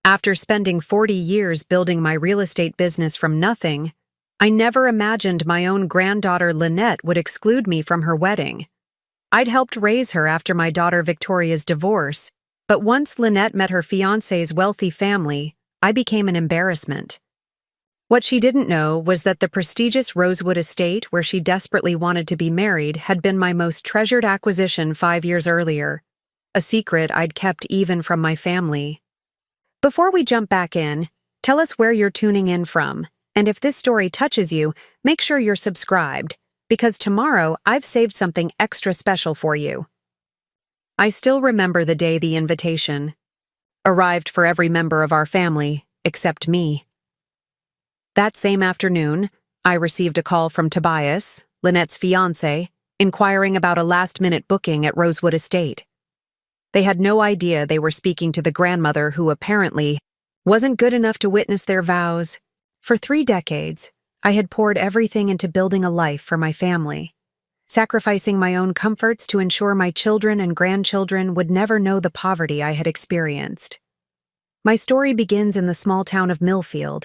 After spending 40 years building my real estate business from nothing, I never imagined my own granddaughter Lynette would exclude me from her wedding. I'd helped raise her after my daughter Victoria's divorce, but once Lynette met her fiancé's wealthy family, I became an embarrassment. What she didn't know was that the prestigious Rosewood estate where she desperately wanted to be married had been my most treasured acquisition 5 years earlier, a secret I'd kept even from my family. Before we jump back in, tell us where you're tuning in from, and if this story touches you, make sure you're subscribed, because tomorrow I've saved something extra special for you. I still remember the day the invitation arrived for every member of our family, except me. That same afternoon, I received a call from Tobias, Lynette's fiancé, inquiring about a last-minute booking at Rosewood Estate. They had no idea they were speaking to the grandmother who apparently wasn't good enough to witness their vows. For 3 decades, I had poured everything into building a life for my family, sacrificing my own comforts to ensure my children and grandchildren would never know the poverty I had experienced. My story begins in the small town of Millfield,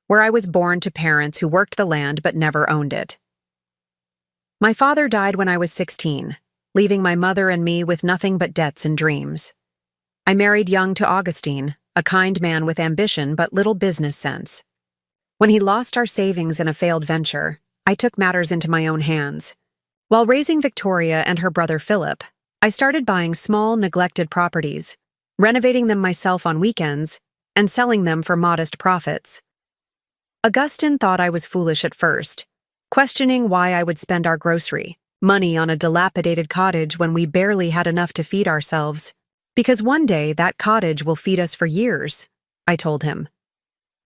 where I was born to parents who worked the land but never owned it. My father died when I was 16, leaving my mother and me with nothing but debts and dreams. I married young to Augustine, a kind man with ambition but little business sense. When he lost our savings in a failed venture, I took matters into my own hands. While raising Victoria and her brother Philip, I started buying small, neglected properties, renovating them myself on weekends, and selling them for modest profits. Augustine thought I was foolish at first, questioning why I would spend our grocery money on a dilapidated cottage when we barely had enough to feed ourselves. Because one day that cottage will feed us for years, I told him.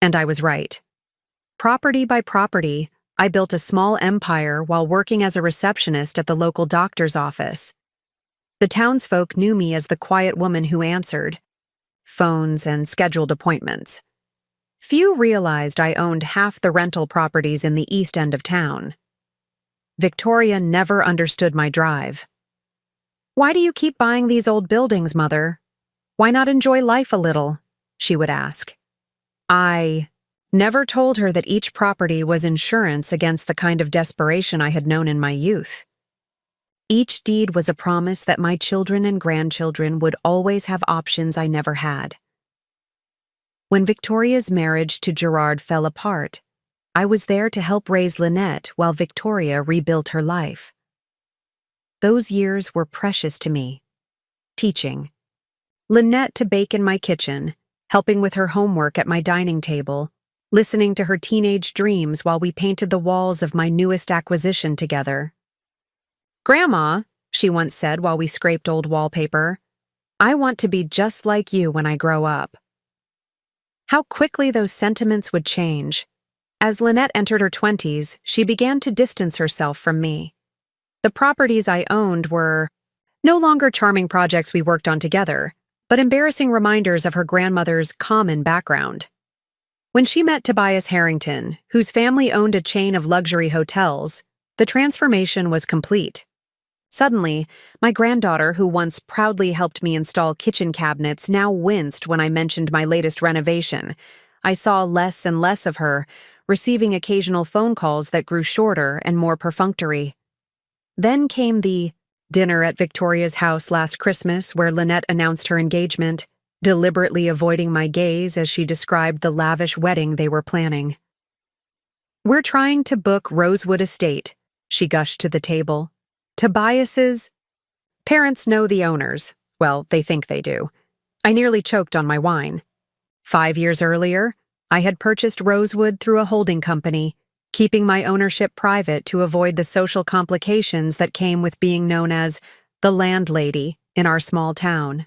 And I was right. Property by property, I built a small empire while working as a receptionist at the local doctor's office. The townsfolk knew me as the quiet woman who answered phones and scheduled appointments. Few realized I owned half the rental properties in the east end of town. Victoria never understood my drive. "Why do you keep buying these old buildings, Mother? Why not enjoy life a little?" she would ask. I never told her that each property was insurance against the kind of desperation I had known in my youth. Each deed was a promise that my children and grandchildren would always have options I never had. When Victoria's marriage to Gerard fell apart, I was there to help raise Lynette while Victoria rebuilt her life. Those years were precious to me. Teaching Lynette to bake in my kitchen, helping with her homework at my dining table, listening to her teenage dreams while we painted the walls of my newest acquisition together. "Grandma," she once said while we scraped old wallpaper, "I want to be just like you when I grow up." How quickly those sentiments would change. As Lynette entered her 20s, she began to distance herself from me. The properties I owned were no longer charming projects we worked on together, but embarrassing reminders of her grandmother's common background. When she met Tobias Harrington, whose family owned a chain of luxury hotels, the transformation was complete. Suddenly, my granddaughter, who once proudly helped me install kitchen cabinets, now winced when I mentioned my latest renovation. I saw less and less of her, receiving occasional phone calls that grew shorter and more perfunctory. Then came the dinner at Victoria's house last Christmas, where Lynette announced her engagement, deliberately avoiding my gaze as she described the lavish wedding they were planning. "We're trying to book Rosewood Estate," she gushed to the table. "Tobias's parents know the owners. Well, they think they do." I nearly choked on my wine. 5 years earlier, I had purchased Rosewood through a holding company, keeping my ownership private to avoid the social complications that came with being known as the landlady in our small town.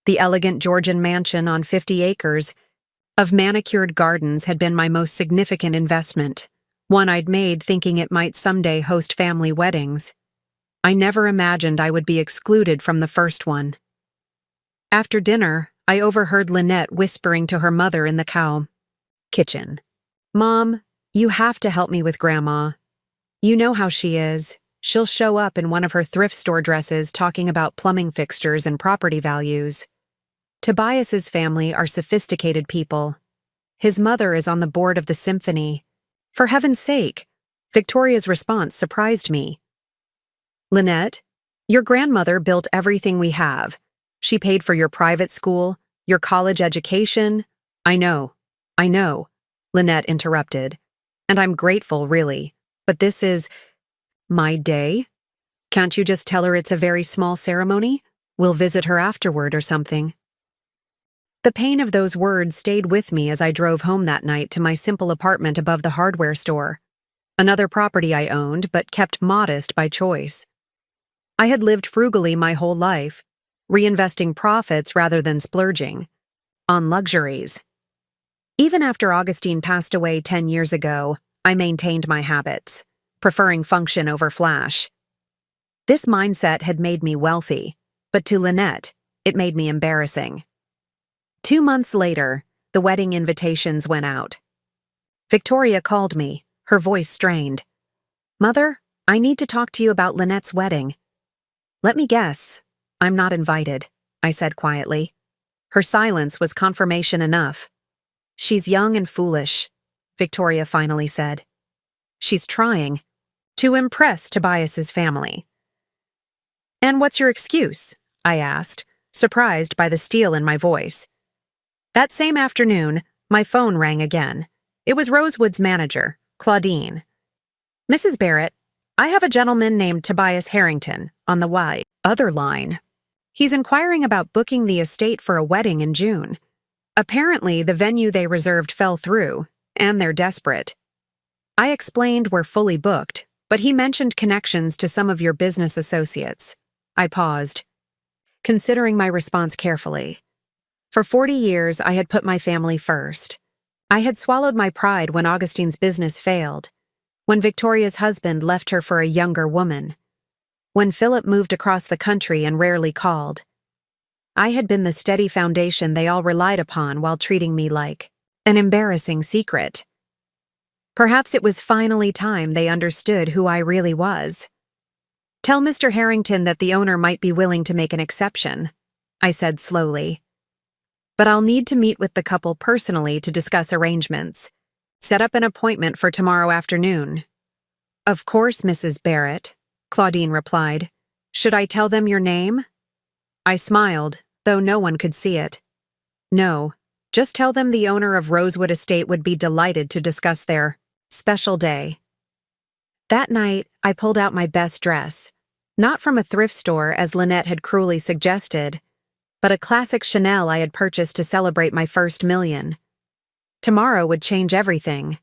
The elegant Georgian mansion on 50 acres of manicured gardens had been my most significant investment, one I'd made thinking it might someday host family weddings. I never imagined I would be excluded from the first one. After dinner, I overheard Lynette whispering to her mother in the kitchen. "Mom, you have to help me with Grandma. You know how she is. She'll show up in one of her thrift store dresses talking about plumbing fixtures and property values." Tobias's family are sophisticated people. His mother is on the board of the symphony. For heaven's sake, Victoria's response surprised me. Lynette, your grandmother built everything we have. She paid for your private school, your college education. I know, Lynette interrupted. And I'm grateful, really. But this is my day? Can't you just tell her it's a very small ceremony? We'll visit her afterward or something. The pain of those words stayed with me as I drove home that night to my simple apartment above the hardware store, another property I owned but kept modest by choice. I had lived frugally my whole life, reinvesting profits rather than splurging on luxuries. Even after Augustine passed away 10 years ago, I maintained my habits, preferring function over flash. This mindset had made me wealthy, but to Lynette, it made me embarrassing. 2 months later, the wedding invitations went out. Victoria called me, her voice strained. Mother, I need to talk to you about Lynette's wedding. Let me guess, I'm not invited, I said quietly. Her silence was confirmation enough. She's young and foolish, Victoria finally said. She's trying to impress Tobias's family. And what's your excuse? I asked, surprised by the steel in my voice. That same afternoon, my phone rang again. It was Rosewood's manager, Claudine. Mrs. Barrett, I have a gentleman named Tobias Harrington on the other line. He's inquiring about booking the estate for a wedding in June. Apparently, the venue they reserved fell through, and they're desperate. I explained we're fully booked, but he mentioned connections to some of your business associates. I paused, considering my response carefully. For 40 years, I had put my family first. I had swallowed my pride when Augustine's business failed, when Victoria's husband left her for a younger woman, when Philip moved across the country and rarely called. I had been the steady foundation they all relied upon while treating me like an embarrassing secret. Perhaps it was finally time they understood who I really was. Tell Mr. Harrington that the owner might be willing to make an exception, I said slowly. But I'll need to meet with the couple personally to discuss arrangements. Set up an appointment for tomorrow afternoon. Of course, Mrs. Barrett, Claudine replied. Should I tell them your name? I smiled, though no one could see it. No, just tell them the owner of Rosewood Estate would be delighted to discuss their special day. That night, I pulled out my best dress, not from a thrift store as Lynette had cruelly suggested, but a classic Chanel I had purchased to celebrate my first million. Tomorrow would change everything.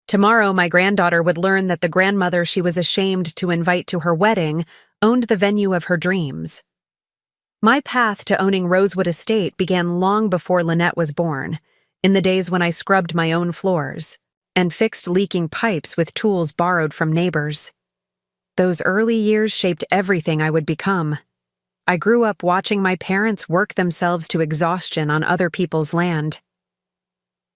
Tomorrow, my granddaughter would learn that the grandmother she was ashamed to invite to her wedding owned the venue of her dreams. My path to owning Rosewood Estate began long before Lynette was born, in the days when I scrubbed my own floors and fixed leaking pipes with tools borrowed from neighbors. Those early years shaped everything I would become. I grew up watching my parents work themselves to exhaustion on other people's land.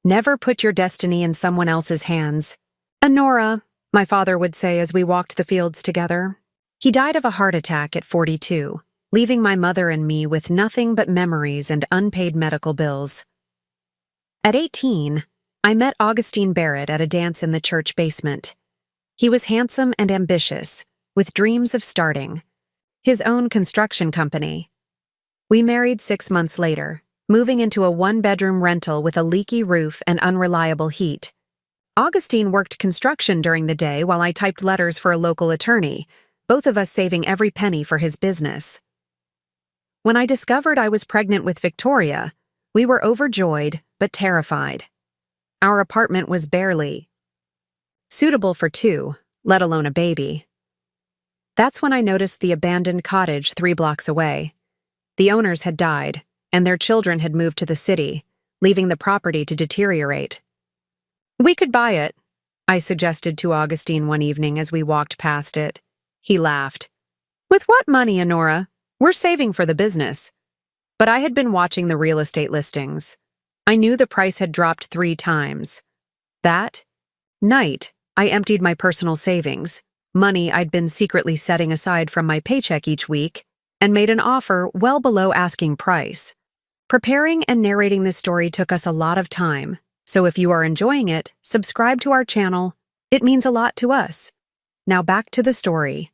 Never put your destiny in someone else's hands. Honora, my father would say as we walked the fields together. He died of a heart attack at 42, leaving my mother and me with nothing but memories and unpaid medical bills. At 18, I met Augustine Barrett at a dance in the church basement. He was handsome and ambitious, with dreams of starting his own construction company. We married 6 months later, moving into a one-bedroom rental with a leaky roof and unreliable heat. Augustine worked construction during the day while I typed letters for a local attorney, both of us saving every penny for his business. When I discovered I was pregnant with Victoria, we were overjoyed but terrified. Our apartment was barely suitable for 2, let alone a baby. That's when I noticed the abandoned cottage 3 blocks away. The owners had died, and their children had moved to the city, leaving the property to deteriorate. We could buy it, I suggested to Augustine one evening as we walked past it. He laughed. With what money, Honora? We're saving for the business. But I had been watching the real estate listings. I knew the price had dropped 3 times. That night, I emptied my personal savings, money I'd been secretly setting aside from my paycheck each week, and made an offer well below asking price. Preparing and narrating this story took us a lot of time, so if you are enjoying it, subscribe to our channel. It means a lot to us. Now back to the story.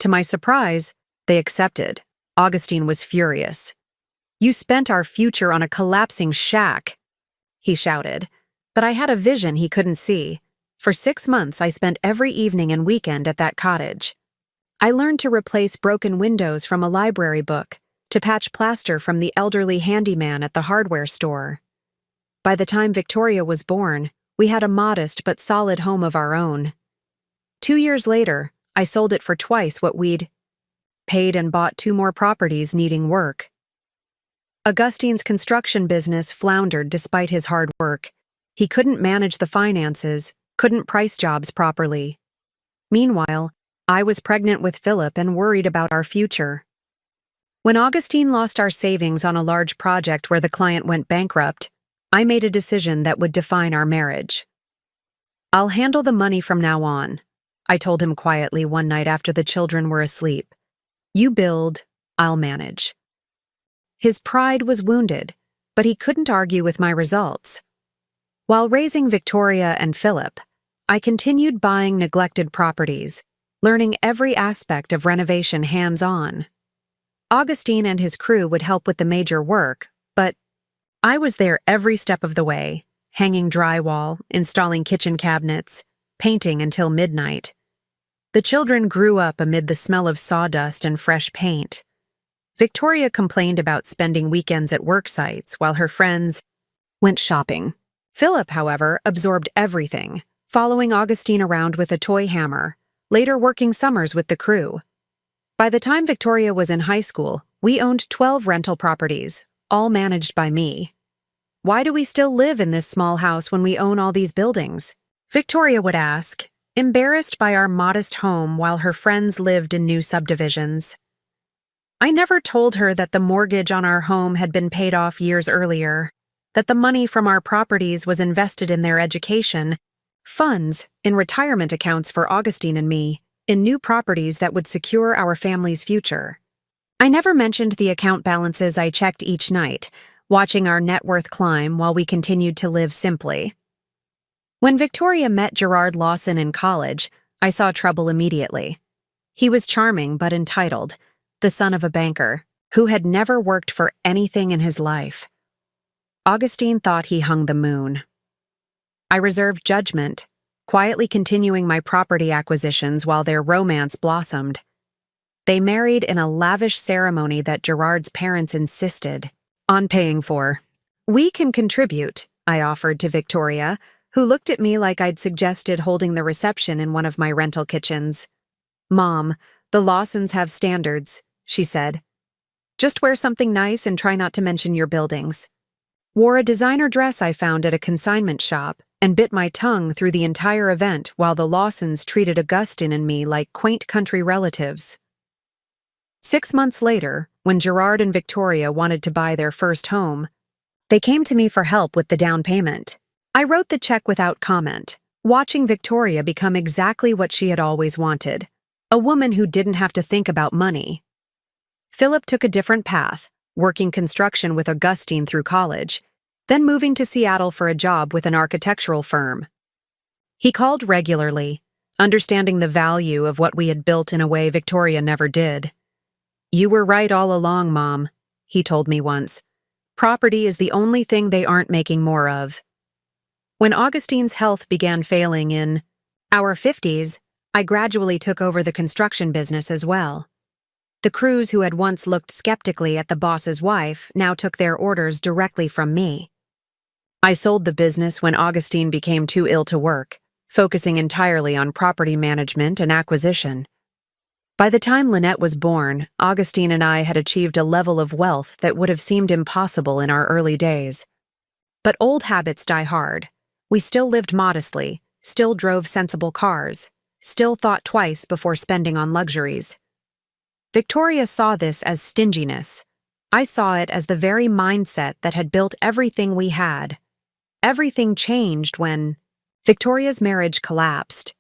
To my surprise, they accepted. Augustine was furious. "You spent our future on a collapsing shack," he shouted. But I had a vision he couldn't see. For 6 months, I spent every evening and weekend at that cottage. I learned to replace broken windows from a library book, to patch plaster from the elderly handyman at the hardware store. By the time Victoria was born, we had a modest but solid home of our own. 2 years later, I sold it for twice what we'd paid and bought 2 more properties needing work. Augustine's construction business floundered despite his hard work. He couldn't manage the finances, couldn't price jobs properly. Meanwhile, I was pregnant with Philip and worried about our future. When Augustine lost our savings on a large project where the client went bankrupt, I made a decision that would define our marriage. "I'll handle the money from now on," I told him quietly one night after the children were asleep. "You build, I'll manage." His pride was wounded, but he couldn't argue with my results. While raising Victoria and Philip, I continued buying neglected properties, learning every aspect of renovation hands-on. Augustine and his crew would help with the major work, but I was there every step of the way, hanging drywall, installing kitchen cabinets, painting until midnight. The children grew up amid the smell of sawdust and fresh paint. Victoria complained about spending weekends at work sites while her friends went shopping. Philip, however, absorbed everything, following Augustine around with a toy hammer, later working summers with the crew. By the time Victoria was in high school, we owned 12 rental properties, all managed by me. "Why do we still live in this small house when we own all these buildings?" Victoria would ask, embarrassed by our modest home while her friends lived in new subdivisions. I never told her that the mortgage on our home had been paid off years earlier, that the money from our properties was invested in their education, funds in retirement accounts for Augustine and me, in new properties that would secure our family's future. I never mentioned the account balances I checked each night, watching our net worth climb while we continued to live simply. When Victoria met Gerard Lawson in college, I saw trouble immediately. He was charming but entitled, the son of a banker, who had never worked for anything in his life. Augustine thought he hung the moon. I reserved judgment, quietly continuing my property acquisitions while their romance blossomed. They married in a lavish ceremony that Gerard's parents insisted on paying for. "We can contribute," I offered to Victoria, who looked at me like I'd suggested holding the reception in one of my rental kitchens. "Mom, the Lawsons have standards," she said. "Just wear something nice and try not to mention your buildings." Wore a designer dress I found at a consignment shop and bit my tongue through the entire event while the Lawsons treated Augustine and me like quaint country relatives. 6 months later, when Gerard and Victoria wanted to buy their first home, they came to me for help with the down payment. I wrote the check without comment, watching Victoria become exactly what she had always wanted, a woman who didn't have to think about money. Philip took a different path, working construction with Augustine through college, then moving to Seattle for a job with an architectural firm. He called regularly, understanding the value of what we had built in a way Victoria never did. "You were right all along, Mom," he told me once. "Property is the only thing they aren't making more of." When Augustine's health began failing in our 50s, I gradually took over the construction business as well. The crews who had once looked skeptically at the boss's wife now took their orders directly from me. I sold the business when Augustine became too ill to work, focusing entirely on property management and acquisition. By the time Lynette was born, Augustine and I had achieved a level of wealth that would have seemed impossible in our early days. But old habits die hard. We still lived modestly, still drove sensible cars, still thought twice before spending on luxuries. Victoria saw this as stinginess. I saw it as the very mindset that had built everything we had. Everything changed when Victoria's marriage collapsed.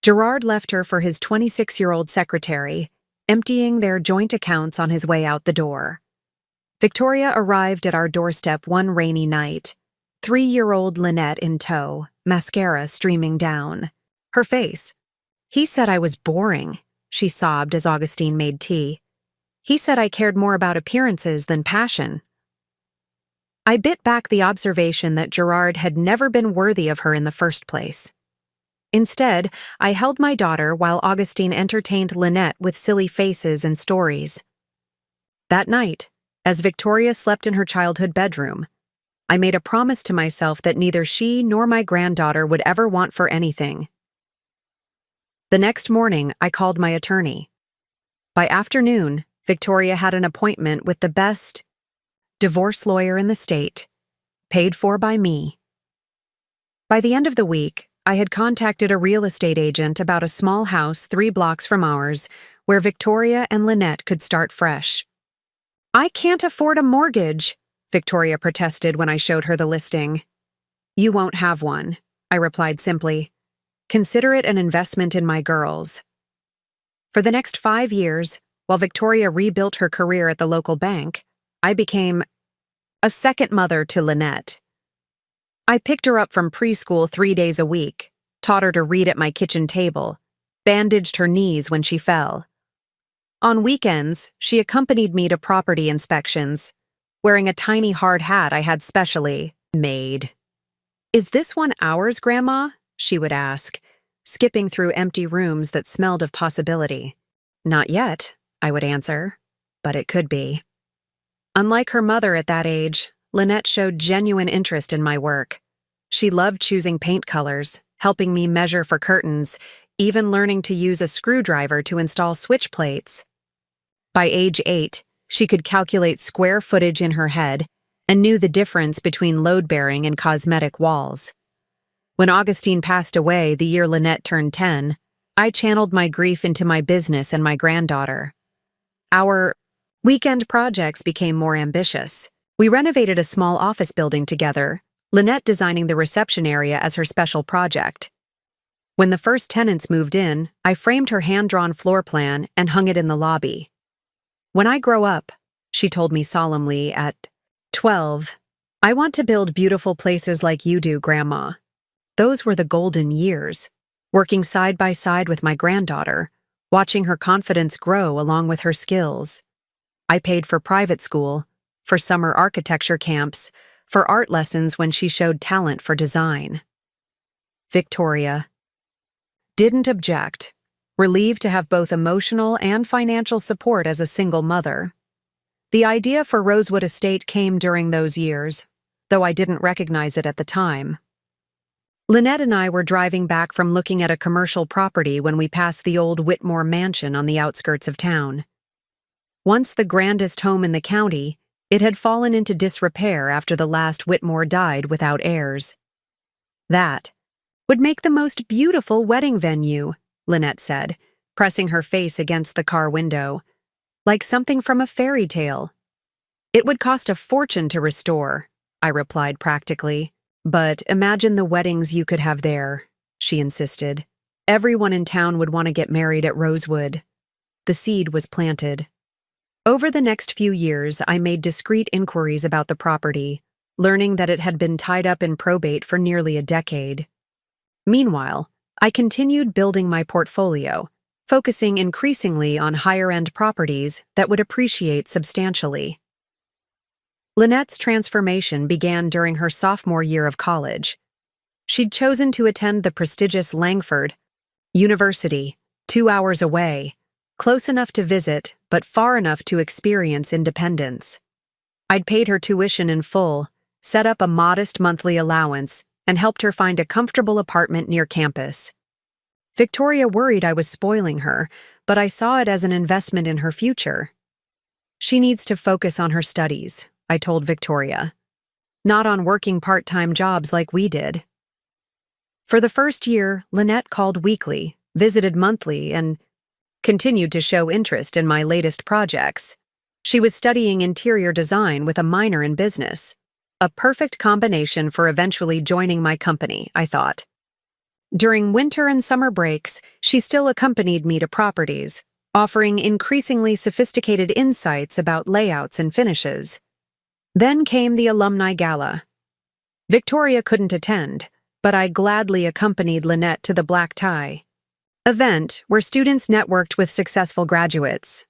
Gerard left her for his 26-year-old secretary, emptying their joint accounts on his way out the door. Victoria arrived at our doorstep one rainy night, 3-year-old Lynette in tow, mascara streaming down. Her face. "He said I was boring," she sobbed as Augustine made tea. "He said I cared more about appearances than passion." I bit back the observation that Gerard had never been worthy of her in the first place. Instead, I held my daughter while Augustine entertained Lynette with silly faces and stories. That night, as Victoria slept in her childhood bedroom, I made a promise to myself that neither she nor my granddaughter would ever want for anything. The next morning, I called my attorney. By afternoon, Victoria had an appointment with the best divorce lawyer in the state, paid for by me. By the end of the week, I had contacted a real estate agent about a small house 3 blocks from ours, where Victoria and Lynette could start fresh. "I can't afford a mortgage," Victoria protested when I showed her the listing. "You won't have one," I replied simply. "Consider it an investment in my girls." For the next 5 years, while Victoria rebuilt her career at the local bank, I became a second mother to Lynette. I picked her up from preschool 3 days a week, taught her to read at my kitchen table, bandaged her knees when she fell. On weekends, she accompanied me to property inspections, wearing a tiny hard hat I had specially made. "Is this one ours, Grandma?" she would ask, skipping through empty rooms that smelled of possibility. "Not yet," I would answer, "but it could be." Unlike her mother at that age, Lynette showed genuine interest in my work. She loved choosing paint colors, helping me measure for curtains, even learning to use a screwdriver to install switch plates. By age 8, she could calculate square footage in her head and knew the difference between load-bearing and cosmetic walls. When Augustine passed away the year Lynette turned 10, I channeled my grief into my business and my granddaughter. Our weekend projects became more ambitious. We renovated a small office building together, Lynette designing the reception area as her special project. When the first tenants moved in, I framed her hand-drawn floor plan and hung it in the lobby. "When I grow up," she told me solemnly at 12, "I want to build beautiful places like you do, Grandma." Those were the golden years, working side by side with my granddaughter, watching her confidence grow along with her skills. I paid for private school, for summer architecture camps, for art lessons when she showed talent for design. Victoria didn't object, relieved to have both emotional and financial support as a single mother. The idea for Rosewood Estate came during those years, though I didn't recognize it at the time. Lynette and I were driving back from looking at a commercial property when we passed the old Whitmore mansion on the outskirts of town. Once the grandest home in the county, it had fallen into disrepair after the last Whitmore died without heirs. "That would make the most beautiful wedding venue," Lynette said, pressing her face against the car window, "like something from a fairy tale." "It would cost a fortune to restore," I replied practically. "But imagine the weddings you could have there," she insisted. "Everyone in town would want to get married at Rosewood." The seed was planted. Over the next few years, I made discreet inquiries about the property, learning that it had been tied up in probate for nearly a decade. Meanwhile, I continued building my portfolio, focusing increasingly on higher-end properties that would appreciate substantially. Lynette's transformation began during her sophomore year of college. She'd chosen to attend the prestigious Langford University, 2 hours away, close enough to visit, but far enough to experience independence. I'd paid her tuition in full, set up a modest monthly allowance, and helped her find a comfortable apartment near campus. Victoria worried I was spoiling her, but I saw it as an investment in her future. "She needs to focus on her studies," I told Victoria. "Not on working part-time jobs like we did." For the first year, Lynette called weekly, visited monthly, and continued to show interest in my latest projects. She was studying interior design with a minor in business. A perfect combination for eventually joining my company, I thought. During winter and summer breaks, she still accompanied me to properties, offering increasingly sophisticated insights about layouts and finishes. Then came the alumni gala. Victoria couldn't attend, but I gladly accompanied Lynette to the black tie event where students networked with successful graduates.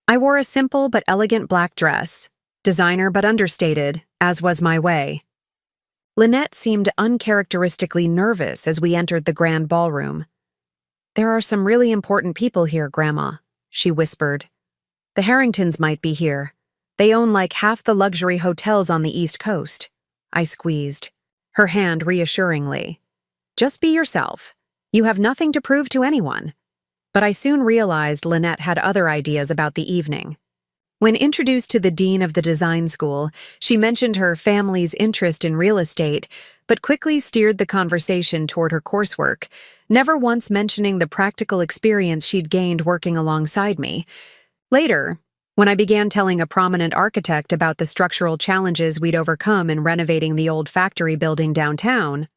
I wore a simple but elegant black dress, designer but understated, as was my way. Lynette seemed uncharacteristically nervous as we entered the grand ballroom. "There are some really important people here, Grandma," she whispered. "The Harringtons might be here. They own like half the luxury hotels on the East Coast." I squeezed her hand reassuringly. "Just be yourself. You have nothing to prove to anyone." But I soon realized Lynette had other ideas about the evening. When introduced to the dean of the design school, she mentioned her family's interest in real estate, but quickly steered the conversation toward her coursework, never once mentioning the practical experience she'd gained working alongside me. Later, when I began telling a prominent architect about the structural challenges we'd overcome in renovating the old factory building downtown,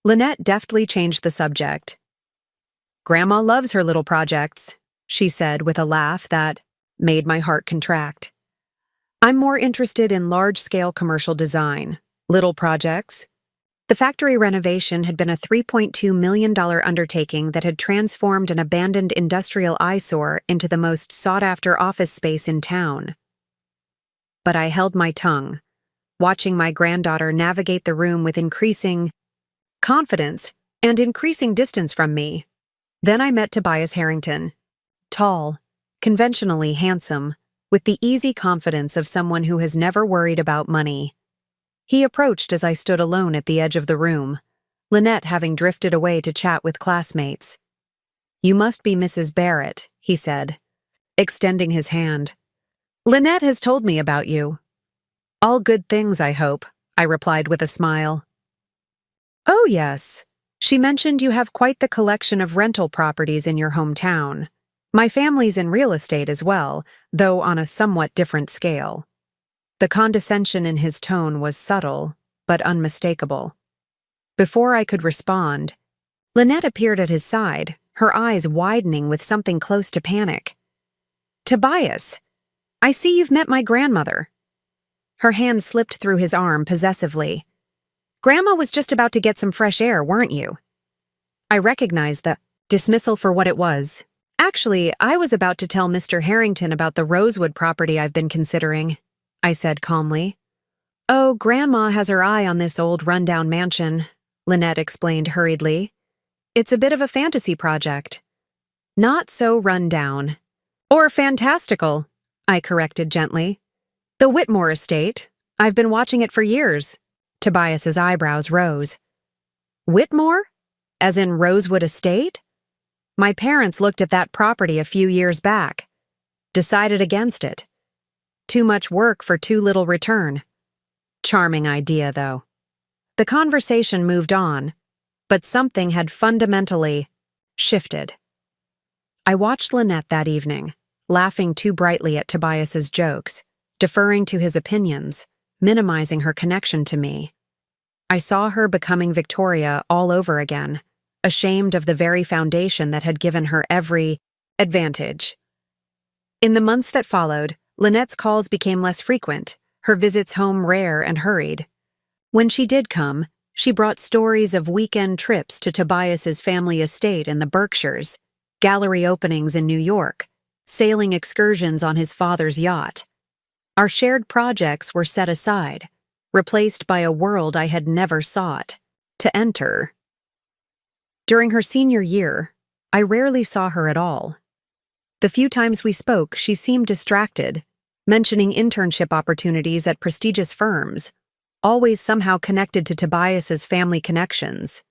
Lynette deftly changed the subject. "Grandma loves her little projects," she said with a laugh that made my heart contract. "I'm more interested in large-scale commercial design. Little projects." The factory renovation had been a $3.2 million undertaking that had transformed an abandoned industrial eyesore into the most sought-after office space in town. But I held my tongue, watching my granddaughter navigate the room with increasing confidence and increasing distance from me. Then I met Tobias Harrington. Tall, conventionally handsome, with the easy confidence of someone who has never worried about money. He approached as I stood alone at the edge of the room, Lynette having drifted away to chat with classmates. "You must be Mrs. Barrett," he said, extending his hand. "Lynette has told me about you." "All good things, I hope," I replied with a smile. "Oh, yes. She mentioned you have quite the collection of rental properties in your hometown. My family's in real estate as well, though on a somewhat different scale." The condescension in his tone was subtle, but unmistakable. Before I could respond, Lynette appeared at his side, her eyes widening with something close to panic. "Tobias, I see you've met my grandmother." Her hand slipped through his arm possessively. "Grandma was just about to get some fresh air, weren't you?" I recognized the dismissal for what it was. "Actually, I was about to tell Mr. Harrington about the Rosewood property I've been considering," I said calmly. "Oh, Grandma has her eye on this old rundown mansion," Lynette explained hurriedly. "It's a bit of a fantasy project." "Not so rundown. Or fantastical," I corrected gently. "The Whitmore estate. I've been watching it for years." Tobias's eyebrows rose. "Whitmore? As in Rosewood Estate?" "My parents looked at that property a few years back. Decided against it. Too much work for too little return." Charming idea, though. The conversation moved on, but something had fundamentally shifted. I watched Lynette that evening, laughing too brightly at Tobias's jokes, deferring to his opinions, minimizing her connection to me. I saw her becoming Victoria all over again, ashamed of the very foundation that had given her every advantage. In the months that followed, Lynette's calls became less frequent, her visits home rare and hurried. When she did come, she brought stories of weekend trips to Tobias's family estate in the Berkshires, gallery openings in New York, sailing excursions on his father's yacht. Our shared projects were set aside, replaced by a world I had never sought to enter. During her senior year, I rarely saw her at all. The few times we spoke, she seemed distracted, mentioning internship opportunities at prestigious firms, always somehow connected to Tobias's family connections.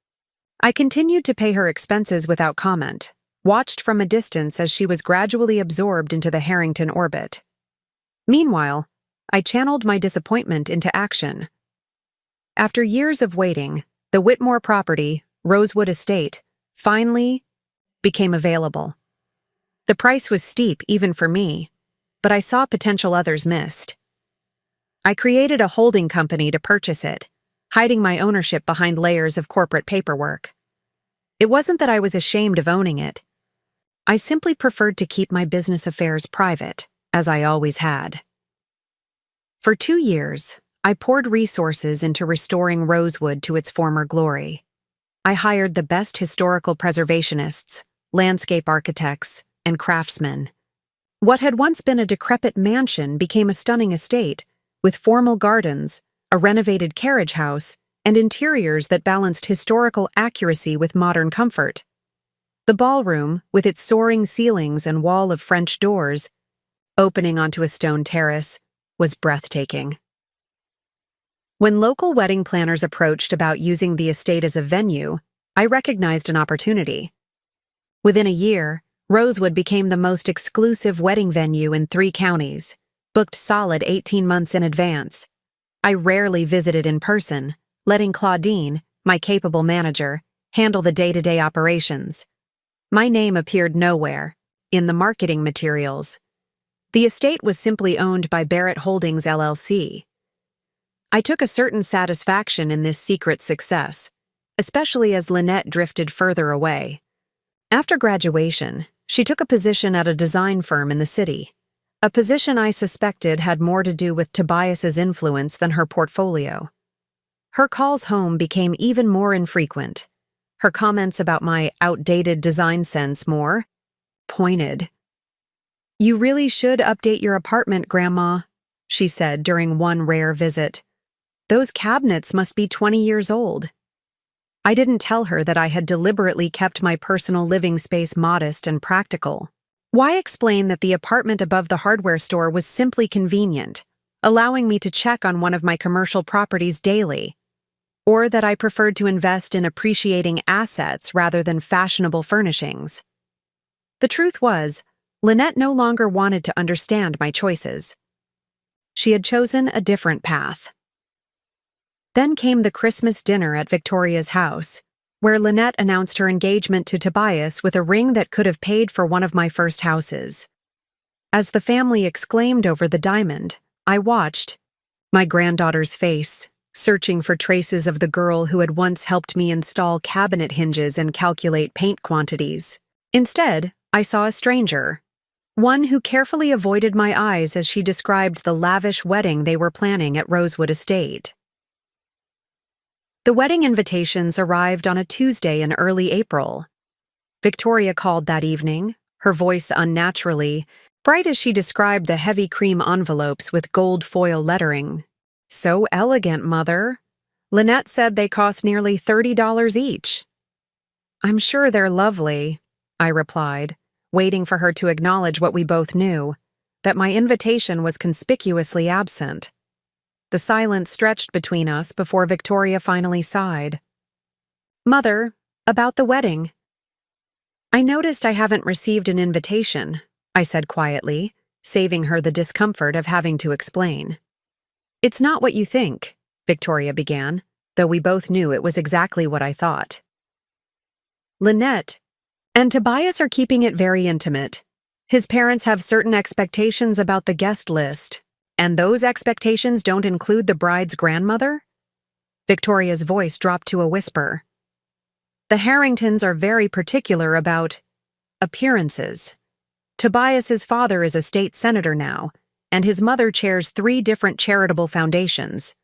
I continued to pay her expenses without comment, watched from a distance as she was gradually absorbed into the Harrington orbit. Meanwhile, I channeled my disappointment into action. After years of waiting, the Whitmore property, Rosewood Estate, finally became available. The price was steep even for me, but I saw potential others missed. I created a holding company to purchase it, hiding my ownership behind layers of corporate paperwork. It wasn't that I was ashamed of owning it. I simply preferred to keep my business affairs private, as I always had. For 2 years, I poured resources into restoring Rosewood to its former glory. I hired the best historical preservationists, landscape architects, and craftsmen. What had once been a decrepit mansion became a stunning estate, with formal gardens, a renovated carriage house, and interiors that balanced historical accuracy with modern comfort. The ballroom, with its soaring ceilings and wall of French doors, opening onto a stone terrace, was breathtaking. When local wedding planners approached about using the estate as a venue, I recognized an opportunity. Within a year, Rosewood became the most exclusive wedding venue in 3 counties, booked solid 18 months in advance. I rarely visited in person, letting Claudine, my capable manager, handle the day-to-day operations. My name appeared nowhere, in the marketing materials. The estate was simply owned by Barrett Holdings LLC. I took a certain satisfaction in this secret success, especially as Lynette drifted further away. After graduation, she took a position at a design firm in the city, a position I suspected had more to do with Tobias's influence than her portfolio. Her calls home became even more infrequent, her comments about my outdated design sense more pointed. "You really should update your apartment, Grandma," she said during one rare visit. "Those cabinets must be 20 years old." I didn't tell her that I had deliberately kept my personal living space modest and practical. Why explain that the apartment above the hardware store was simply convenient, allowing me to check on one of my commercial properties daily, or that I preferred to invest in appreciating assets rather than fashionable furnishings? The truth was, Lynette no longer wanted to understand my choices. She had chosen a different path. Then came the Christmas dinner at Victoria's house, where Lynette announced her engagement to Tobias with a ring that could have paid for one of my first houses. As the family exclaimed over the diamond, I watched, my granddaughter's face, searching for traces of the girl who had once helped me install cabinet hinges and calculate paint quantities. Instead, I saw a stranger, one who carefully avoided my eyes as she described the lavish wedding they were planning at Rosewood Estate. The wedding invitations arrived on a Tuesday in early April. Victoria called that evening, her voice unnaturally bright as she described the heavy cream envelopes with gold foil lettering. "So elegant, Mother. Lynette said they cost nearly $30 each." "I'm sure they're lovely," I replied, waiting for her to acknowledge what we both knew, that my invitation was conspicuously absent. The silence stretched between us before Victoria finally sighed. "Mother, about the wedding." "I noticed I haven't received an invitation," I said quietly, saving her the discomfort of having to explain. "It's not what you think," Victoria began, though we both knew it was exactly what I thought. "Lynette and Tobias are keeping it very intimate. His parents have certain expectations about the guest list. And those expectations don't include the bride's grandmother?" Victoria's voice dropped to a whisper. "The Harringtons are very particular about appearances. Tobias's father is a state senator now, and his mother chairs 3 different charitable foundations.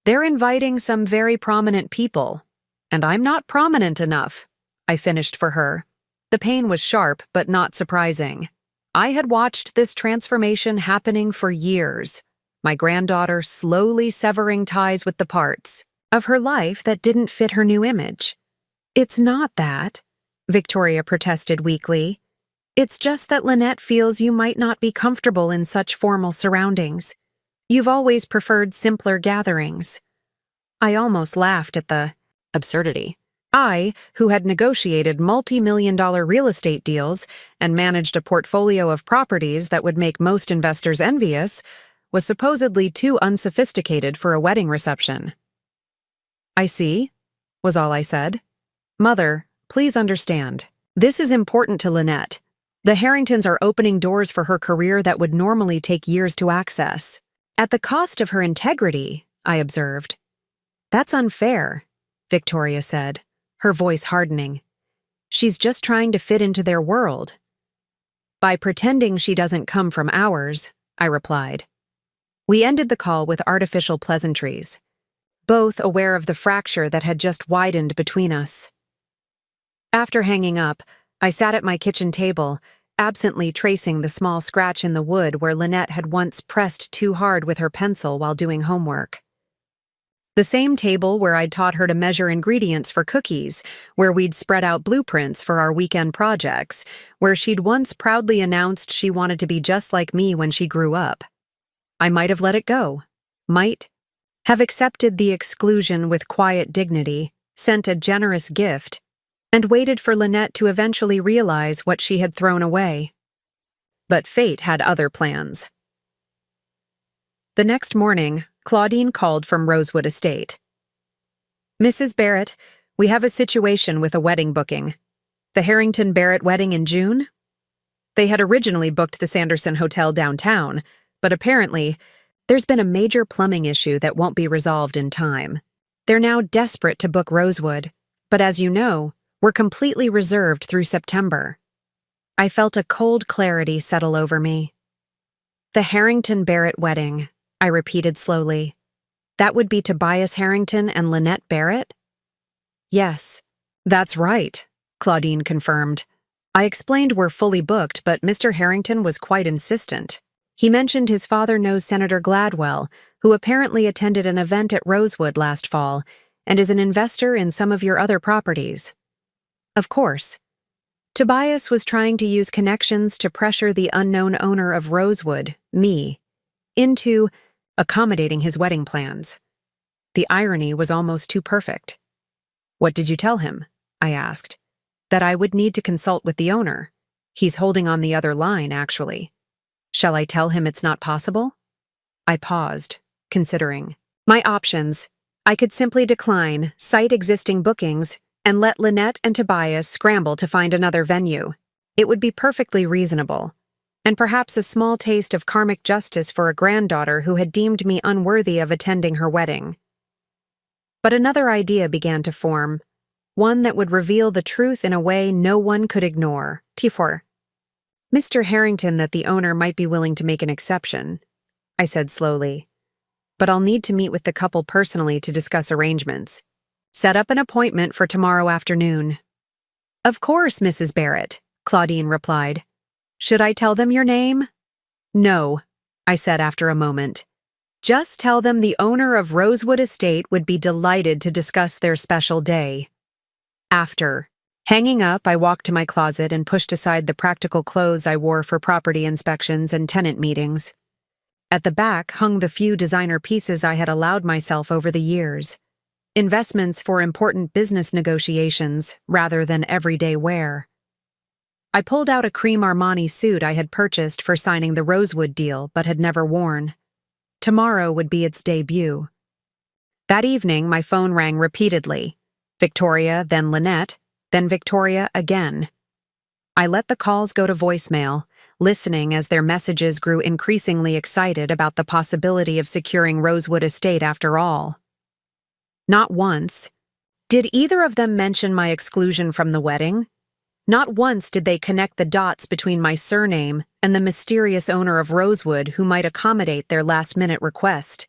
They're inviting some very prominent people, and I'm not prominent enough," I finished for her. The pain was sharp but not surprising. I had watched this transformation happening for years, my granddaughter slowly severing ties with the parts of her life that didn't fit her new image. "It's not that," Victoria protested weakly. "It's just that Lynette feels you might not be comfortable in such formal surroundings. You've always preferred simpler gatherings." I almost laughed at the absurdity. I, who had negotiated multi-million-dollar real estate deals and managed a portfolio of properties that would make most investors envious, was supposedly too unsophisticated for a wedding reception. "I see," was all I said. "Mother, please understand. This is important to Lynette. The Harringtons are opening doors for her career that would normally take years to access. At the cost of her integrity," I observed. "That's unfair," Victoria said, her voice hardening. "She's just trying to fit into their world." "By pretending she doesn't come from ours," I replied. We ended the call with artificial pleasantries, both aware of the fracture that had just widened between us. After hanging up, I sat at my kitchen table, absently tracing the small scratch in the wood where Lynette had once pressed too hard with her pencil while doing homework. The same table where I'd taught her to measure ingredients for cookies, where we'd spread out blueprints for our weekend projects, where she'd once proudly announced she wanted to be just like me when she grew up. I might have let it go, might have accepted the exclusion with quiet dignity, sent a generous gift, and waited for Lynette to eventually realize what she had thrown away. But fate had other plans. The next morning, Claudine called from Rosewood Estate. "Mrs. Barrett, we have a situation with a wedding booking. The Harrington Barrett wedding in June?" They had originally booked the Sanderson Hotel downtown, but apparently, there's been a major plumbing issue that won't be resolved in time. They're now desperate to book Rosewood, but as you know, we're completely reserved through September. I felt a cold clarity settle over me. "The Harrington Barrett wedding," I repeated slowly. "That would be Tobias Harrington and Lynette Barrett?" "Yes, that's right," Claudine confirmed. I explained we're fully booked, but Mr. Harrington was quite insistent. He mentioned his father knows Senator Gladwell, who apparently attended an event at Rosewood last fall and is an investor in some of your other properties. Of course. Tobias was trying to use connections to pressure the unknown owner of Rosewood, me, into accommodating his wedding plans. The irony was almost too perfect. "What did you tell him?" I asked. "That I would need to consult with the owner. He's holding on the other line, actually. Shall I tell him it's not possible?" I paused, considering. My options. I could simply decline, cite existing bookings, and let Lynette and Tobias scramble to find another venue. It would be perfectly reasonable, and perhaps a small taste of karmic justice for a granddaughter who had deemed me unworthy of attending her wedding. But another idea began to form, one that would reveal the truth in a way no one could ignore. T4. "Mr. Harrington that the owner might be willing to make an exception," I said slowly. "But I'll need to meet with the couple personally to discuss arrangements. Set up an appointment for tomorrow afternoon." "Of course, Mrs. Barrett," Claudine replied. "Should I tell them your name?" "No," I said after a moment. "Just tell them the owner of Rosewood Estate would be delighted to discuss their special day." After hanging up, I walked to my closet and pushed aside the practical clothes I wore for property inspections and tenant meetings. At the back hung the few designer pieces I had allowed myself over the years. Investments for important business negotiations rather than everyday wear. I pulled out a cream Armani suit I had purchased for signing the Rosewood deal but had never worn. Tomorrow would be its debut. That evening, my phone rang repeatedly. Victoria, then Lynette, then Victoria again. I let the calls go to voicemail, listening as their messages grew increasingly excited about the possibility of securing Rosewood Estate after all. Not once did either of them mention my exclusion from the wedding. Not once did they connect the dots between my surname and the mysterious owner of Rosewood who might accommodate their last-minute request.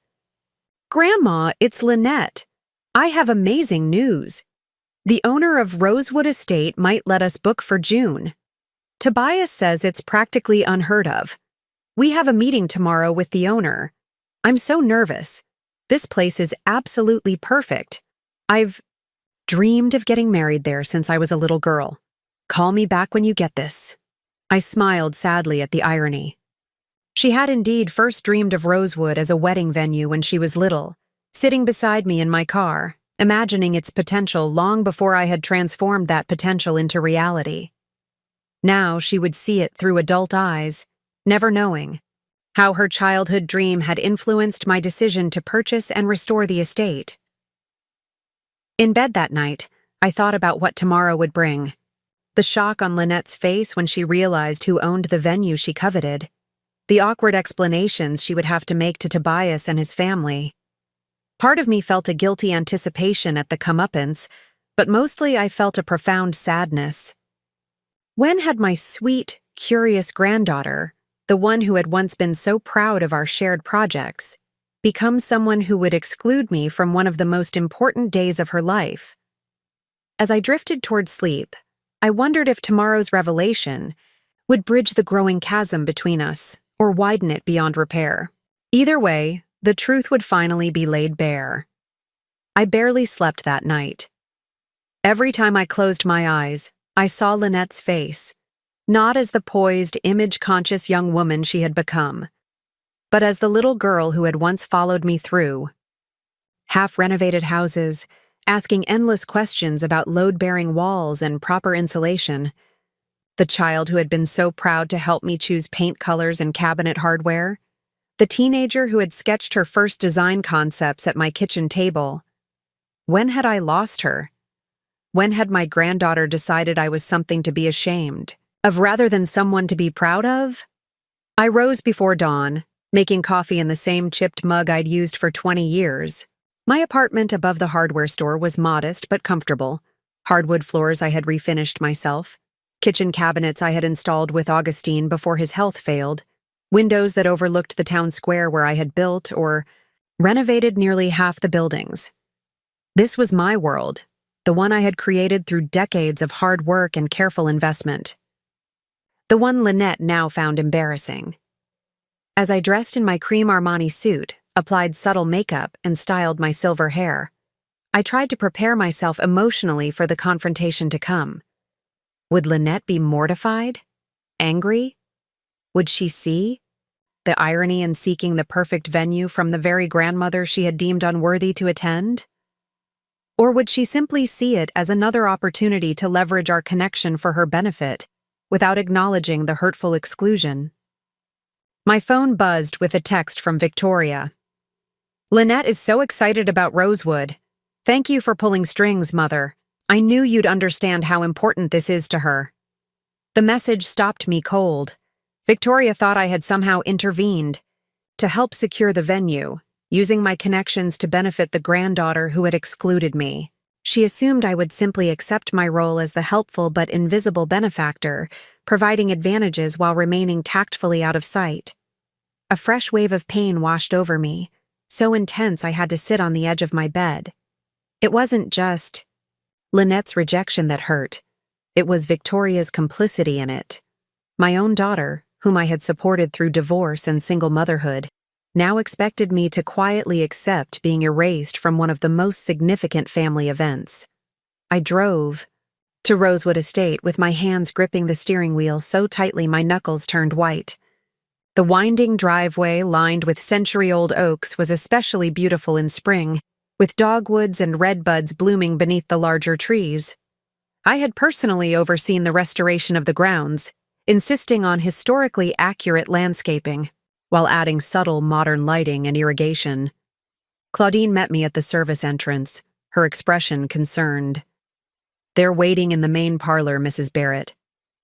"Grandma, it's Lynette. I have amazing news. The owner of Rosewood Estate might let us book for June. Tobias says it's practically unheard of. We have a meeting tomorrow with the owner. I'm so nervous. This place is absolutely perfect. I've dreamed of getting married there since I was a little girl. Call me back when you get this." I smiled sadly at the irony. She had indeed first dreamed of Rosewood as a wedding venue when she was little, sitting beside me in my car, imagining its potential long before I had transformed that potential into reality. Now she would see it through adult eyes, never knowing how her childhood dream had influenced my decision to purchase and restore the estate. In bed that night, I thought about what tomorrow would bring. The shock on Lynette's face when she realized who owned the venue she coveted. The awkward explanations she would have to make to Tobias and his family. Part of me felt a guilty anticipation at the comeuppance, but mostly I felt a profound sadness. When had my sweet, curious granddaughter, the one who had once been so proud of our shared projects, become someone who would exclude me from one of the most important days of her life? As I drifted toward sleep, I wondered if tomorrow's revelation would bridge the growing chasm between us or widen it beyond repair. Either way, the truth would finally be laid bare. I barely slept that night. Every time I closed my eyes, I saw Lynette's face, not as the poised, image-conscious young woman she had become, but as the little girl who had once followed me through half-renovated houses, asking endless questions about load-bearing walls and proper insulation, the child who had been so proud to help me choose paint colors and cabinet hardware, the teenager who had sketched her first design concepts at my kitchen table. When had I lost her? When had my granddaughter decided I was something to be ashamed of rather than someone to be proud of? I rose before dawn, making coffee in the same chipped mug I'd used for 20 years. My apartment above the hardware store was modest but comfortable. Hardwood floors I had refinished myself, kitchen cabinets I had installed with Augustine before his health failed, windows that overlooked the town square where I had built or renovated nearly half the buildings. This was my world, the one I had created through decades of hard work and careful investment. The one Lynette now found embarrassing. As I dressed in my cream Armani suit, applied subtle makeup, and styled my silver hair, I tried to prepare myself emotionally for the confrontation to come. Would Lynette be mortified? Angry? Would she see the irony in seeking the perfect venue from the very grandmother she had deemed unworthy to attend? Or would she simply see it as another opportunity to leverage our connection for her benefit, without acknowledging the hurtful exclusion? My phone buzzed with a text from Victoria. "Lynette is so excited about Rosewood. Thank you for pulling strings, Mother. I knew you'd understand how important this is to her." The message stopped me cold. Victoria thought I had somehow intervened to help secure the venue, using my connections to benefit the granddaughter who had excluded me. She assumed I would simply accept my role as the helpful but invisible benefactor, providing advantages while remaining tactfully out of sight. A fresh wave of pain washed over me, so intense I had to sit on the edge of my bed. It wasn't just Lynette's rejection that hurt. It was Victoria's complicity in it. My own daughter, whom I had supported through divorce and single motherhood, now expected me to quietly accept being erased from one of the most significant family events. I drove to Rosewood Estate with my hands gripping the steering wheel so tightly my knuckles turned white. The winding driveway lined with century-old oaks was especially beautiful in spring, with dogwoods and redbuds blooming beneath the larger trees. I had personally overseen the restoration of the grounds, insisting on historically accurate landscaping, while adding subtle modern lighting and irrigation. Claudine met me at the service entrance, her expression concerned. "They're waiting in the main parlor, Mrs. Barrett.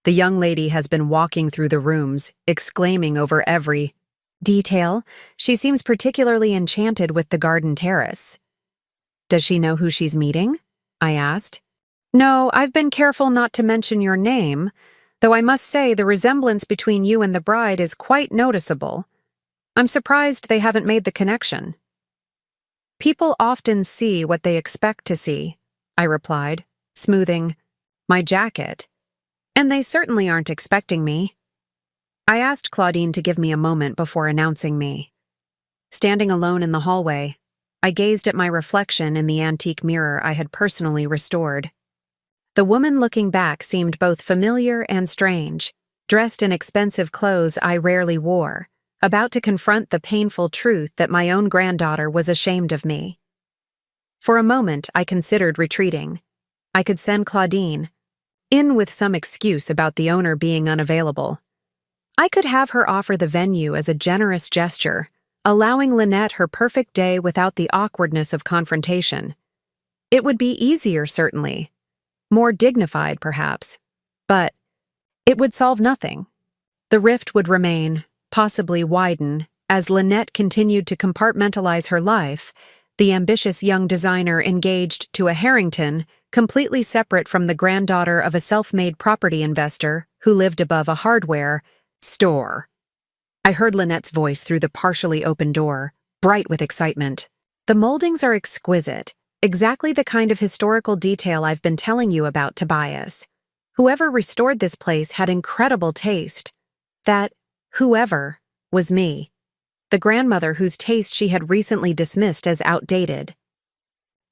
The young lady has been walking through the rooms, exclaiming over every detail. She seems particularly enchanted with the garden terrace." "Does she know who she's meeting?" I asked. "No, I've been careful not to mention your name, though I must say the resemblance between you and the bride is quite noticeable. I'm surprised they haven't made the connection." "People often see what they expect to see," I replied, smoothing my jacket. "And they certainly aren't expecting me." I asked Claudine to give me a moment before announcing me. Standing alone in the hallway, I gazed at my reflection in the antique mirror I had personally restored. The woman looking back seemed both familiar and strange, dressed in expensive clothes I rarely wore, about to confront the painful truth that my own granddaughter was ashamed of me. For a moment, I considered retreating. I could send Claudine in with some excuse about the owner being unavailable. I could have her offer the venue as a generous gesture, allowing Lynette her perfect day without the awkwardness of confrontation. It would be easier, certainly. More dignified, perhaps. But it would solve nothing. The rift would remain, possibly widen, as Lynette continued to compartmentalize her life, the ambitious young designer engaged to a Harrington, completely separate from the granddaughter of a self-made property investor who lived above a hardware store. I heard Lynette's voice through the partially open door, bright with excitement. The moldings are exquisite, exactly the kind of historical detail I've been telling you about, Tobias. Whoever restored this place had incredible taste. That whoever was me, the grandmother whose taste she had recently dismissed as outdated.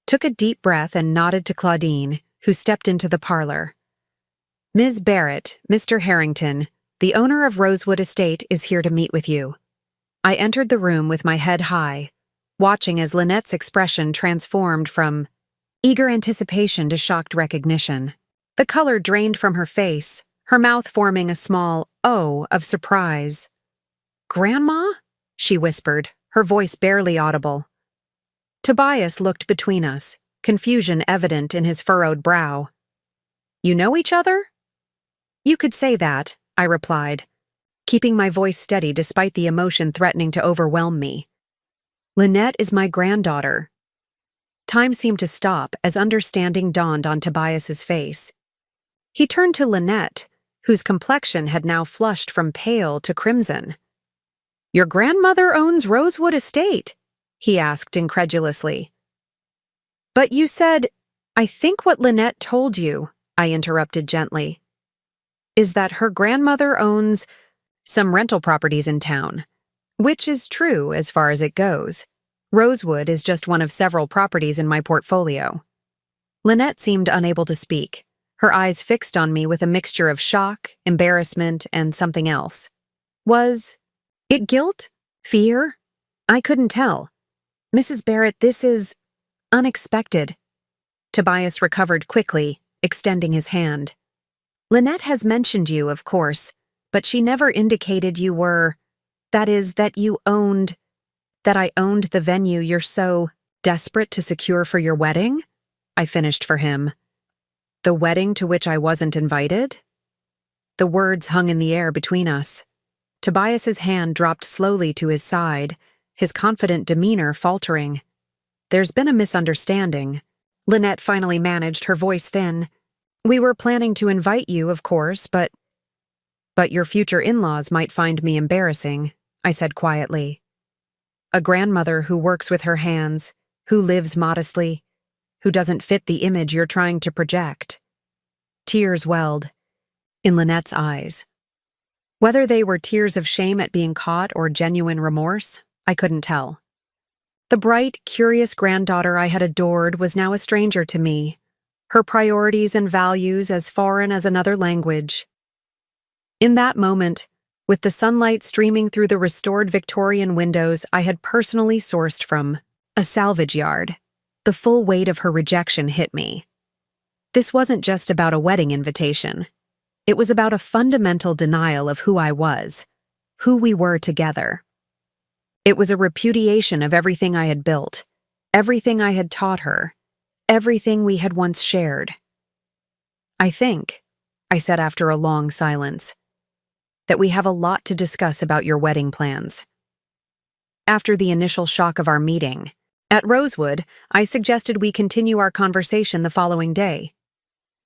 Took a deep breath and nodded to Claudine, who stepped into the parlor. Ms. Barrett, Mr. Harrington, the owner of Rosewood Estate, is here to meet with you. I entered the room with my head high, watching as Lynette's expression transformed from eager anticipation to shocked recognition. The color drained from her face, her mouth forming a small O of surprise. "Grandma?" she whispered, her voice barely audible. Tobias looked between us, confusion evident in his furrowed brow. "You know each other?" "You could say that," I replied, keeping my voice steady despite the emotion threatening to overwhelm me. "Lynette is my granddaughter." Time seemed to stop as understanding dawned on Tobias's face. He turned to Lynette, whose complexion had now flushed from pale to crimson. "Your grandmother owns Rosewood Estate?" he asked incredulously. "But you said—" "I think what Lynette told you," I interrupted gently, "is that her grandmother owns some rental properties in town, which is true as far as it goes. Rosewood is just one of several properties in my portfolio." Lynette seemed unable to speak, her eyes fixed on me with a mixture of shock, embarrassment, and something else. Was it guilt? Fear? I couldn't tell. "Mrs. Barrett, this is unexpected." Tobias recovered quickly, extending his hand. "Lynette has mentioned you, of course, but she never indicated you were, that is, that I owned the venue you're so desperate to secure for your wedding?" I finished for him. "The wedding to which I wasn't invited?" The words hung in the air between us. Tobias's hand dropped slowly to his side, his confident demeanor faltering. "There's been a misunderstanding." Lynette finally managed, her voice thin. "We were planning to invite you, of course, but your future in-laws might find me embarrassing," I said quietly. "A grandmother who works with her hands, who lives modestly, who doesn't fit the image you're trying to project." Tears welled in Lynette's eyes. Whether they were tears of shame at being caught or genuine remorse, I couldn't tell. The bright, curious granddaughter I had adored was now a stranger to me, her priorities and values as foreign as another language. In that moment, with the sunlight streaming through the restored Victorian windows I had personally sourced from a salvage yard, the full weight of her rejection hit me. This wasn't just about a wedding invitation. It was about a fundamental denial of who I was, who we were together. It was a repudiation of everything I had built, everything I had taught her, everything we had once shared. "I think," I said after a long silence, "that we have a lot to discuss about your wedding plans." After the initial shock of our meeting at Rosewood, I suggested we continue our conversation the following day.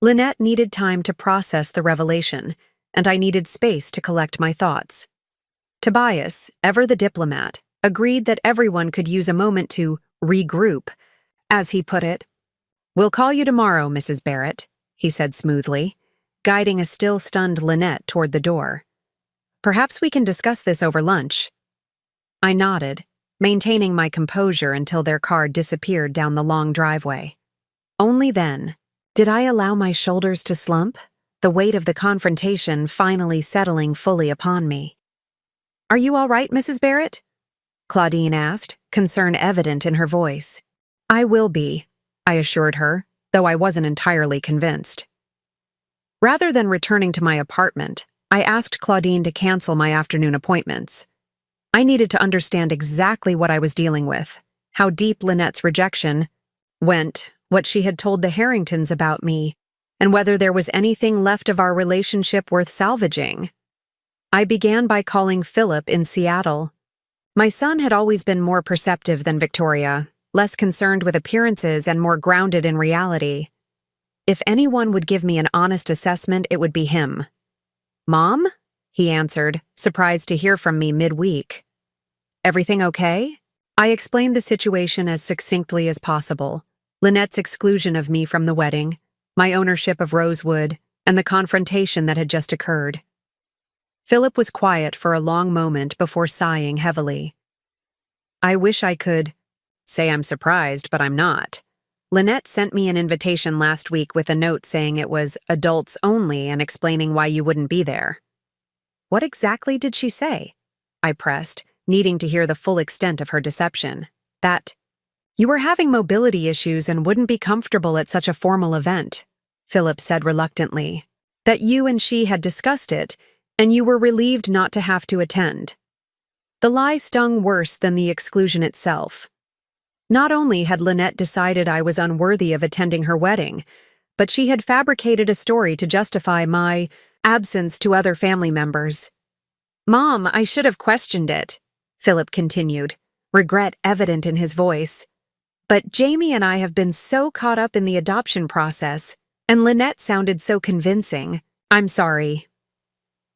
Lynette needed time to process the revelation, and I needed space to collect my thoughts. Tobias, ever the diplomat, agreed that everyone could use a moment to regroup, as he put it. "We'll call you tomorrow, Mrs. Barrett," he said smoothly, guiding a still stunned Lynette toward the door. "Perhaps we can discuss this over lunch." I nodded, maintaining my composure until their car disappeared down the long driveway. Only then did I allow my shoulders to slump, the weight of the confrontation finally settling fully upon me. "Are you all right, Mrs. Barrett?" Claudine asked, concern evident in her voice. "I will be," I assured her, though I wasn't entirely convinced. Rather than returning to my apartment, I asked Claudine to cancel my afternoon appointments. I needed to understand exactly what I was dealing with, how deep Lynette's rejection went, what she had told the Harringtons about me, and whether there was anything left of our relationship worth salvaging. I began by calling Philip in Seattle. My son had always been more perceptive than Victoria, less concerned with appearances and more grounded in reality. If anyone would give me an honest assessment, it would be him. "Mom?" he answered, surprised to hear from me midweek. Everything okay? I explained the situation as succinctly as possible. Lynette's exclusion of me from the wedding, my ownership of Rosewood, and the confrontation that had just occurred. Philip was quiet for a long moment before sighing heavily. I wish I could say I'm surprised, but I'm not. Lynette sent me an invitation last week with a note saying it was adults only and explaining why you wouldn't be there. What exactly did she say? I pressed, needing to hear the full extent of her deception. That you were having mobility issues and wouldn't be comfortable at such a formal event, Philip said reluctantly. That you and she had discussed it, and you were relieved not to have to attend. The lie stung worse than the exclusion itself. Not only had Lynette decided I was unworthy of attending her wedding, but she had fabricated a story to justify my absence to other family members. Mom, I should have questioned it, Philip continued, regret evident in his voice. But Jamie and I have been so caught up in the adoption process, and Lynette sounded so convincing. I'm sorry.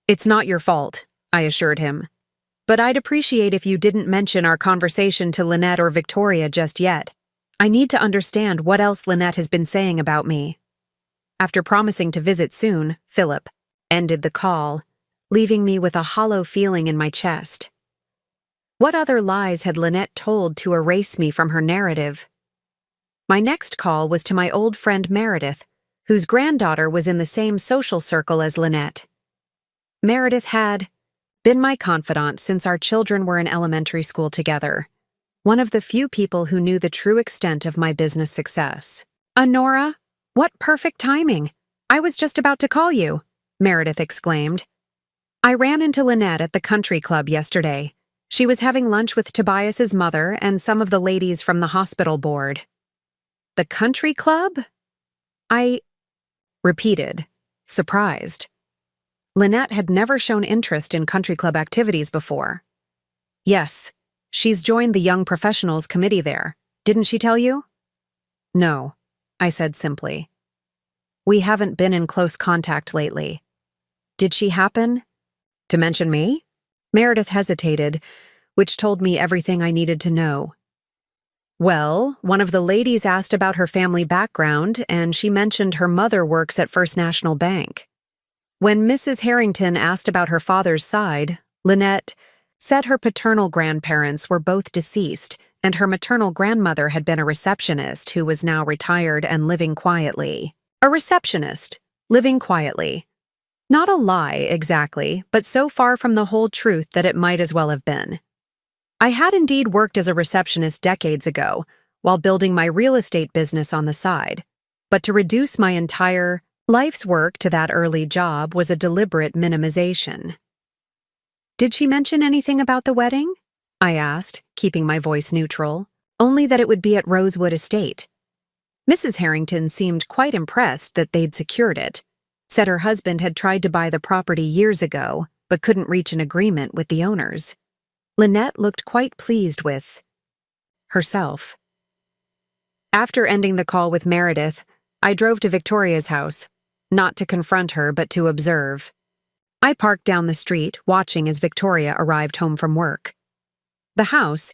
It's not your fault, I assured him. But I'd appreciate if you didn't mention our conversation to Lynette or Victoria just yet. I need to understand what else Lynette has been saying about me. After promising to visit soon, Philip ended the call, leaving me with a hollow feeling in my chest. What other lies had Lynette told to erase me from her narrative? My next call was to my old friend Meredith, whose granddaughter was in the same social circle as Lynette. Meredith had been my confidant since our children were in elementary school together, one of the few people who knew the true extent of my business success. Nora, what perfect timing! I was just about to call you, Meredith exclaimed. I ran into Lynette at the country club yesterday. She was having lunch with Tobias's mother and some of the ladies from the hospital board. The country club? I repeated, surprised. Lynette had never shown interest in country club activities before. Yes, she's joined the Young Professionals Committee there. Didn't she tell you? No, I said simply. We haven't been in close contact lately. Did she happen to mention me? Meredith hesitated, which told me everything I needed to know. Well, one of the ladies asked about her family background, and she mentioned her mother works at First National Bank. When Mrs. Harrington asked about her father's side, Lynette said her paternal grandparents were both deceased, and her maternal grandmother had been a receptionist who was now retired and living quietly. A receptionist, living quietly. Not a lie, exactly, but so far from the whole truth that it might as well have been. I had indeed worked as a receptionist decades ago, while building my real estate business on the side, but to reduce my entire life's work to that early job was a deliberate minimization. Did she mention anything about the wedding? I asked, keeping my voice neutral. Only that it would be at Rosewood Estate. Mrs. Harrington seemed quite impressed that they'd secured it, said her husband had tried to buy the property years ago, but couldn't reach an agreement with the owners. Lynette looked quite pleased with herself. After ending the call with Meredith, I drove to Victoria's house, not to confront her but to observe. I parked down the street, watching as Victoria arrived home from work. The house,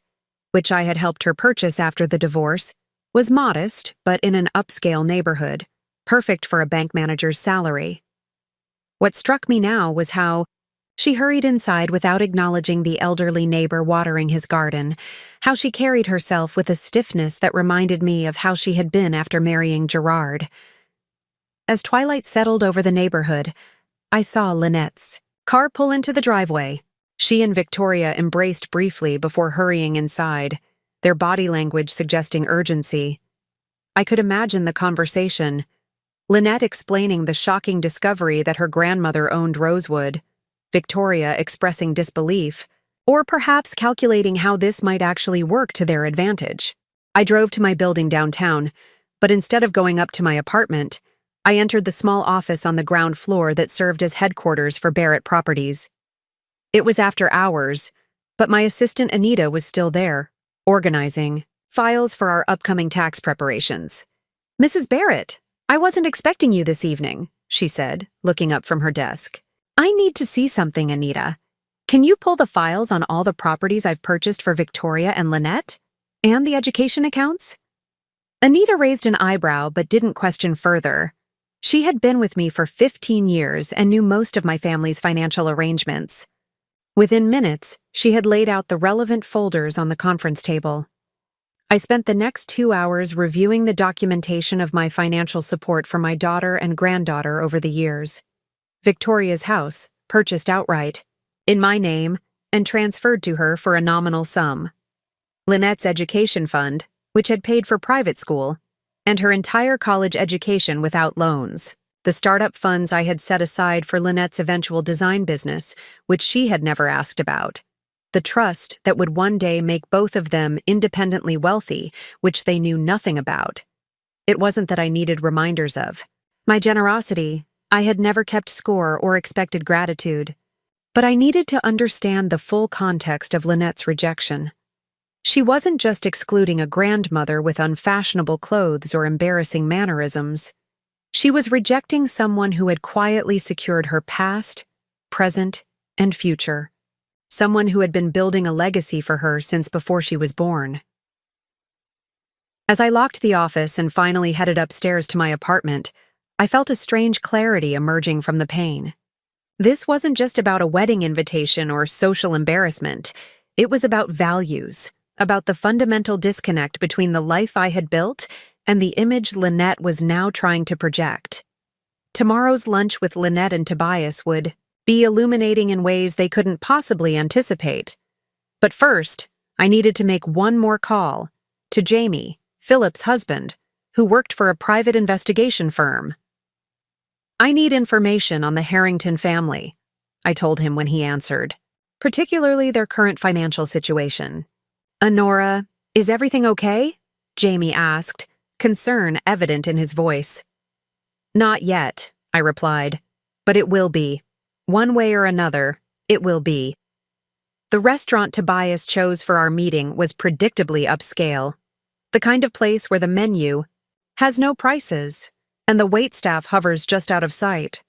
which I had helped her purchase after the divorce, was modest but in an upscale neighborhood, perfect for a bank manager's salary. What struck me now was how she hurried inside without acknowledging the elderly neighbor watering his garden, how she carried herself with a stiffness that reminded me of how she had been after marrying Gerard. As twilight settled over the neighborhood, I saw Lynette's car pull into the driveway. She and Victoria embraced briefly before hurrying inside, their body language suggesting urgency. I could imagine the conversation. Lynette explaining the shocking discovery that her grandmother owned Rosewood, Victoria expressing disbelief, or perhaps calculating how this might actually work to their advantage. I drove to my building downtown, but instead of going up to my apartment, I entered the small office on the ground floor that served as headquarters for Barrett Properties. It was after hours, but my assistant Anita was still there, organizing files for our upcoming tax preparations. Mrs. Barrett, I wasn't expecting you this evening, she said, looking up from her desk. I need to see something, Anita. Can you pull the files on all the properties I've purchased for Victoria and Lynette? And the education accounts? Anita raised an eyebrow but didn't question further. She had been with me for 15 years and knew most of my family's financial arrangements. Within minutes, she had laid out the relevant folders on the conference table. I spent the next 2 hours reviewing the documentation of my financial support for my daughter and granddaughter over the years. Victoria's house, purchased outright, in my name, and transferred to her for a nominal sum. Lynette's education fund, which had paid for private school, and her entire college education without loans. The startup funds I had set aside for Lynette's eventual design business, which she had never asked about. The trust that would one day make both of them independently wealthy, which they knew nothing about. It wasn't that I needed reminders of. My generosity, I had never kept score or expected gratitude. But I needed to understand the full context of Lynette's rejection. She wasn't just excluding a grandmother with unfashionable clothes or embarrassing mannerisms. She was rejecting someone who had quietly secured her past, present, and future. Someone who had been building a legacy for her since before she was born. As I locked the office and finally headed upstairs to my apartment, I felt a strange clarity emerging from the pain. This wasn't just about a wedding invitation or social embarrassment. It was about values, about the fundamental disconnect between the life I had built and the image Lynette was now trying to project. Tomorrow's lunch with Lynette and Tobias would be illuminating in ways they couldn't possibly anticipate. But first, I needed to make one more call to Jamie, Philip's husband, who worked for a private investigation firm. "I need information on the Harrington family," I told him when he answered, "particularly their current financial situation." "Honora, is everything okay?" Jamie asked, concern evident in his voice. "Not yet," I replied, "but it will be. One way or another, it will be." The restaurant Tobias chose for our meeting was predictably upscale, the kind of place where the menu has no prices and the waitstaff hovers just out of sight.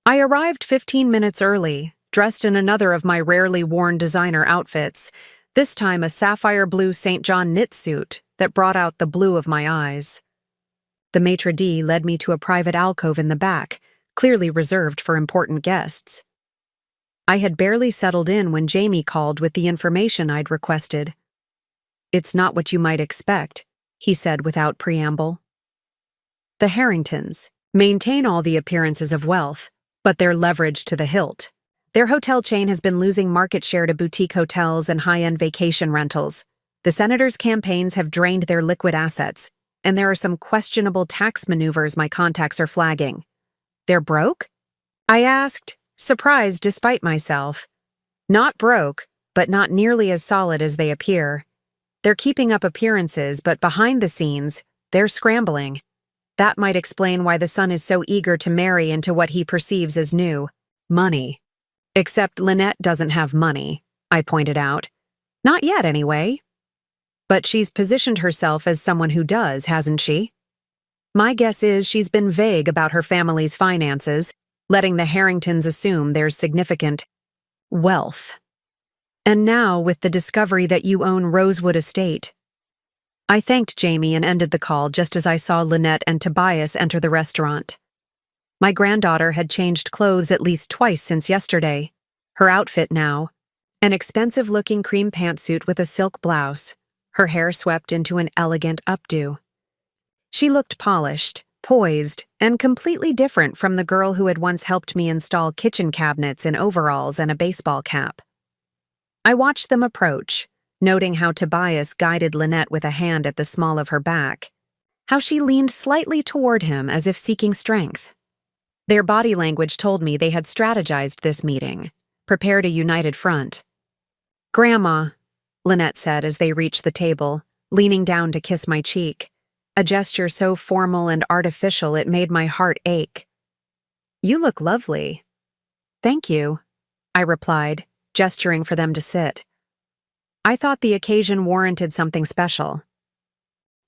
I arrived 15 minutes early, dressed in another of my rarely worn designer outfits, this time a sapphire blue St. John knit suit that brought out the blue of my eyes. The maitre d' led me to a private alcove in the back, clearly reserved for important guests. I had barely settled in when Jamie called with the information I'd requested. "It's not what you might expect," he said without preamble. "The Harringtons maintain all the appearances of wealth, but they're leveraged to the hilt. Their hotel chain has been losing market share to boutique hotels and high-end vacation rentals. The senators' campaigns have drained their liquid assets, and there are some questionable tax maneuvers my contacts are flagging." "They're broke?" I asked, surprised despite myself. "Not broke, but not nearly as solid as they appear. They're keeping up appearances, but behind the scenes, they're scrambling. That might explain why the son is so eager to marry into what he perceives as new money. Except Lynette doesn't have money," I pointed out. "Not yet, anyway." "But she's positioned herself as someone who does, hasn't she?" "My guess is she's been vague about her family's finances, letting the Harringtons assume there's significant wealth. And now with the discovery that you own Rosewood Estate." I thanked Jamie and ended the call just as I saw Lynette and Tobias enter the restaurant. My granddaughter had changed clothes at least twice since yesterday. Her outfit now, an expensive-looking cream pantsuit with a silk blouse, her hair swept into an elegant updo. She looked polished, poised, and completely different from the girl who had once helped me install kitchen cabinets in overalls and a baseball cap. I watched them approach, noting how Tobias guided Lynette with a hand at the small of her back, how she leaned slightly toward him as if seeking strength. Their body language told me they had strategized this meeting, prepared a united front. "Grandma," Lynette said as they reached the table, leaning down to kiss my cheek, a gesture so formal and artificial it made my heart ache. "You look lovely." "Thank you," I replied, gesturing for them to sit. I thought the occasion warranted something special.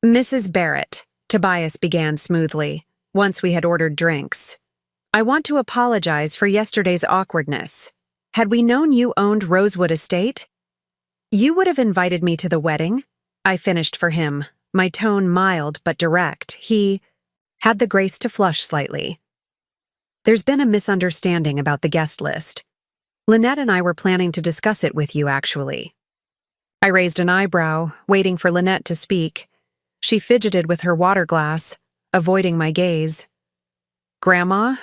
"Mrs. Barrett," Tobias began smoothly, once we had ordered drinks, "I want to apologize for yesterday's awkwardness. Had we known you owned Rosewood Estate, you would have invited me to the wedding. I finished for him, my tone mild but direct. He had the grace to flush slightly. There's been a misunderstanding about the guest list. Lynette and I were planning to discuss it with you, actually. I raised an eyebrow, waiting for Lynette to speak. She fidgeted with her water glass, avoiding my gaze. Grandma,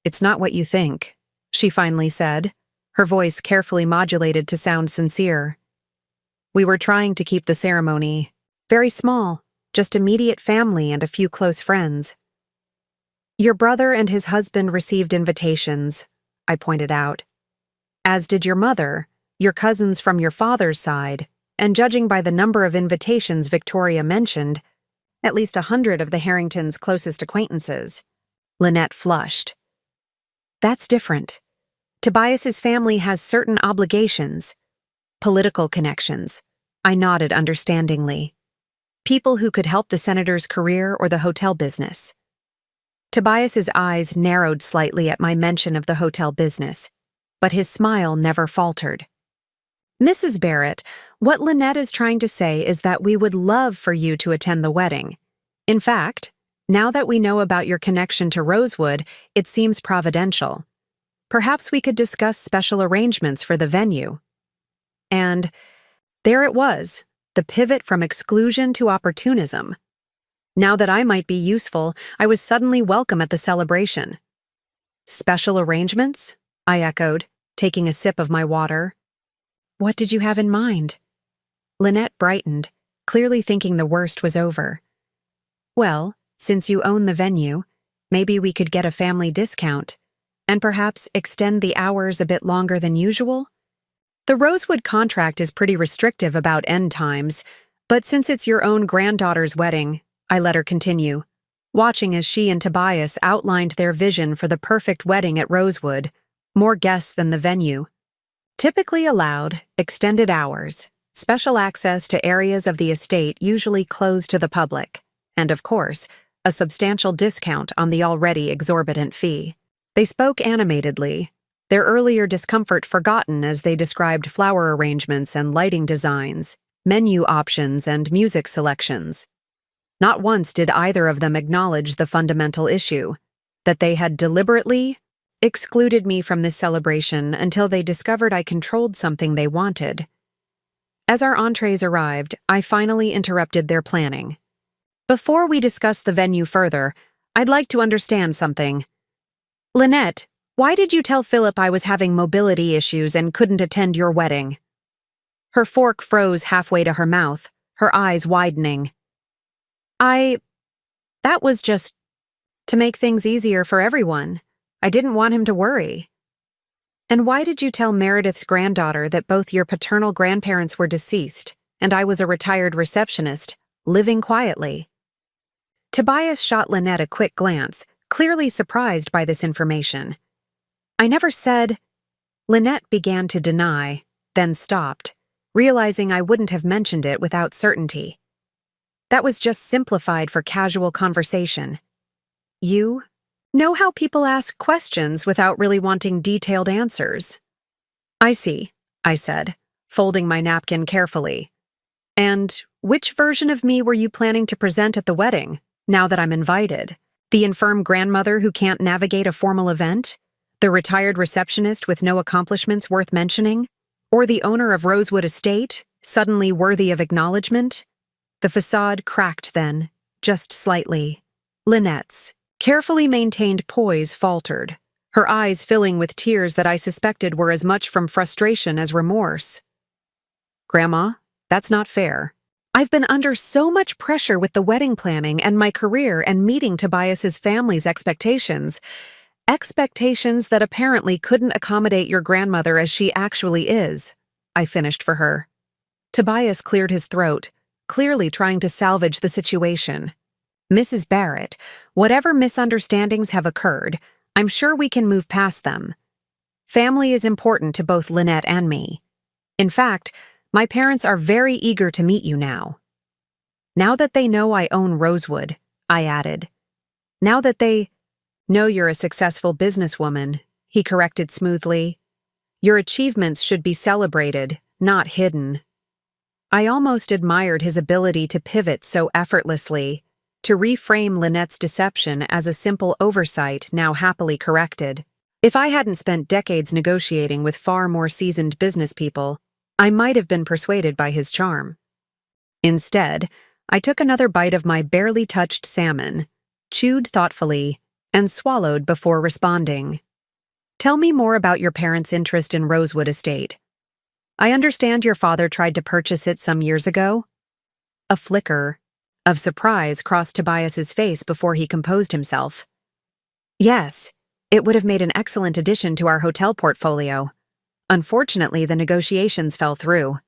it's not what you think, she finally said, her voice carefully modulated to sound sincere. We were trying to keep the ceremony very small, just immediate family and a few close friends. Your brother and his husband received invitations, I pointed out. As did your mother, your cousins from your father's side, and judging by the number of invitations Victoria mentioned, at least 100 of the Harringtons' closest acquaintances. Lynette flushed. That's different. Tobias's family has certain obligations. Political connections. I nodded understandingly. People who could help the senator's career or the hotel business. Tobias's eyes narrowed slightly at my mention of the hotel business, but his smile never faltered. Mrs. Barrett, what Lynette is trying to say is that we would love for you to attend the wedding. In fact, now that we know about your connection to Rosewood, it seems providential. Perhaps we could discuss special arrangements for the venue. And there it was, the pivot from exclusion to opportunism. Now that I might be useful, I was suddenly welcome at the celebration. Special arrangements? I echoed, taking a sip of my water. What did you have in mind? Lynette brightened, clearly thinking the worst was over. Well, since you own the venue, maybe we could get a family discount, and perhaps extend the hours a bit longer than usual? The Rosewood contract is pretty restrictive about end times, but since it's your own granddaughter's wedding, I let her continue, watching as she and Tobias outlined their vision for the perfect wedding at Rosewood, more guests than the venue. Typically allowed, extended hours, special access to areas of the estate usually closed to the public, and of course, a substantial discount on the already exorbitant fee. They spoke animatedly, their earlier discomfort forgotten as they described flower arrangements and lighting designs, menu options and music selections. Not once did either of them acknowledge the fundamental issue, that they had deliberately excluded me from this celebration until they discovered I controlled something they wanted. As our entrees arrived, I finally interrupted their planning. Before we discuss the venue further, I'd like to understand something. Lynette, why did you tell Philip I was having mobility issues and couldn't attend your wedding? Her fork froze halfway to her mouth, her eyes widening. That was just to make things easier for everyone. I didn't want him to worry. And why did you tell Meredith's granddaughter that both your paternal grandparents were deceased and I was a retired receptionist, living quietly? Tobias shot Lynette a quick glance, clearly surprised by this information. I never said. Lynette began to deny, then stopped, realizing I wouldn't have mentioned it without certainty. That was just simplified for casual conversation. You know how people ask questions without really wanting detailed answers. I see, I said, folding my napkin carefully. And which version of me were you planning to present at the wedding, now that I'm invited? The infirm grandmother who can't navigate a formal event? The retired receptionist with no accomplishments worth mentioning? Or the owner of Rosewood Estate, suddenly worthy of acknowledgement? The facade cracked then, just slightly. Lynette's carefully maintained poise faltered, her eyes filling with tears that I suspected were as much from frustration as remorse. Grandma, that's not fair. I've been under so much pressure with the wedding planning and my career and meeting Tobias's family's expectations that apparently couldn't accommodate your grandmother as she actually is, I finished for her. Tobias cleared his throat, clearly trying to salvage the situation. Mrs. Barrett, whatever misunderstandings have occurred, I'm sure we can move past them. Family is important to both Lynette and me. In fact, my parents are very eager to meet you now. Now that they know I own Rosewood, I added. Now that they know you're a successful businesswoman, he corrected smoothly. Your achievements should be celebrated, not hidden. I almost admired his ability to pivot so effortlessly, to reframe Lynette's deception as a simple oversight now happily corrected. If I hadn't spent decades negotiating with far more seasoned business people, I might have been persuaded by his charm. Instead, I took another bite of my barely touched salmon, chewed thoughtfully, and swallowed before responding. Tell me more about your parents' interest in Rosewood Estate. I understand your father tried to purchase it some years ago. A flicker of surprise crossed Tobias's face before he composed himself. Yes, it would have made an excellent addition to our hotel portfolio. Unfortunately, the negotiations fell through.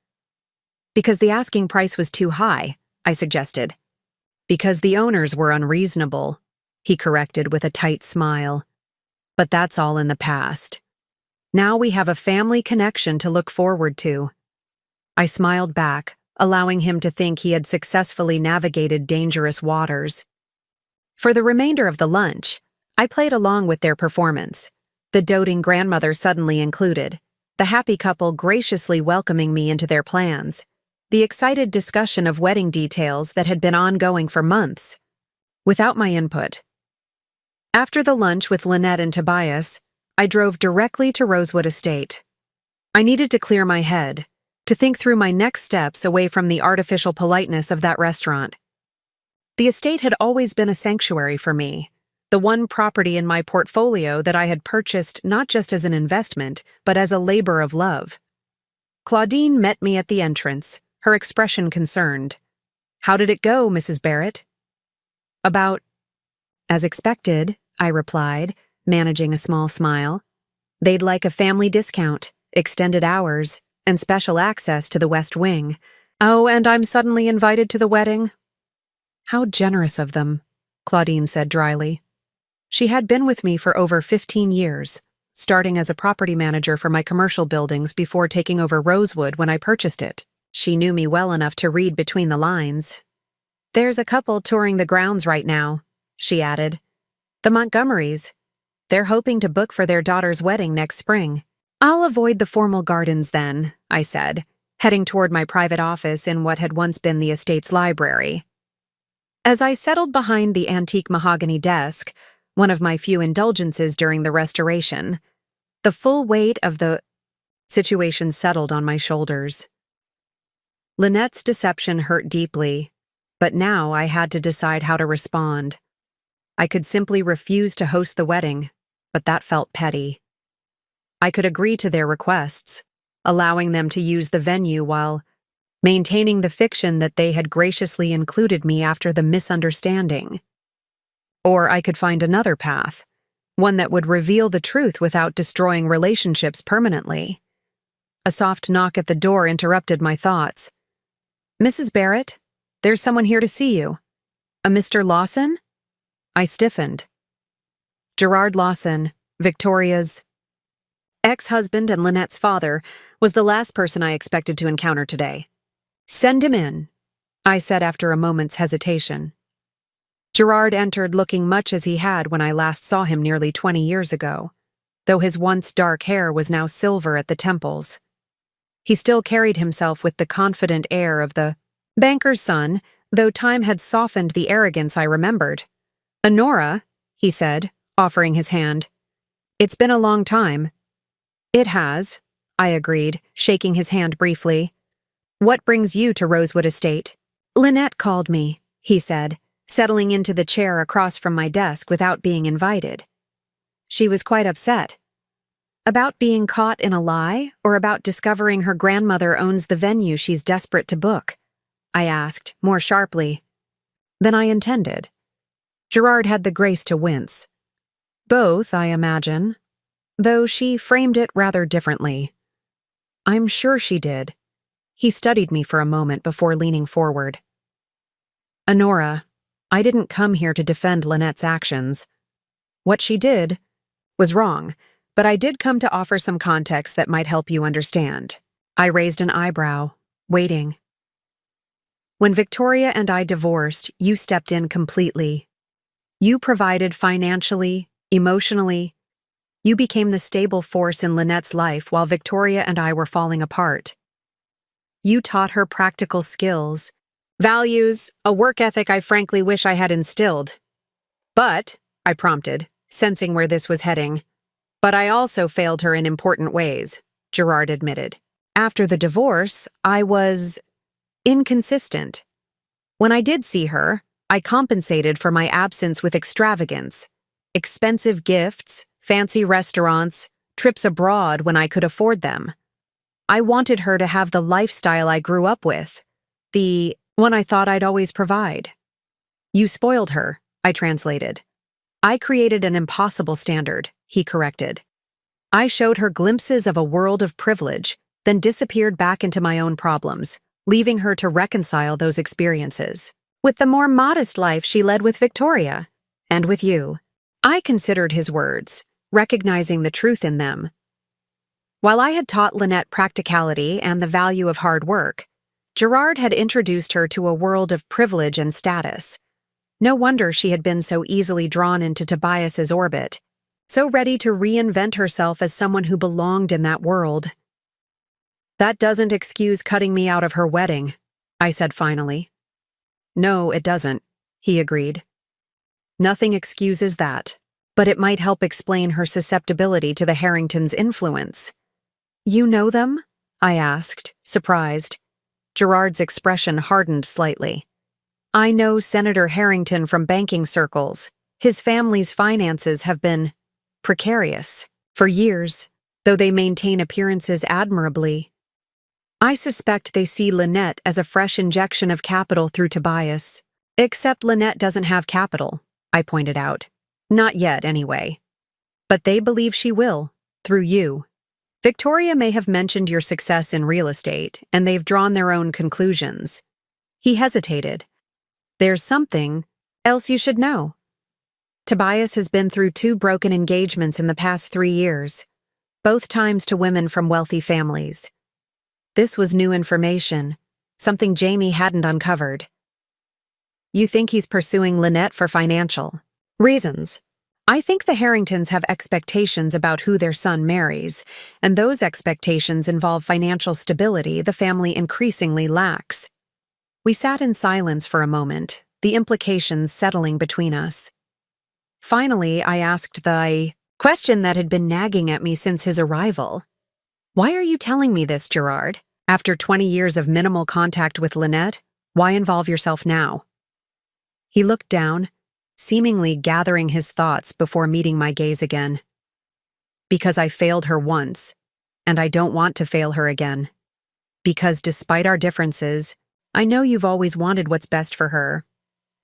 Because the asking price was too high, I suggested. Because the owners were unreasonable, he corrected with a tight smile. But that's all in the past. Now we have a family connection to look forward to. I smiled back, allowing him to think he had successfully navigated dangerous waters. For the remainder of the lunch, I played along with their performance, the doting grandmother suddenly included, the happy couple graciously welcoming me into their plans, the excited discussion of wedding details that had been ongoing for months, without my input. After the lunch with Lynette and Tobias, I drove directly to Rosewood Estate. I needed to clear my head, to think through my next steps away from the artificial politeness of that restaurant. The estate had always been a sanctuary for me, the one property in my portfolio that I had purchased not just as an investment, but as a labor of love. Claudine met me at the entrance, her expression concerned. "How did it go, Mrs. Barrett?" "About as expected," I replied, managing a small smile. "They'd like a family discount, extended hours, and special access to the West Wing. Oh, and I'm suddenly invited to the wedding?" "How generous of them," Claudine said dryly. She had been with me for over 15 years, starting as a property manager for my commercial buildings before taking over Rosewood when I purchased it. She knew me well enough to read between the lines. "There's a couple touring the grounds right now," she added. "The Montgomerys. They're hoping to book for their daughter's wedding next spring." "I'll avoid the formal gardens then," I said, heading toward my private office in what had once been the estate's library. As I settled behind the antique mahogany desk, one of my few indulgences during the restoration, the full weight of the situation settled on my shoulders. Lynette's deception hurt deeply, but now I had to decide how to respond. I could simply refuse to host the wedding, but that felt petty. I could agree to their requests, allowing them to use the venue while maintaining the fiction that they had graciously included me after the misunderstanding. Or I could find another path, one that would reveal the truth without destroying relationships permanently. A soft knock at the door interrupted my thoughts. "Mrs. Barrett, there's someone here to see you." "A Mr. Lawson?" I stiffened. Gerard Lawson, Victoria's ex-husband and Lynette's father, was the last person I expected to encounter today. "Send him in," I said after a moment's hesitation. Gerard entered looking much as he had when I last saw him nearly 20 years ago, though his once dark hair was now silver at the temples. He still carried himself with the confident air of the banker's son, though time had softened the arrogance I remembered. "Honora," he said, offering his hand. "It's been a long time." "It has," I agreed, shaking his hand briefly. "What brings you to Rosewood Estate?" "Lynette called me," he said, settling into the chair across from my desk without being invited. She was quite upset. About being caught in a lie, or about discovering her grandmother owns the venue she's desperate to book? I asked, more sharply than I intended. Gerard had the grace to wince. Both, I imagine, though she framed it rather differently. "I'm sure she did." He studied me for a moment before leaning forward. "Honora, I didn't come here to defend Lynette's actions. What she did was wrong, but I did come to offer some context that might help you understand." I raised an eyebrow, waiting. "When Victoria and I divorced, you stepped in completely. You provided financially, emotionally, You became the stable force in Lynette's life while Victoria and I were falling apart. You taught her practical skills, values, a work ethic I frankly wish I had instilled. But, I prompted, sensing where this was heading. But I also failed her in important ways, Gerard admitted. After the divorce, I was inconsistent. When I did see her, I compensated for my absence with extravagance, expensive gifts, fancy restaurants, trips abroad when I could afford them. I wanted her to have the lifestyle I grew up with, the one I thought I'd always provide. You spoiled her, I translated. I created an impossible standard, he corrected. I showed her glimpses of a world of privilege, then disappeared back into my own problems, leaving her to reconcile those experiences with the more modest life she led with Victoria and with you. I considered his words, recognizing the truth in them. While I had taught Lynette practicality and the value of hard work, Gerard had introduced her to a world of privilege and status. No wonder she had been so easily drawn into Tobias's orbit, so ready to reinvent herself as someone who belonged in that world. That doesn't excuse cutting me out of her wedding, I said finally. No, it doesn't, he agreed. Nothing excuses that, but it might help explain her susceptibility to the Harringtons' influence. You know them? I asked, surprised. Gerard's expression hardened slightly. I know Senator Harrington from banking circles. His family's finances have been precarious for years, though they maintain appearances admirably. I suspect they see Lynette as a fresh injection of capital through Tobias. Except Lynette doesn't have capital, I pointed out. Not yet, anyway. But they believe she will, through you. Victoria may have mentioned your success in real estate, and they've drawn their own conclusions. He hesitated. There's something else you should know. Tobias has been through 2 broken engagements in the past 3 years, both times to women from wealthy families. This was new information, something Jamie hadn't uncovered. You think he's pursuing Lynette for financial reasons? I think the Harringtons have expectations about who their son marries, and those expectations involve financial stability the family increasingly lacks. We sat in silence for a moment, the implications settling between us. Finally, I asked the question that had been nagging at me since his arrival. Why are you telling me this, Gerard? After 20 years of minimal contact with Lynette, why involve yourself now? He looked down, seemingly gathering his thoughts before meeting my gaze again. Because I failed her once, and I don't want to fail her again. Because despite our differences, I know you've always wanted what's best for her.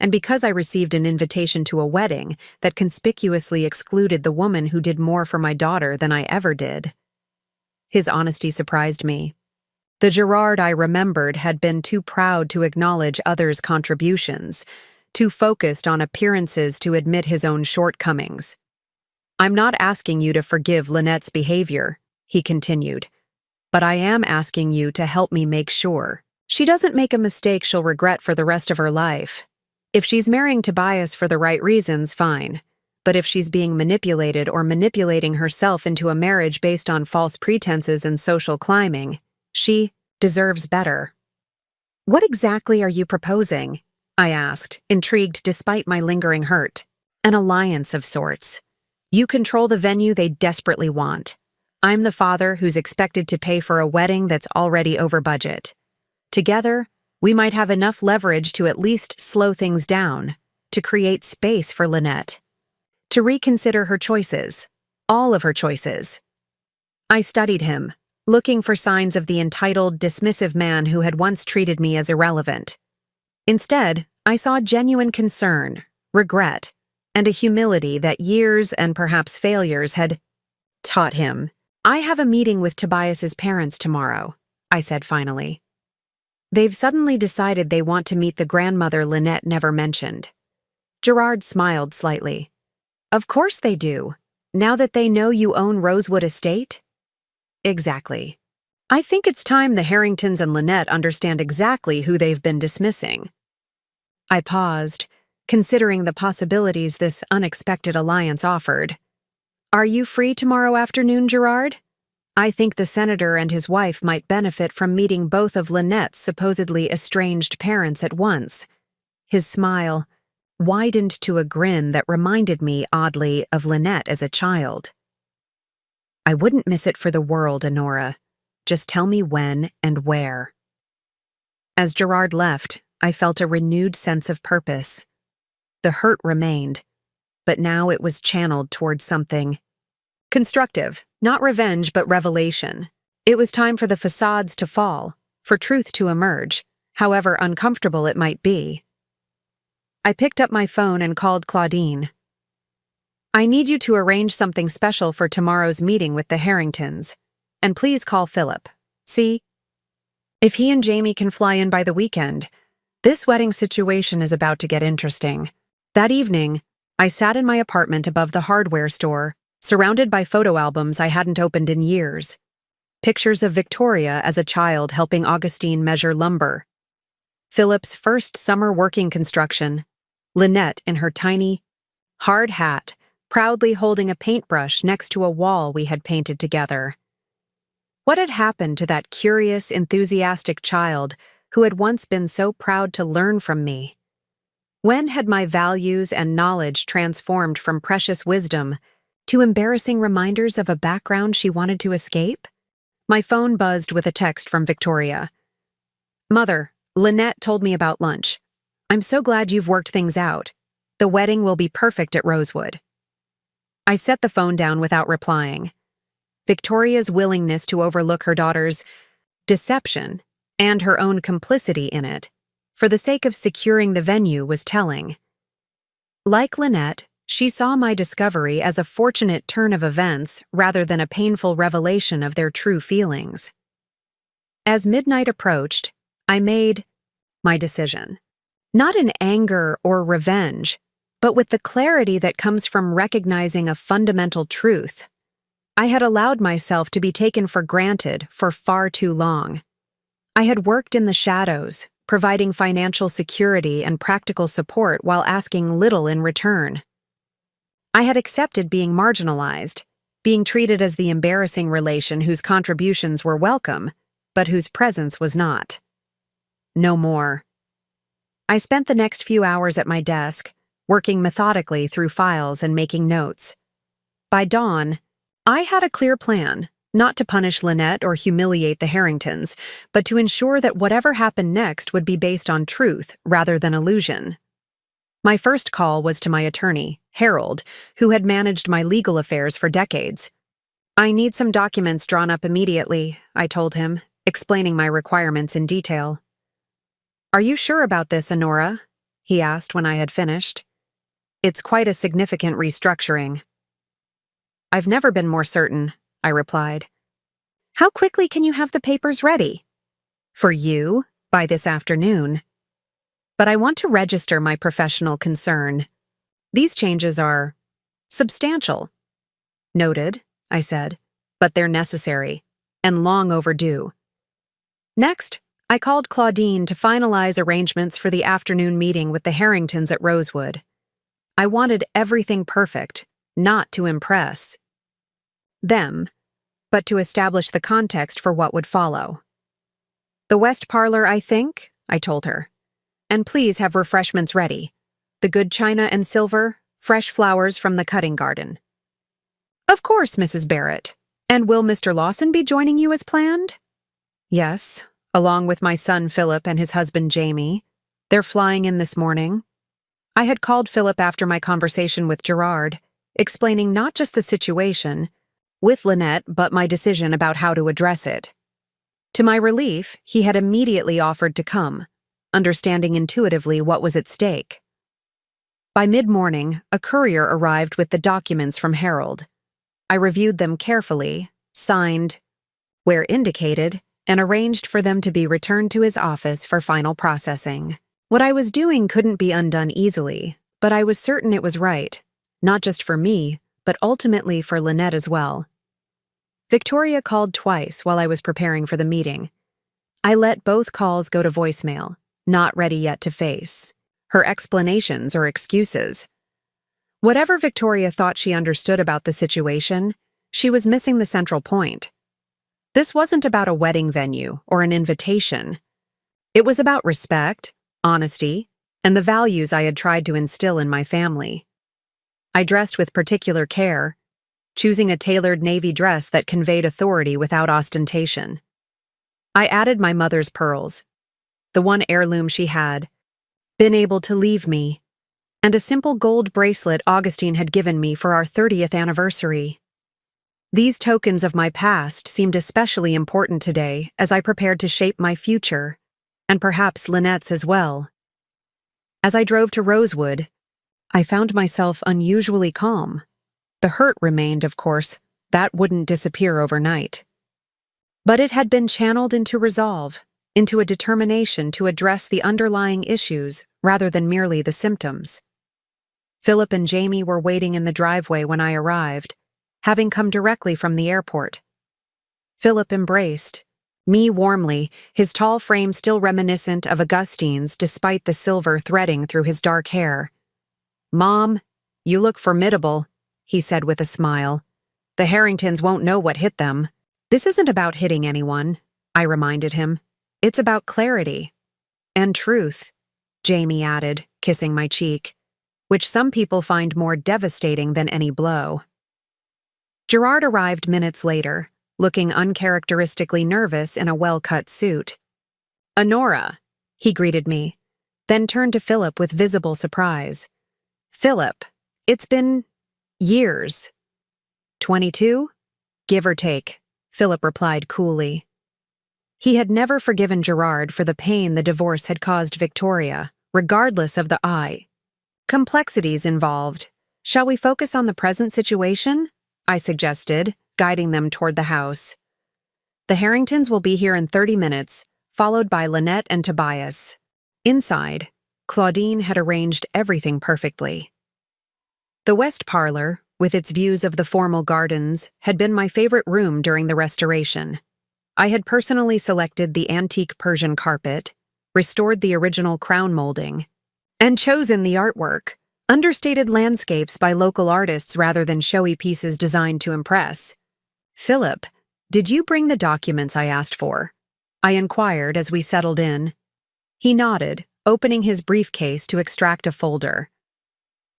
And because I received an invitation to a wedding that conspicuously excluded the woman who did more for my daughter than I ever did. His honesty surprised me. The Gerard I remembered had been too proud to acknowledge others' contributions, too focused on appearances to admit his own shortcomings. I'm not asking you to forgive Lynette's behavior, he continued, but I am asking you to help me make sure she doesn't make a mistake she'll regret for the rest of her life. If she's marrying Tobias for the right reasons, fine. But if she's being manipulated or manipulating herself into a marriage based on false pretenses and social climbing, she deserves better. What exactly are you proposing? I asked, intrigued despite my lingering hurt. An alliance of sorts. You control the venue they desperately want. I'm the father who's expected to pay for a wedding that's already over budget. Together, we might have enough leverage to at least slow things down, to create space for Lynette, to reconsider her choices, all of her choices. I studied him, looking for signs of the entitled, dismissive man who had once treated me as irrelevant. Instead, I saw genuine concern, regret, and a humility that years and perhaps failures had taught him. I have a meeting with Tobias's parents tomorrow, I said finally. They've suddenly decided they want to meet the grandmother Lynette never mentioned. Gerard smiled slightly. Of course they do. Now that they know you own Rosewood Estate? Exactly. I think it's time the Harringtons and Lynette understand exactly who they've been dismissing. I paused, considering the possibilities this unexpected alliance offered. Are you free tomorrow afternoon, Gerard? I think the senator and his wife might benefit from meeting both of Lynette's supposedly estranged parents at once. His smile widened to a grin that reminded me, oddly, of Lynette as a child. I wouldn't miss it for the world, Honora. Just tell me when and where. As Gerard left, I felt a renewed sense of purpose. The hurt remained, but now it was channeled towards something constructive, not revenge but revelation. It was time for the facades to fall, for truth to emerge, however uncomfortable it might be. I picked up my phone and called Claudine. I need you to arrange something special for tomorrow's meeting with the Harringtons. And please call Philip. See? If he and Jamie can fly in by the weekend, this wedding situation is about to get interesting. That evening, I sat in my apartment above the hardware store, surrounded by photo albums I hadn't opened in years. Pictures of Victoria as a child helping Augustine measure lumber. Philip's first summer working construction. Lynette in her tiny, hard hat, proudly holding a paintbrush next to a wall we had painted together. What had happened to that curious, enthusiastic child who had once been so proud to learn from me? When had my values and knowledge transformed from precious wisdom to embarrassing reminders of a background she wanted to escape? My phone buzzed with a text from Victoria. Mother, Lynette told me about lunch. I'm so glad you've worked things out. The wedding will be perfect at Rosewood. I set the phone down without replying. Victoria's willingness to overlook her daughter's deception and her own complicity in it, for the sake of securing the venue, was telling. Like Lynette, she saw my discovery as a fortunate turn of events rather than a painful revelation of their true feelings. As midnight approached, I made my decision. Not in anger or revenge, but with the clarity that comes from recognizing a fundamental truth. I had allowed myself to be taken for granted for far too long. I had worked in the shadows, providing financial security and practical support while asking little in return. I had accepted being marginalized, being treated as the embarrassing relation whose contributions were welcome, but whose presence was not. No more. I spent the next few hours at my desk, working methodically through files and making notes. By dawn, I had a clear plan, not to punish Lynette or humiliate the Harringtons, but to ensure that whatever happened next would be based on truth rather than illusion. My first call was to my attorney, Harold, who had managed my legal affairs for decades. I need some documents drawn up immediately, I told him, explaining my requirements in detail. Are you sure about this, Honora? He asked when I had finished. It's quite a significant restructuring. I've never been more certain, I replied. How quickly can you have the papers ready? For you, by this afternoon. But I want to register my professional concern. These changes are substantial. Noted, I said, but they're necessary, and long overdue. Next, I called Claudine to finalize arrangements for the afternoon meeting with the Harringtons at Rosewood. I wanted everything perfect, not to impress them, but to establish the context for what would follow. The West Parlor, I think, I told her. And please have refreshments ready. The good china and silver, fresh flowers from the cutting garden. Of course, Mrs. Barrett. And will Mr. Lawson be joining you as planned? Yes, along with my son Philip and his husband Jamie. They're flying in this morning. I had called Philip after my conversation with Gerard, explaining not just the situation with Lynette, but my decision about how to address it. To my relief, he had immediately offered to come, understanding intuitively what was at stake. By mid-morning, a courier arrived with the documents from Harold. I reviewed them carefully, signed where indicated, and arranged for them to be returned to his office for final processing. What I was doing couldn't be undone easily, but I was certain it was right, not just for me, but ultimately for Lynette as well. Victoria called twice while I was preparing for the meeting. I let both calls go to voicemail, not ready yet to face her explanations or excuses. Whatever Victoria thought she understood about the situation, she was missing the central point. This wasn't about a wedding venue or an invitation. It was about respect, honesty, and the values I had tried to instill in my family. I dressed with particular care, choosing a tailored navy dress that conveyed authority without ostentation. I added my mother's pearls, the one heirloom she had been able to leave me, and a simple gold bracelet Augustine had given me for our 30th anniversary. These tokens of my past seemed especially important today as I prepared to shape my future, and perhaps Lynette's as well. As I drove to Rosewood, I found myself unusually calm. The hurt remained, of course. That wouldn't disappear overnight. But it had been channeled into resolve, into a determination to address the underlying issues rather than merely the symptoms. Philip and Jamie were waiting in the driveway when I arrived, having come directly from the airport. Philip embraced me warmly, his tall frame still reminiscent of Augustine's despite the silver threading through his dark hair. "Mom, you look formidable," he said with a smile. "The Harringtons won't know what hit them." "This isn't about hitting anyone," I reminded him. "It's about clarity." "And truth," Jamie added, kissing my cheek, "which some people find more devastating than any blow." Gerard arrived minutes later, looking uncharacteristically nervous in a well-cut suit. "Honora," he greeted me, then turned to Philip with visible surprise. "Philip, it's been years." 22? Give or take, Philip replied coolly. He had never forgiven Gerard for the pain the divorce had caused Victoria, regardless of the complexities involved. "Shall we focus on the present situation?" I suggested, guiding them toward the house. "The Harringtons will be here in 30 minutes, followed by Lynette and Tobias." Inside, Claudine had arranged everything perfectly. The west parlor, with its views of the formal gardens, had been my favorite room during the restoration. I had personally selected the antique Persian carpet, restored the original crown molding, and chosen the artwork, understated landscapes by local artists rather than showy pieces designed to impress. "Philip, did you bring the documents I asked for?" I inquired as we settled in. He nodded, opening his briefcase to extract a folder.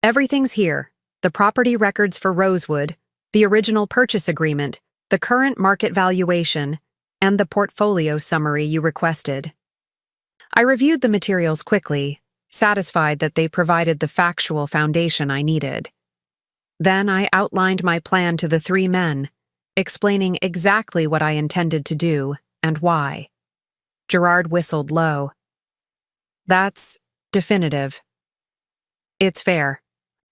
"Everything's here. The property records for Rosewood, the original purchase agreement, the current market valuation, and the portfolio summary you requested." I reviewed the materials quickly, satisfied that they provided the factual foundation I needed. Then I outlined my plan to the three men, explaining exactly what I intended to do and why. Gerard whistled low. "That's definitive." "It's fair,"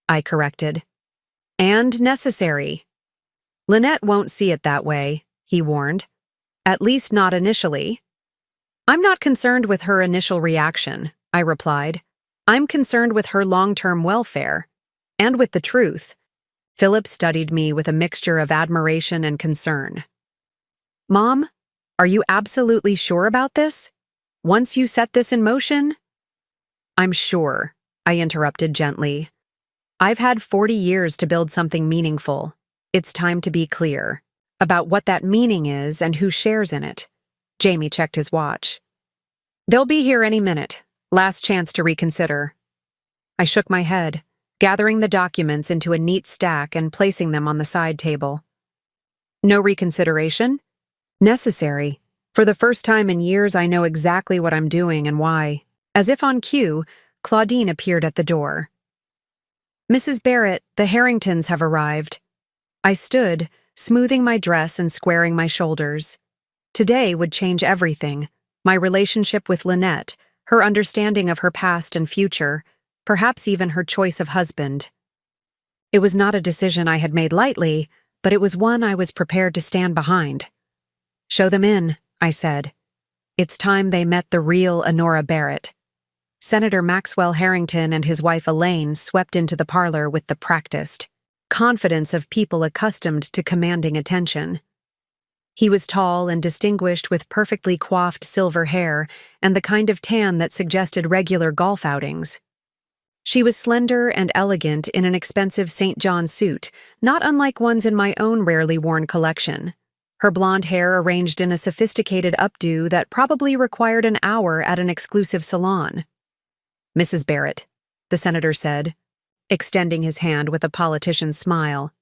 I corrected. "And necessary." "Lynette won't see it that way," he warned. "At least not initially." "I'm not concerned with her initial reaction," I replied. "I'm concerned with her long-term welfare. And with the truth." Philip studied me with a mixture of admiration and concern. "Mom, are you absolutely sure about this? Once you set this in motion?" "I'm sure," I interrupted gently. "I've had 40 years to build something meaningful. It's time to be clear about what that meaning is and who shares in it." Jamie checked his watch. "They'll be here any minute. Last chance to reconsider." I shook my head, gathering the documents into a neat stack and placing them on the side table. "No reconsideration?" "Necessary. For the first time in years, I know exactly what I'm doing and why." As if on cue, Claudine appeared at the door. "Mrs. Barrett, the Harringtons have arrived." I stood, smoothing my dress and squaring my shoulders. Today would change everything. My relationship with Lynette, her understanding of her past and future, perhaps even her choice of husband. It was not a decision I had made lightly, but it was one I was prepared to stand behind. "Show them in," I said. It's time they met the real Honora Barrett. Senator Maxwell Harrington and his wife Elaine swept into the parlor with the practiced confidence of people accustomed to commanding attention. He was tall and distinguished with perfectly coiffed silver hair and the kind of tan that suggested regular golf outings. She was slender and elegant in an expensive St. John suit, not unlike ones in my own rarely worn collection. Her blonde hair arranged in a sophisticated updo that probably required an hour at an exclusive salon. "Mrs. Barrett," the senator said, extending his hand with a politician's smile.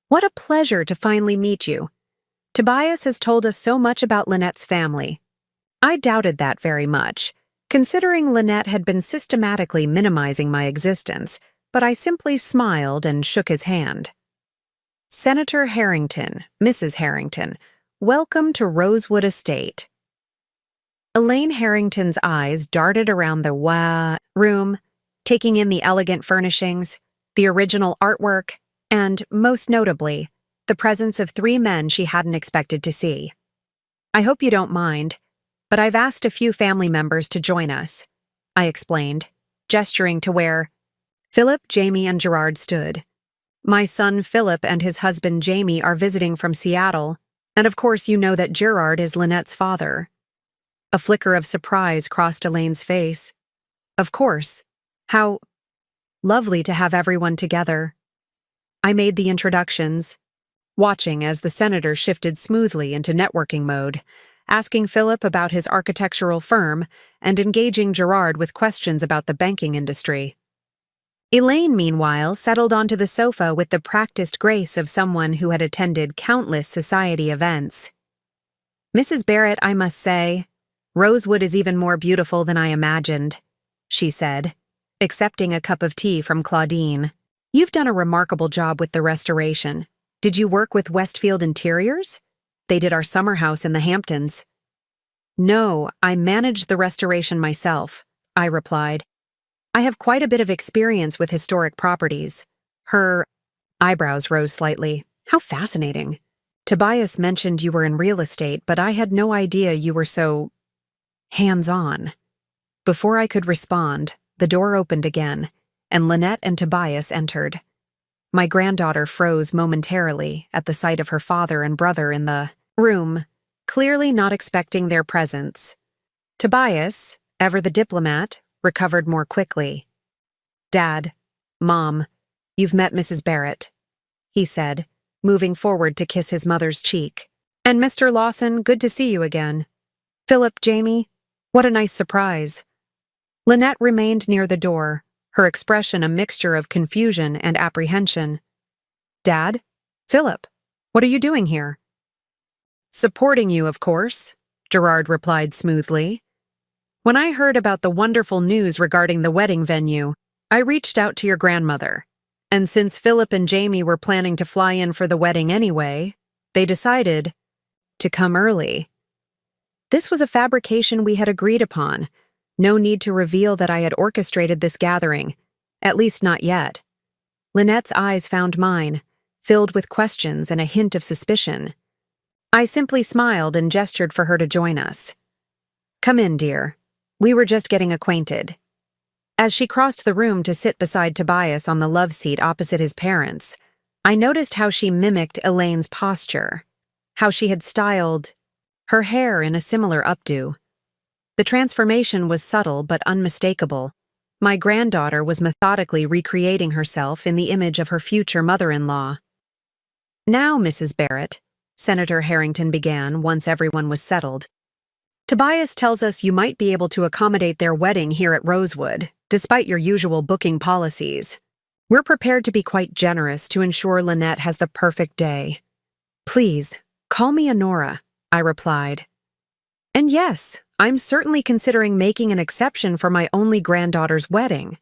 "What a pleasure to finally meet you. Tobias has told us so much about Lynette's family." I doubted that very much, considering Lynette had been systematically minimizing my existence, but I simply smiled and shook his hand. "Senator Harrington, Mrs. Harrington, welcome to Rosewood Estate." Elaine Harrington's eyes darted around the room, taking in the elegant furnishings, the original artwork, and, most notably, the presence of 3 men she hadn't expected to see. "I hope you don't mind, but I've asked a few family members to join us," I explained, gesturing to where Philip, Jamie, and Gerard stood. "My son Philip and his husband Jamie are visiting from Seattle, and of course you know that Gerard is Lynette's father." A flicker of surprise crossed Elaine's face. "Of course. How lovely to have everyone together." I made the introductions, watching as the senator shifted smoothly into networking mode, asking Philip about his architectural firm and engaging Gerard with questions about the banking industry. Elaine, meanwhile, settled onto the sofa with the practiced grace of someone who had attended countless society events. "Mrs. Barrett, I must say, Rosewood is even more beautiful than I imagined," she said, accepting a cup of tea from Claudine. "You've done a remarkable job with the restoration. Did you work with Westfield Interiors? They did our summer house in the Hamptons." "No, I managed the restoration myself," I replied. "I have quite a bit of experience with historic properties." Her eyebrows rose slightly. "How fascinating. Tobias mentioned you were in real estate, but I had no idea you were so hands-on." Before I could respond, the door opened again, and Lynette and Tobias entered. My granddaughter froze momentarily at the sight of her father and brother in the room, clearly not expecting their presence. Tobias, ever the diplomat, recovered more quickly. "Dad, Mom, you've met Mrs. Barrett," he said, moving forward to kiss his mother's cheek. "And Mr. Lawson, good to see you again. Philip, Jamie, what a nice surprise." Lynette remained near the door, her expression a mixture of confusion and apprehension. "Dad? Philip, what are you doing here?" "Supporting you, of course," Gerard replied smoothly. "When I heard about the wonderful news regarding the wedding venue, I reached out to your grandmother, and since Philip and Jamie were planning to fly in for the wedding anyway, they decided to come early. This was a fabrication we had agreed upon. No need to reveal that I had orchestrated this gathering, at least not yet." Lynette's eyes found mine, filled with questions and a hint of suspicion. I simply smiled and gestured for her to join us. "Come in, dear. We were just getting acquainted." As she crossed the room to sit beside Tobias on the love seat opposite his parents, I noticed how she mimicked Elaine's posture, how she had styled her hair in a similar updo. The transformation was subtle but unmistakable. My granddaughter was methodically recreating herself in the image of her future mother-in-law. "Now, Mrs. Barrett," Senator Harrington began once everyone was settled, "Tobias tells us you might be able to accommodate their wedding here at Rosewood, despite your usual booking policies. We're prepared to be quite generous to ensure Lynette has the perfect day." "Please, call me Honora," I replied. "And yes, I'm certainly considering making an exception for my only granddaughter's wedding."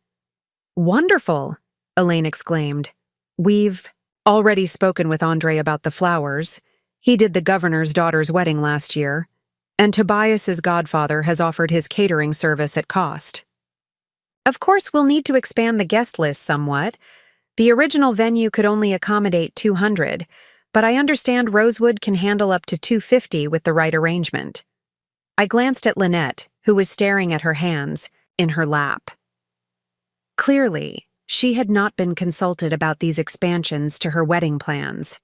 "Wonderful," Elaine exclaimed. "We've already spoken with Andre about the flowers. He did the governor's daughter's wedding last year, and Tobias's godfather has offered his catering service at cost. Of course, we'll need to expand the guest list somewhat. The original venue could only accommodate 200, but I understand Rosewood can handle up to 250 with the right arrangement." I glanced at Lynette, who was staring at her hands in her lap. Clearly, she had not been consulted about these expansions to her wedding plans.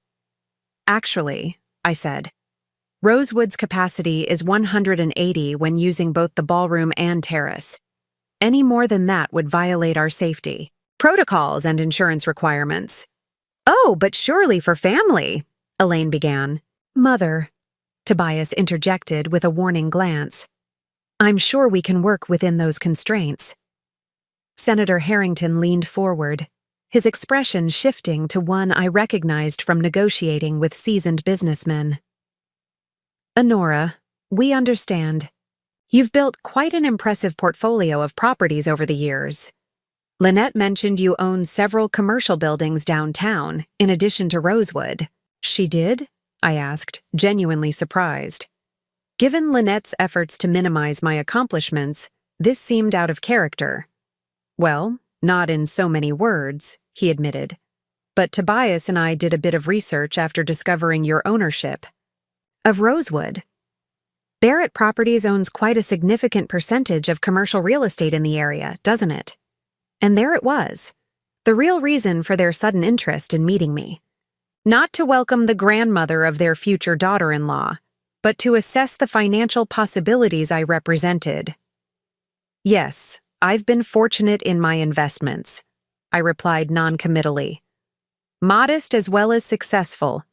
"Actually," I said, "Rosewood's capacity is 180 when using both the ballroom and terrace. any more than that would violate our safety protocols and insurance requirements. Oh, but surely for family, Elaine began. Mother, Tobias interjected with a warning glance. I'm sure we can work within those constraints. Senator Harrington leaned forward, his expression shifting to one I recognized from negotiating with seasoned businessmen. Honora, we understand. You've built quite an impressive portfolio of properties over the years. Lynette mentioned you own several commercial buildings downtown, in addition to Rosewood. She did? I asked, genuinely surprised. Given Lynette's efforts to minimize my accomplishments, this seemed out of character. Well, not in so many words, he admitted. But Tobias and I did a bit of research after discovering your ownership of Rosewood. Barrett Properties owns quite a significant percentage of commercial real estate in the area, doesn't it? And there it was, the real reason for their sudden interest in meeting me. Not to welcome the grandmother of their future daughter-in-law, but to assess the financial possibilities I represented. Yes, I've been fortunate in my investments, I replied non-committally. Modest as well as successful,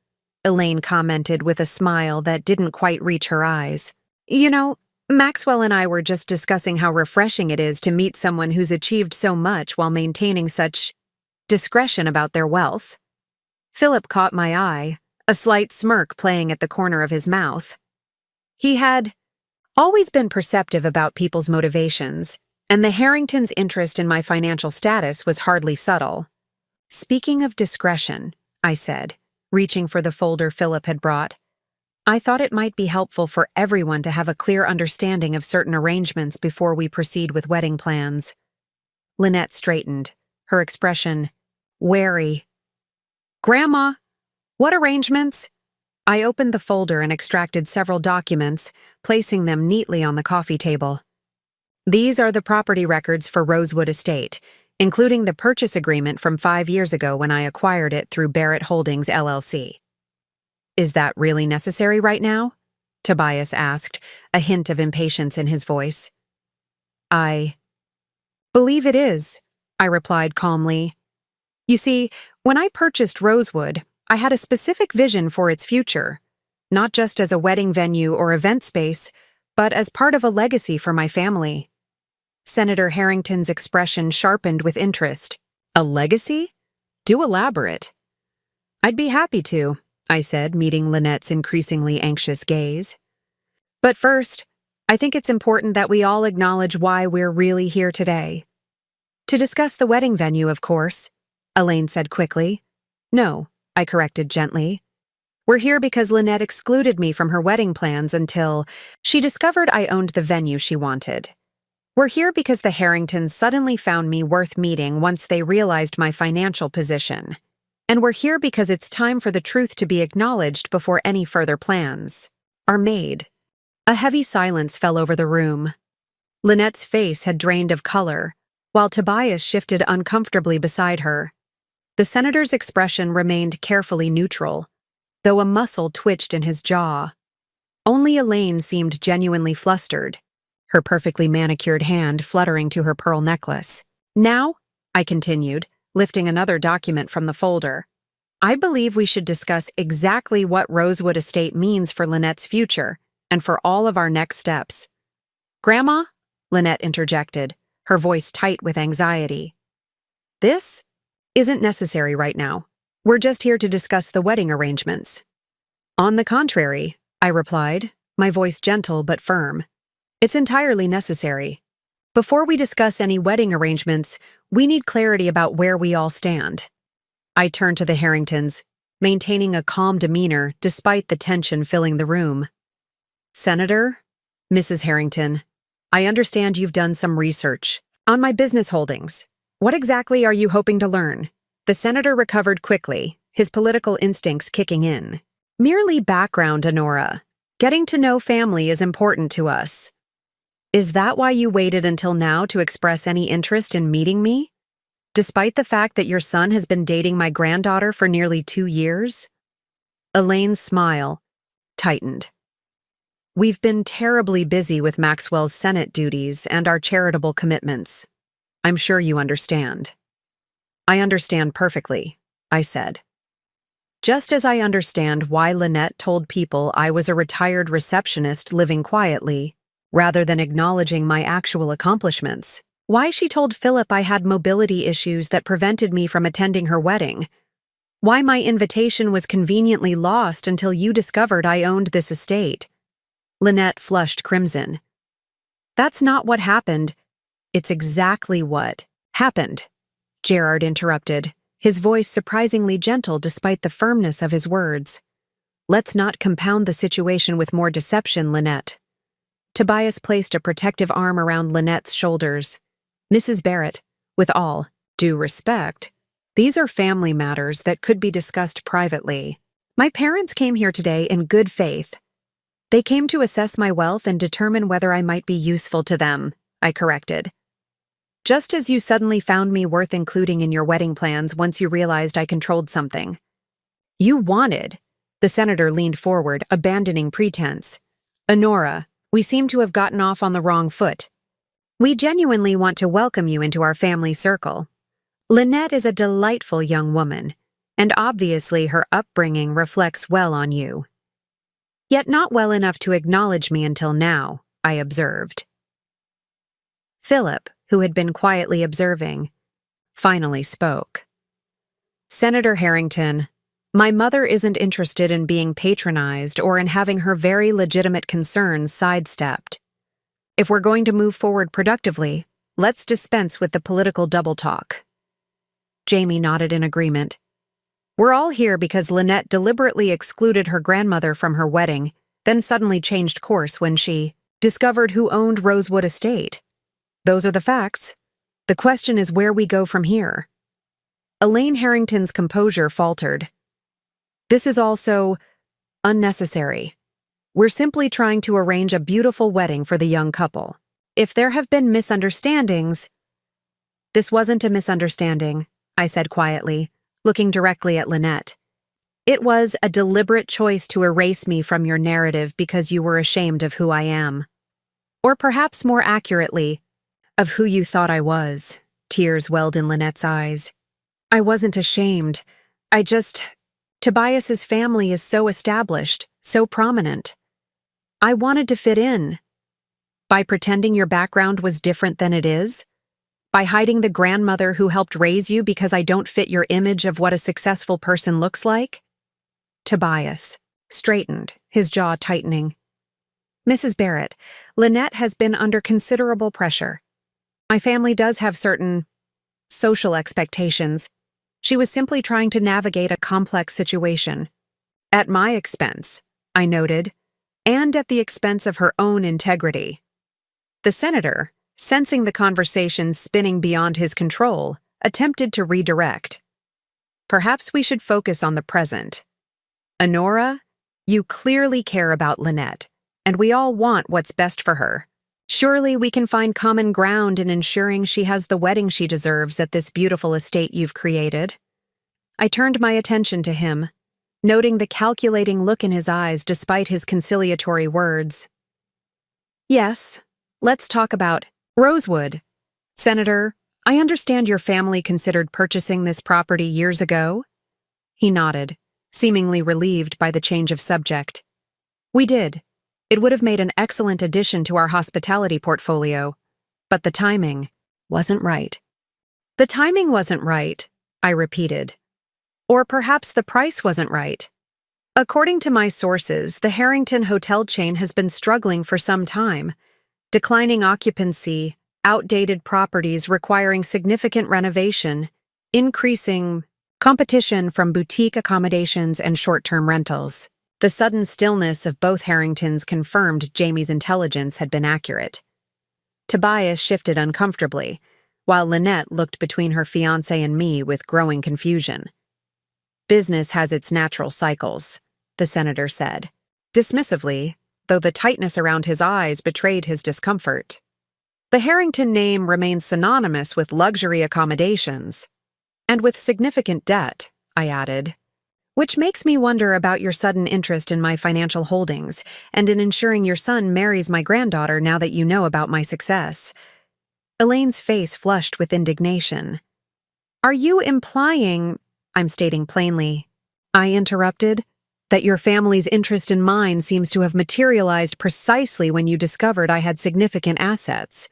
Elaine commented with a smile that didn't quite reach her eyes. You know, Maxwell and I were just discussing how refreshing it is to meet someone who's achieved so much while maintaining such discretion about their wealth. Philip caught my eye, a slight smirk playing at the corner of his mouth. He had always been perceptive about people's motivations, and the Harringtons' interest in my financial status was hardly subtle. Speaking of discretion, I said, reaching for the folder Philip had brought, I thought it might be helpful for everyone to have a clear understanding of certain arrangements before we proceed with wedding plans. Lynette straightened, her expression wary. Grandma, what arrangements? I opened the folder and extracted several documents, placing them neatly on the coffee table. These are the property records for Rosewood Estate, including the purchase agreement from 5 years ago when I acquired it through Barrett Holdings, LLC. Is that really necessary right now? Tobias asked, a hint of impatience in his voice. I believe it is, I replied calmly. You see, when I purchased Rosewood, I had a specific vision for its future, not just as a wedding venue or event space, but as part of a legacy for my family. Senator Harrington's expression sharpened with interest. A legacy? Do elaborate. I'd be happy to, I said, meeting Lynette's increasingly anxious gaze. But first, I think it's important that we all acknowledge why we're really here today. To discuss the wedding venue, of course, Elaine said quickly. No, I corrected gently. We're here because Lynette excluded me from her wedding plans until she discovered I owned the venue she wanted. We're here because the Harringtons suddenly found me worth meeting once they realized my financial position. And we're here because it's time for the truth to be acknowledged before any further plans are made. A heavy silence fell over the room. Lynette's face had drained of color, while Tobias shifted uncomfortably beside her. The senator's expression remained carefully neutral, though a muscle twitched in his jaw. Only Elaine seemed genuinely flustered, her perfectly manicured hand fluttering to her pearl necklace. Now, I continued, lifting another document from the folder, I believe we should discuss exactly what Rosewood Estate means for Lynette's future and for all of our next steps. Grandma, Lynette interjected, her voice tight with anxiety. This isn't necessary right now. We're just here to discuss the wedding arrangements. On the contrary, I replied, my voice gentle but firm. It's entirely necessary. Before we discuss any wedding arrangements, we need clarity about where we all stand. I turned to the Harringtons, maintaining a calm demeanor despite the tension filling the room. Senator, Mrs. Harrington, I understand you've done some research on my business holdings. What exactly are you hoping to learn? The senator recovered quickly, his political instincts kicking in. Merely background, Honora. Getting to know family is important to us. Is that why you waited until now to express any interest in meeting me? Despite the fact that your son has been dating my granddaughter for nearly 2 years? Elaine's smile tightened. We've been terribly busy with Maxwell's Senate duties and our charitable commitments. I'm sure you understand. I understand perfectly, I said. Just as I understand why Lynette told people I was a retired receptionist living quietly, rather than acknowledging my actual accomplishments. Why she told Philip I had mobility issues that prevented me from attending her wedding. Why my invitation was conveniently lost until you discovered I owned this estate. Lynette flushed crimson. That's not what happened. It's exactly what happened, Gerard interrupted, his voice surprisingly gentle despite the firmness of his words. Let's not compound the situation with more deception, Lynette. Tobias placed a protective arm around Lynette's shoulders. Mrs. Barrett, with all due respect, these are family matters that could be discussed privately. My parents came here today in good faith. They came to assess my wealth and determine whether I might be useful to them, I corrected. Just as you suddenly found me worth including in your wedding plans once you realized I controlled something. You wanted. The senator leaned forward, abandoning pretense. Honora, we seem to have gotten off on the wrong foot. We genuinely want to welcome you into our family circle. Lynette is a delightful young woman, and obviously her upbringing reflects well on you. Yet not well enough to acknowledge me until now, I observed. Philip, who had been quietly observing, finally spoke. Senator Harrington, my mother isn't interested in being patronized or in having her very legitimate concerns sidestepped. If we're going to move forward productively, let's dispense with the political double talk. Jamie nodded in agreement. We're all here because Lynette deliberately excluded her grandmother from her wedding, then suddenly changed course when she discovered who owned Rosewood Estate. Those are the facts. The question is where we go from here. Elaine Harrington's composure faltered. This is also unnecessary. We're simply trying to arrange a beautiful wedding for the young couple. If there have been misunderstandings— This wasn't a misunderstanding, I said quietly, looking directly at Lynette. It was a deliberate choice to erase me from your narrative because you were ashamed of who I am. Or perhaps more accurately, of who you thought I was. Tears welled in Lynette's eyes. I wasn't ashamed. Tobias's family is so established, so prominent. I wanted to fit in. By pretending your background was different than it is? By hiding the grandmother who helped raise you because I don't fit your image of what a successful person looks like? Tobias straightened, his jaw tightening. Mrs. Barrett, Lynette has been under considerable pressure. My family does have certain social expectations. She was simply trying to navigate a complex situation. At my expense, I noted, and at the expense of her own integrity. The senator, sensing the conversation spinning beyond his control, attempted to redirect. Perhaps we should focus on the present. Honora, you clearly care about Lynette, and we all want what's best for her. Surely we can find common ground in ensuring she has the wedding she deserves at this beautiful estate you've created. I turned my attention to him, noting the calculating look in his eyes despite his conciliatory words. Yes, let's talk about Rosewood. Senator, I understand your family considered purchasing this property years ago? He nodded, seemingly relieved by the change of subject. We did. It would have made an excellent addition to our hospitality portfolio, but the timing wasn't right. The timing wasn't right, I repeated. Or perhaps the price wasn't right. According to my sources, the Harrington hotel chain has been struggling for some time. Declining occupancy, outdated properties requiring significant renovation, increasing competition from boutique accommodations and short-term rentals. The sudden stillness of both Harringtons confirmed Jamie's intelligence had been accurate. Tobias shifted uncomfortably, while Lynette looked between her fiancé and me with growing confusion. Business has its natural cycles, the senator said, dismissively, though the tightness around his eyes betrayed his discomfort. The Harrington name remains synonymous with luxury accommodations. And with significant debt, I added. Which makes me wonder about your sudden interest in my financial holdings and in ensuring your son marries my granddaughter now that you know about my success. Elaine's face flushed with indignation. Are you implying, I'm stating plainly, I interrupted, that your family's interest in mine seems to have materialized precisely when you discovered I had significant assets?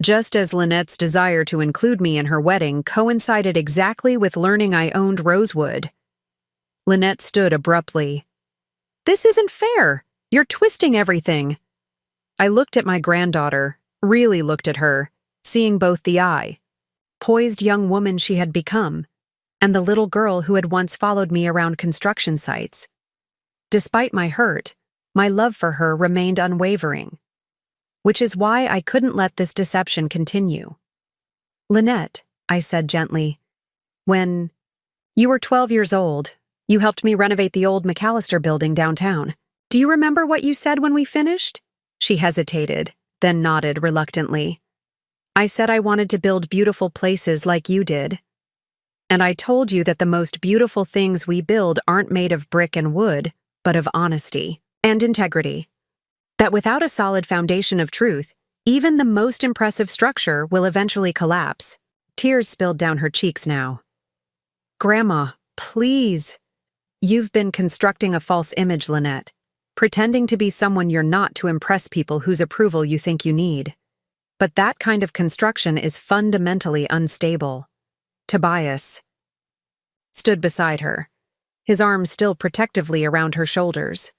Just as Lynette's desire to include me in her wedding coincided exactly with learning I owned Rosewood. Lynette stood abruptly. This isn't fair. You're twisting everything. I looked at my granddaughter, really looked at her, seeing both the poised young woman she had become, and the little girl who had once followed me around construction sites. Despite my hurt, my love for her remained unwavering, which is why I couldn't let this deception continue. Lynette, I said gently, when you were 12 years old, you helped me renovate the old McAllister building downtown. Do you remember what you said when we finished? She hesitated, then nodded reluctantly. I said I wanted to build beautiful places like you did. And I told you that the most beautiful things we build aren't made of brick and wood, but of honesty and integrity. That without a solid foundation of truth, even the most impressive structure will eventually collapse. Tears spilled down her cheeks now. Grandma, please. You've been constructing a false image, Lynette, pretending to be someone you're not to impress people whose approval you think you need. But that kind of construction is fundamentally unstable. Tobias stood beside her, his arms still protectively around her shoulders.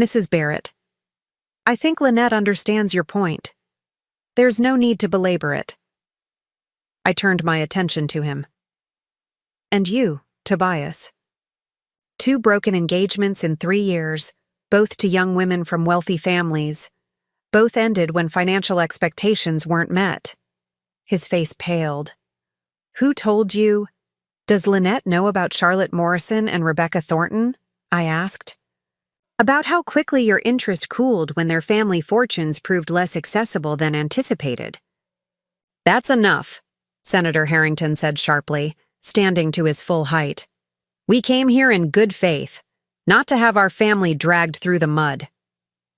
Mrs. Barrett, I think Lynette understands your point. There's no need to belabor it. I turned my attention to him. And you, Tobias. 2 broken engagements in 3 years, both to young women from wealthy families. Both ended when financial expectations weren't met. His face paled. Who told you? Does Lynette know about Charlotte Morrison and Rebecca Thornton? I asked. About how quickly your interest cooled when their family fortunes proved less accessible than anticipated. That's enough, Senator Harrington said sharply, standing to his full height. We came here in good faith, not to have our family dragged through the mud.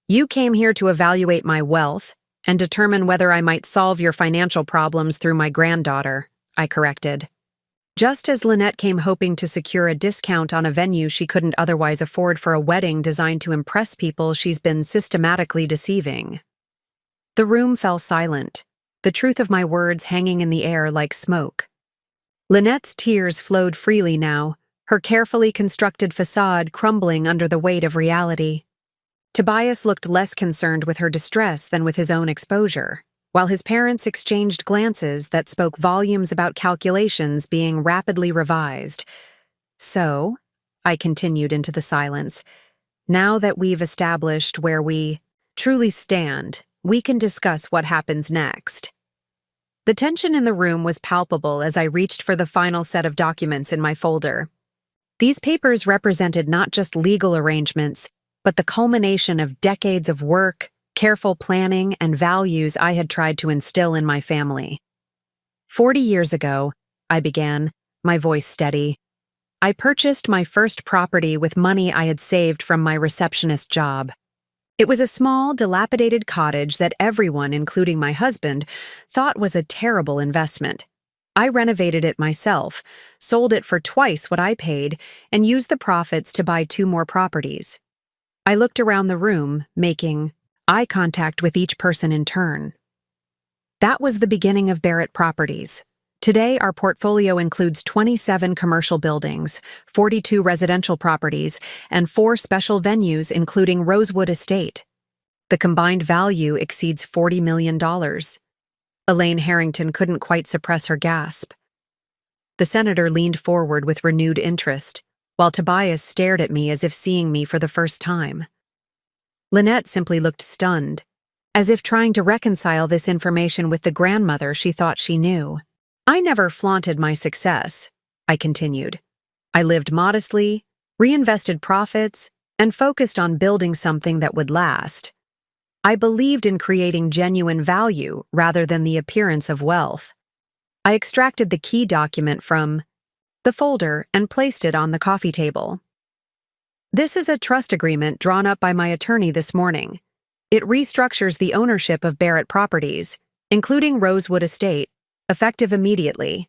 You came here to evaluate my wealth and determine whether I might solve your financial problems through my granddaughter, I corrected. Just as Lynette came hoping to secure a discount on a venue she couldn't otherwise afford for a wedding designed to impress people she's been systematically deceiving. The room fell silent, the truth of my words hanging in the air like smoke. Lynette's tears flowed freely now, her carefully constructed facade crumbling under the weight of reality. Tobias looked less concerned with her distress than with his own exposure, while his parents exchanged glances that spoke volumes about calculations being rapidly revised. So, I continued into the silence, now that we've established where we truly stand, we can discuss what happens next. The tension in the room was palpable as I reached for the final set of documents in my folder. These papers represented not just legal arrangements, but the culmination of decades of work, careful planning, and values I had tried to instill in my family. 40 years ago, I began, my voice steady, I purchased my first property with money I had saved from my receptionist job. It was a small, dilapidated cottage that everyone, including my husband, thought was a terrible investment. I renovated it myself, sold it for twice what I paid, and used the profits to buy 2 more properties. I looked around the room, making eye contact with each person in turn. That was the beginning of Barrett Properties. Today, our portfolio includes 27 commercial buildings, 42 residential properties, and 4 special venues including Rosewood Estate. The combined value exceeds $40 million. Elaine Harrington couldn't quite suppress her gasp. The senator leaned forward with renewed interest, while Tobias stared at me as if seeing me for the first time. Lynette simply looked stunned, as if trying to reconcile this information with the grandmother she thought she knew. I never flaunted my success, I continued. I lived modestly, reinvested profits, and focused on building something that would last. I believed in creating genuine value rather than the appearance of wealth. I extracted the key document from the folder, and placed it on the coffee table. This is a trust agreement drawn up by my attorney this morning. It restructures the ownership of Barrett Properties, including Rosewood Estate, effective immediately.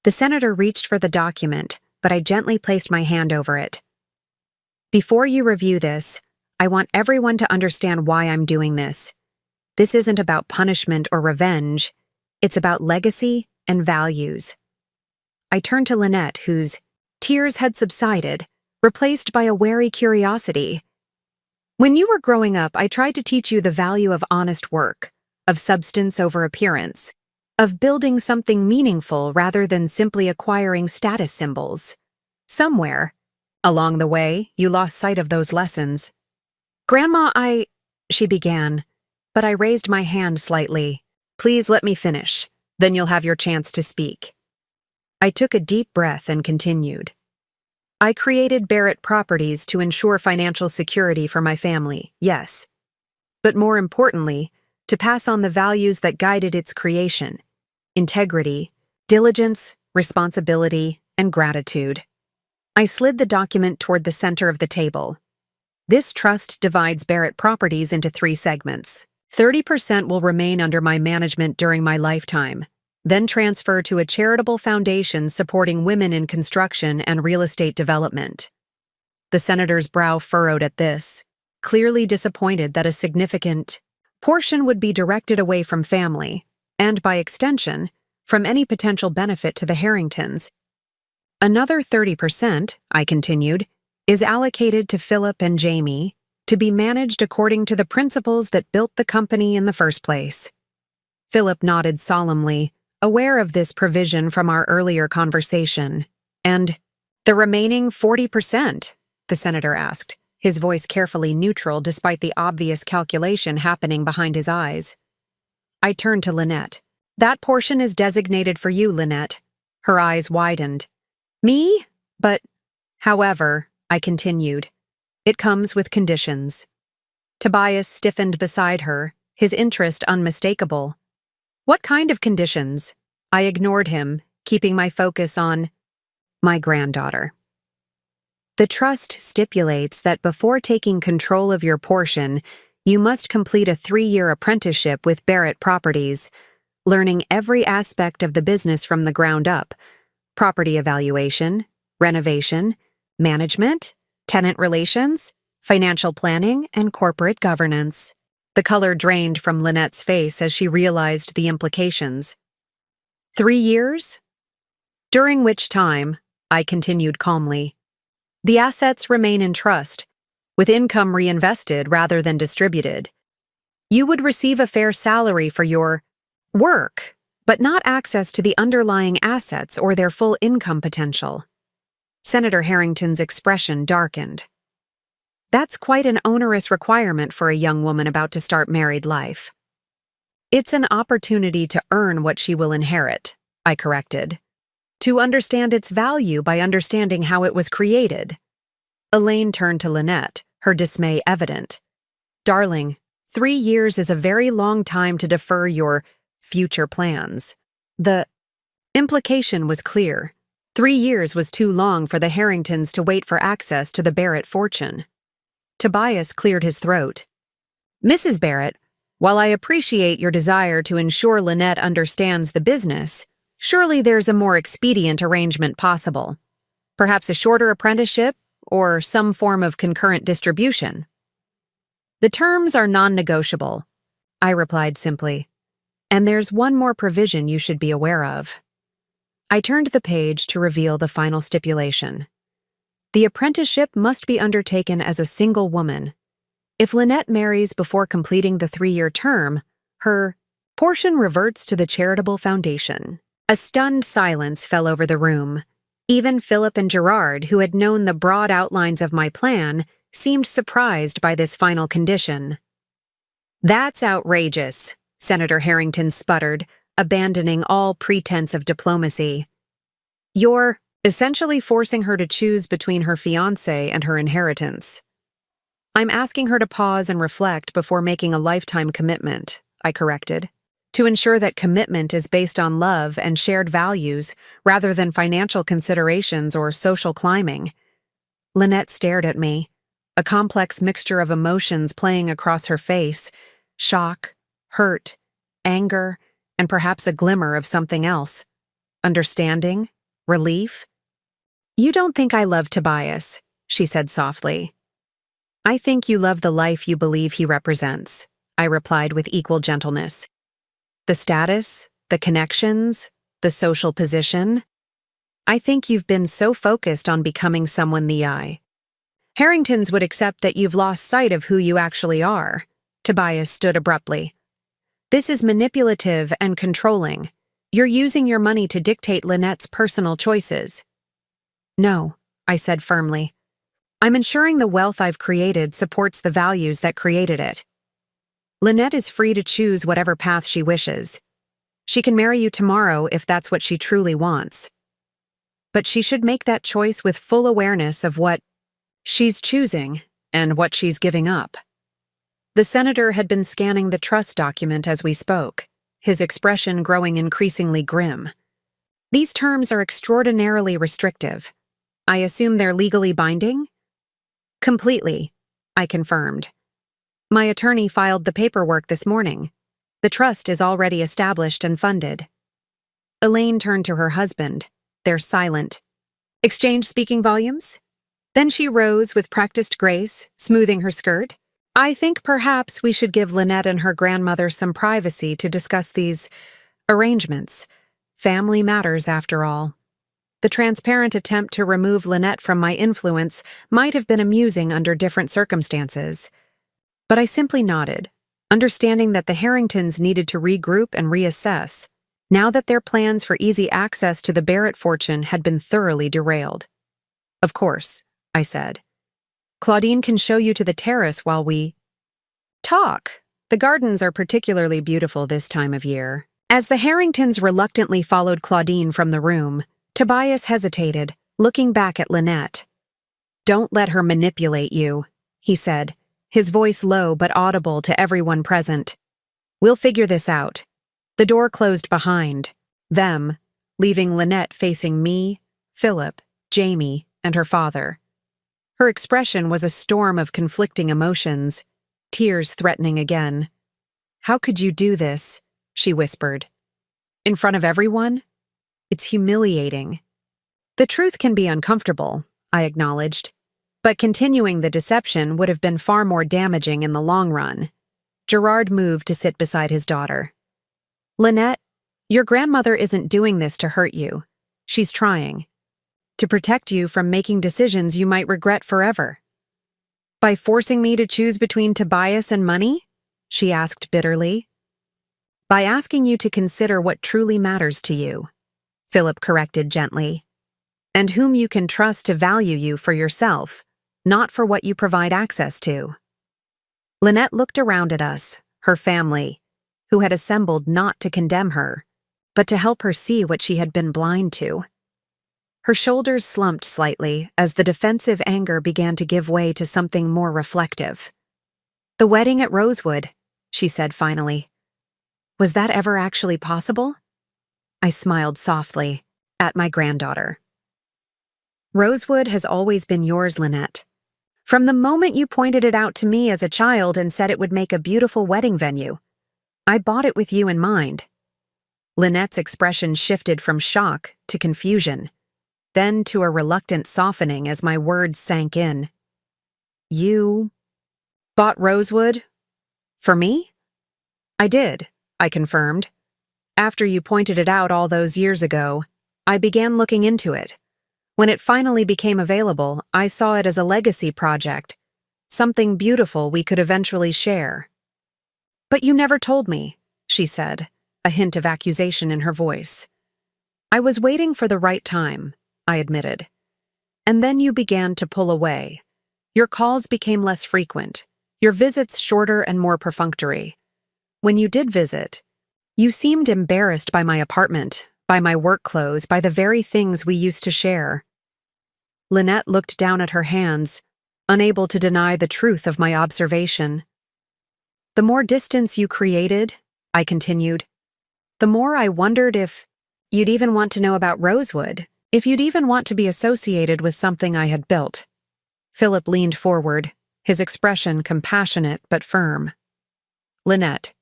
The senator reached for the document, but I gently placed my hand over it. Before you review this, I want everyone to understand why I'm doing this. This isn't about punishment or revenge. It's about legacy and values. I turned to Lynette, whose tears had subsided, replaced by a wary curiosity. When you were growing up, I tried to teach you the value of honest work, of substance over appearance, of building something meaningful rather than simply acquiring status symbols. Somewhere, along the way, you lost sight of those lessons. Grandma, she began, but I raised my hand slightly. Please let me finish, then you'll have your chance to speak. I took a deep breath and continued. I created Barrett Properties to ensure financial security for my family, yes. But more importantly, to pass on the values that guided its creation: integrity, diligence, responsibility, and gratitude. I slid the document toward the center of the table. This trust divides Barrett Properties into 3 segments. 30% will remain under my management during my lifetime, then transfer to a charitable foundation supporting women in construction and real estate development. The senator's brow furrowed at this, clearly disappointed that a significant portion would be directed away from family, and by extension, from any potential benefit to the Harringtons. Another 30%, I continued, is allocated to Philip and Jamie to be managed according to the principles that built the company in the first place. Philip nodded solemnly, aware of this provision from our earlier conversation. And the remaining 40%? The senator asked, his voice carefully neutral despite the obvious calculation happening behind his eyes. I turned to Lynette. That portion is designated for you, Lynette. Her eyes widened. Me? But, however, I continued, it comes with conditions. Tobias stiffened beside her, his interest unmistakable. What kind of conditions? I ignored him, keeping my focus on my granddaughter. The trust stipulates that before taking control of your portion, you must complete a 3-year apprenticeship with Barrett Properties, learning every aspect of the business from the ground up: property evaluation, renovation, management, tenant relations, financial planning, and corporate governance. The color drained from Lynette's face as she realized the implications. 3 years? During which time, I continued calmly, the assets remain in trust, with income reinvested rather than distributed. You would receive a fair salary for your work, but not access to the underlying assets or their full income potential. Senator Harrington's expression darkened. That's quite an onerous requirement for a young woman about to start married life. It's an opportunity to earn what she will inherit, I corrected. To understand its value by understanding how it was created. Elaine turned to Lynette, her dismay evident. Darling, 3 years is a very long time to defer your future plans. The implication was clear. 3 years was too long for the Harringtons to wait for access to the Barrett fortune. Tobias cleared his throat. Mrs. Barrett, while I appreciate your desire to ensure Lynette understands the business, surely there's a more expedient arrangement possible. Perhaps a shorter apprenticeship or some form of concurrent distribution. The terms are non-negotiable, I replied simply. And there's one more provision you should be aware of. I turned the page to reveal the final stipulation. The apprenticeship must be undertaken as a single woman. If Lynette marries before completing the 3-year term, her portion reverts to the charitable foundation. A stunned silence fell over the room. Even Philip and Gerard, who had known the broad outlines of my plan, seemed surprised by this final condition. That's outrageous, Senator Harrington sputtered, abandoning all pretense of diplomacy. You're essentially forcing her to choose between her fiancé and her inheritance. I'm asking her to pause and reflect before making a lifetime commitment, I corrected. to ensure that commitment is based on love and shared values rather than financial considerations or social climbing. Lynette stared at me, a complex mixture of emotions playing across her face: shock, hurt, anger, and perhaps a glimmer of something else. Understanding? Relief? "You don't think I love Tobias," she said softly. "I think you love the life you believe he represents," I replied with equal gentleness. "The status, the connections, the social position. I think you've been so focused on becoming someone the Harringtons would accept that you've lost sight of who you actually are." Tobias stood abruptly. "This is manipulative and controlling. You're using your money to dictate Lynette's personal choices." "No," I said firmly. "I'm ensuring the wealth I've created supports the values that created it. Lynette is free to choose whatever path she wishes. She can marry you tomorrow if that's what she truly wants. But she should make that choice with full awareness of what she's choosing and what she's giving up." The senator had been scanning the trust document as we spoke, his expression growing increasingly grim. "These terms are extraordinarily restrictive. I assume they're legally binding?" "Completely," I confirmed. "My attorney filed the paperwork this morning. The trust is already established and funded." Elaine turned to her husband. They're silent. "Exchange speaking volumes?" Then she rose with practiced grace, smoothing her skirt. "I think perhaps we should give Lynette and her grandmother some privacy to discuss these arrangements. Family matters, after all." The transparent attempt to remove Lynette from my influence might have been amusing under different circumstances. But I simply nodded, understanding that the Harringtons needed to regroup and reassess, now that their plans for easy access to the Barrett fortune had been thoroughly derailed. "Of course," I said. "Claudine can show you to the terrace while we talk. The gardens are particularly beautiful this time of year." As the Harringtons reluctantly followed Claudine from the room, Tobias hesitated, looking back at Lynette. "Don't let her manipulate you," he said, his voice low but audible to everyone present. "We'll figure this out." The door closed behind them, leaving Lynette facing me, Philip, Jamie, and her father. Her expression was a storm of conflicting emotions, tears threatening again. "How could you do this?" she whispered. "In front of everyone? It's humiliating." "The truth can be uncomfortable," I acknowledged, "but continuing the deception would have been far more damaging in the long run." Gerard moved to sit beside his daughter. "Lynette, your grandmother isn't doing this to hurt you. She's trying to protect you from making decisions you might regret forever." "By forcing me to choose between Tobias and money?" she asked bitterly. "By asking you to consider what truly matters to you," Philip corrected gently, "and whom you can trust to value you for yourself, not for what you provide access to." Lynette looked around at us, her family, who had assembled not to condemn her, but to help her see what she had been blind to. Her shoulders slumped slightly as the defensive anger began to give way to something more reflective. "The wedding at Rosewood," she said finally. "Was that ever actually possible?" I smiled softly at my granddaughter. "Rosewood has always been yours, Lynette. From the moment you pointed it out to me as a child and said it would make a beautiful wedding venue, I bought it with you in mind." Lynette's expression shifted from shock to confusion, then to a reluctant softening as my words sank in. "You bought Rosewood? For me?" "I did," I confirmed. "After you pointed it out all those years ago, I began looking into it. When it finally became available, I saw it as a legacy project, something beautiful we could eventually share." "But you never told me," she said, a hint of accusation in her voice. "I was waiting for the right time," I admitted. "And then you began to pull away. Your calls became less frequent, your visits shorter and more perfunctory. When you did visit, you seemed embarrassed by my apartment, by my work clothes, by the very things we used to share." Lynette looked down at her hands, unable to deny the truth of my observation. "The more distance you created," I continued, the more I wondered if you'd even want to know about Rosewood, if you'd even want to be associated with something I had built. Philip leaned forward, his expression compassionate but firm. Lynette,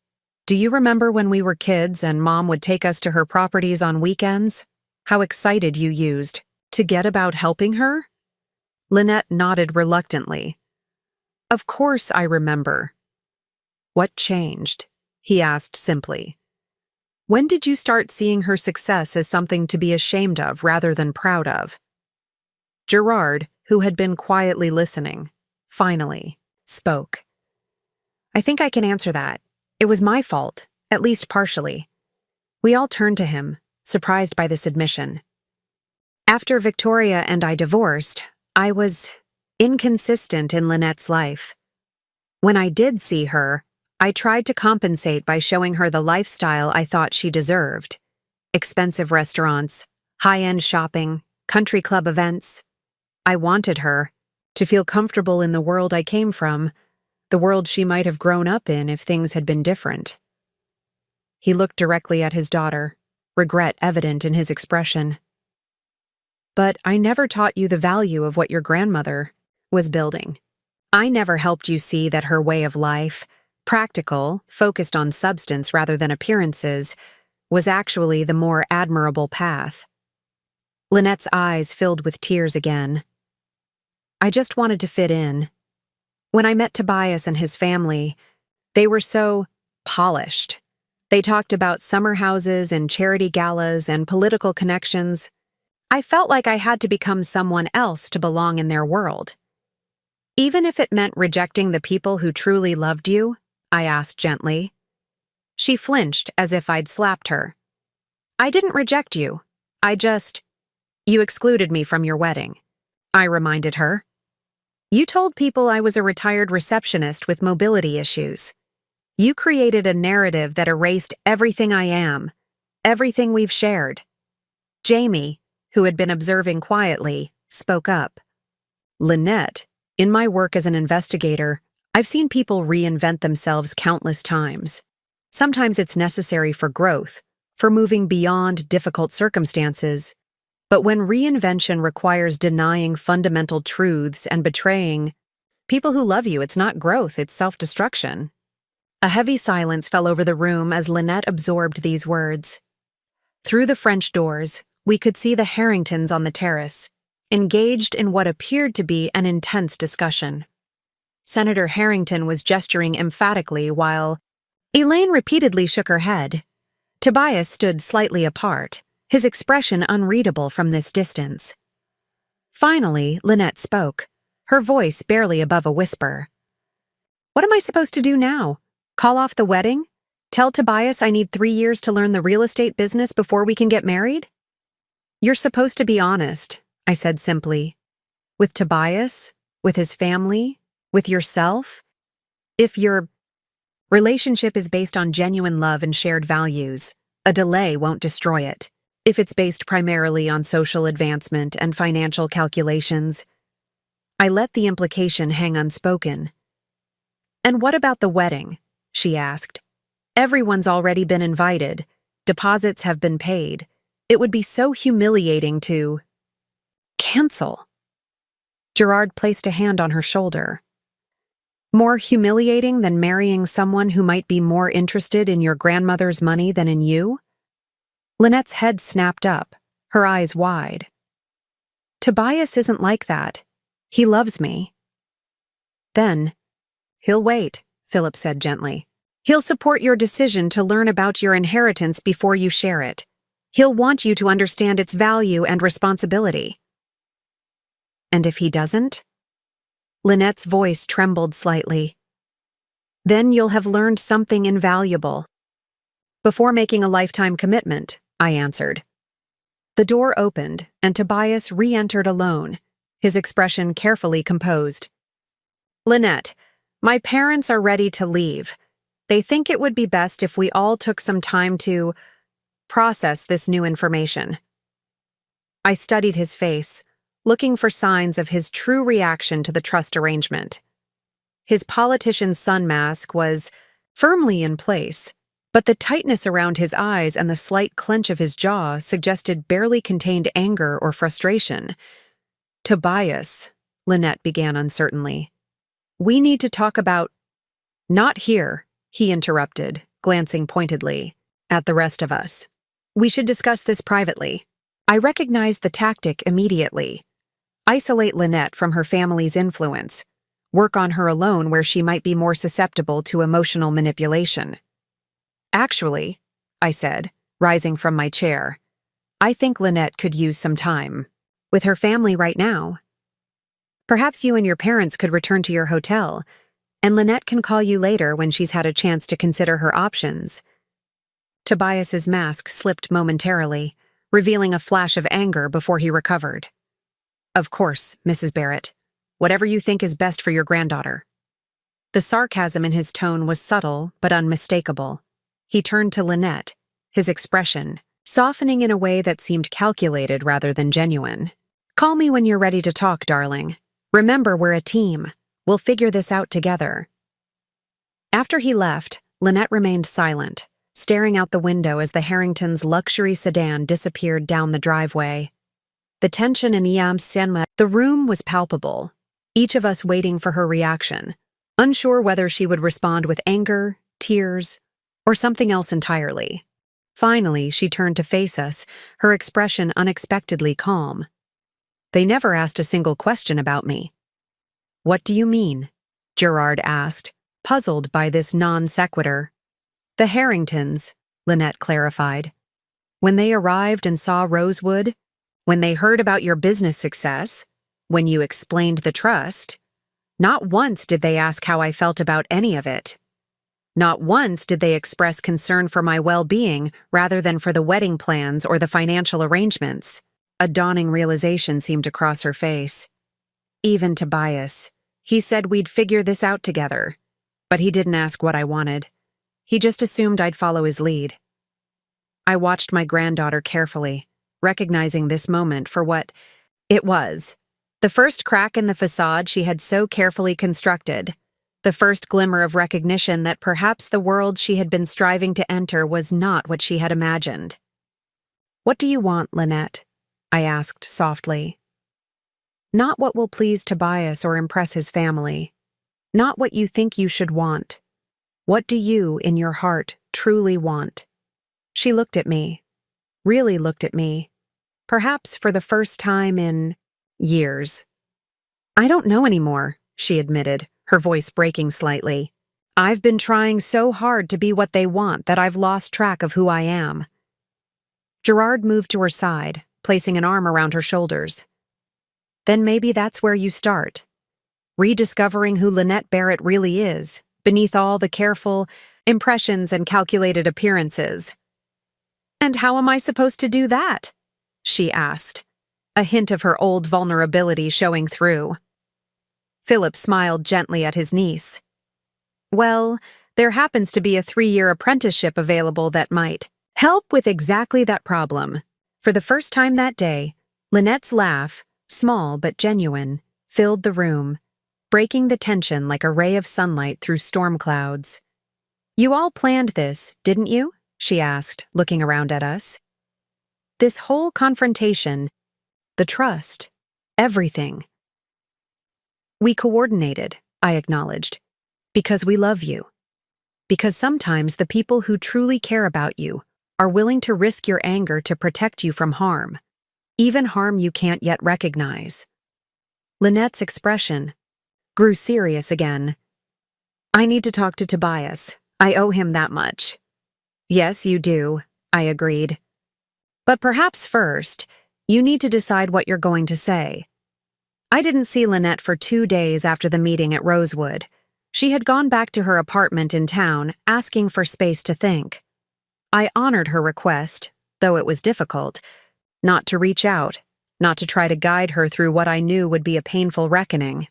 do you remember when we were kids and Mom would take us to her properties on weekends? How excited you used to get about helping her? Lynette nodded reluctantly. Of course I remember. What changed? He asked simply. When did you start seeing her success as something to be ashamed of rather than proud of? Gerard, who had been quietly listening, finally spoke. I think I can answer that. It was my fault, at least partially. We all turned to him, surprised by this admission. After Victoria and I divorced, I was inconsistent in Lynette's life. When I did see her, I tried to compensate by showing her the lifestyle I thought she deserved. Expensive restaurants, high-end shopping, country club events. I wanted her to feel comfortable in the world I came from, the world she might have grown up in if things had been different. He looked directly at his daughter, regret evident in his expression. But I never taught you the value of what your grandmother was building. I never helped you see that her way of life, practical, focused on substance rather than appearances, was actually the more admirable path. Lynette's eyes filled with tears again. I just wanted to fit in. When I met Tobias and his family, they were so polished. They talked about summer houses and charity galas and political connections. I felt like I had to become someone else to belong in their world. Even if it meant rejecting the people who truly loved you, I asked gently. She flinched as if I'd slapped her. I didn't reject you. You excluded me from your wedding, I reminded her. You told people I was a retired receptionist with mobility issues. You created a narrative that erased everything I am, everything we've shared. Jamie, who had been observing quietly, spoke up. Lynette, in my work as an investigator, I've seen people reinvent themselves countless times. Sometimes it's necessary for growth, for moving beyond difficult circumstances. But when reinvention requires denying fundamental truths and betraying people who love you, it's not growth, it's self-destruction. A heavy silence fell over the room as Lynette absorbed these words. Through the French doors, we could see the Harringtons on the terrace, engaged in what appeared to be an intense discussion. Senator Harrington was gesturing emphatically while Elaine repeatedly shook her head. Tobias stood slightly apart, his expression unreadable from this distance. Finally, Lynette spoke, her voice barely above a whisper. What am I supposed to do now? Call off the wedding? Tell Tobias I need 3 years to learn the real estate business before we can get married? You're supposed to be honest, I said simply. With Tobias, with his family, with yourself. If your relationship is based on genuine love and shared values, a delay won't destroy it. If it's based primarily on social advancement and financial calculations, I let the implication hang unspoken. And what about the wedding? She asked. Everyone's already been invited. Deposits have been paid. It would be so humiliating to cancel. Gerard placed a hand on her shoulder. More humiliating than marrying someone who might be more interested in your grandmother's money than in you? Lynette's head snapped up, her eyes wide. Tobias isn't like that. He loves me. Then, he'll wait, Philip said gently. He'll support your decision to learn about your inheritance before you share it. He'll want you to understand its value and responsibility. And if he doesn't? Lynette's voice trembled slightly. Then you'll have learned something invaluable. Before making a lifetime commitment, I answered. The door opened, and Tobias re-entered alone, his expression carefully composed. Lynette, my parents are ready to leave. They think it would be best if we all took some time to process this new information. I studied his face, looking for signs of his true reaction to the trust arrangement. His politician's sun mask was firmly in place, but the tightness around his eyes and the slight clench of his jaw suggested barely contained anger or frustration. "Tobias," Lynette began uncertainly. "We need to talk about—" "Not here," he interrupted, glancing pointedly at the rest of us. "We should discuss this privately." I recognized the tactic immediately. Isolate Lynette from her family's influence. Work on her alone where she might be more susceptible to emotional manipulation. "Actually," I said, rising from my chair, "I think Lynette could use some time with her family right now. Perhaps you and your parents could return to your hotel, and Lynette can call you later when she's had a chance to consider her options." Tobias's mask slipped momentarily, revealing a flash of anger before he recovered. "Of course, Mrs. Barrett. Whatever you think is best for your granddaughter." The sarcasm in his tone was subtle but unmistakable. He turned to Lynette, his expression softening in a way that seemed calculated rather than genuine. "Call me when you're ready to talk, darling. Remember, we're a team. We'll figure this out together." After he left, Lynette remained silent, staring out the window as the Harringtons' luxury sedan disappeared down the driveway. The tension in the room was palpable, each of us waiting for her reaction, unsure whether she would respond with anger, tears, or something else entirely. Finally, she turned to face us, her expression unexpectedly calm. "They never asked a single question about me." "What do you mean?" Gerard asked, puzzled by this non sequitur. "The Harringtons," Lynette clarified. "When they arrived and saw Rosewood, when they heard about your business success, when you explained the trust, not once did they ask how I felt about any of it. Not once did they express concern for my well-being rather than for the wedding plans or the financial arrangements." A dawning realization seemed to cross her face. "Even Tobias. He said we'd figure this out together. But he didn't ask what I wanted. He just assumed I'd follow his lead." I watched my granddaughter carefully, recognizing this moment for what it was. The first crack in the facade she had so carefully constructed. The first glimmer of recognition that perhaps the world she had been striving to enter was not what she had imagined. "What do you want, Lynette?" I asked softly. "Not what will please Tobias or impress his family. Not what you think you should want. What do you, in your heart, truly want?" She looked at me, really looked at me, perhaps for the first time in years. "I don't know anymore," she admitted, her voice breaking slightly. "I've been trying so hard to be what they want that I've lost track of who I am." Gerard moved to her side, placing an arm around her shoulders. "Then maybe that's where you start. Rediscovering who Lynette Barrett really is, beneath all the careful impressions and calculated appearances." "And how am I supposed to do that?" she asked, a hint of her old vulnerability showing through. Philip smiled gently at his niece. "Well, there happens to be a 3-year apprenticeship available that might help with exactly that problem." For the first time that day, Lynette's laugh, small but genuine, filled the room, breaking the tension like a ray of sunlight through storm clouds. "You all planned this, didn't you?" she asked, looking around at us. "This whole confrontation, the trust, everything." "We coordinated," I acknowledged, "because we love you. Because sometimes the people who truly care about you are willing to risk your anger to protect you from harm, even harm you can't yet recognize." Lynette's expression grew serious again. "I need to talk to Tobias. I owe him that much." "Yes, you do," I agreed. "But perhaps first, you need to decide what you're going to say." I didn't see Lynette for 2 days after the meeting at Rosewood. She had gone back to her apartment in town, asking for space to think. I honored her request, though it was difficult, not to reach out, not to try to guide her through what I knew would be a painful reckoning.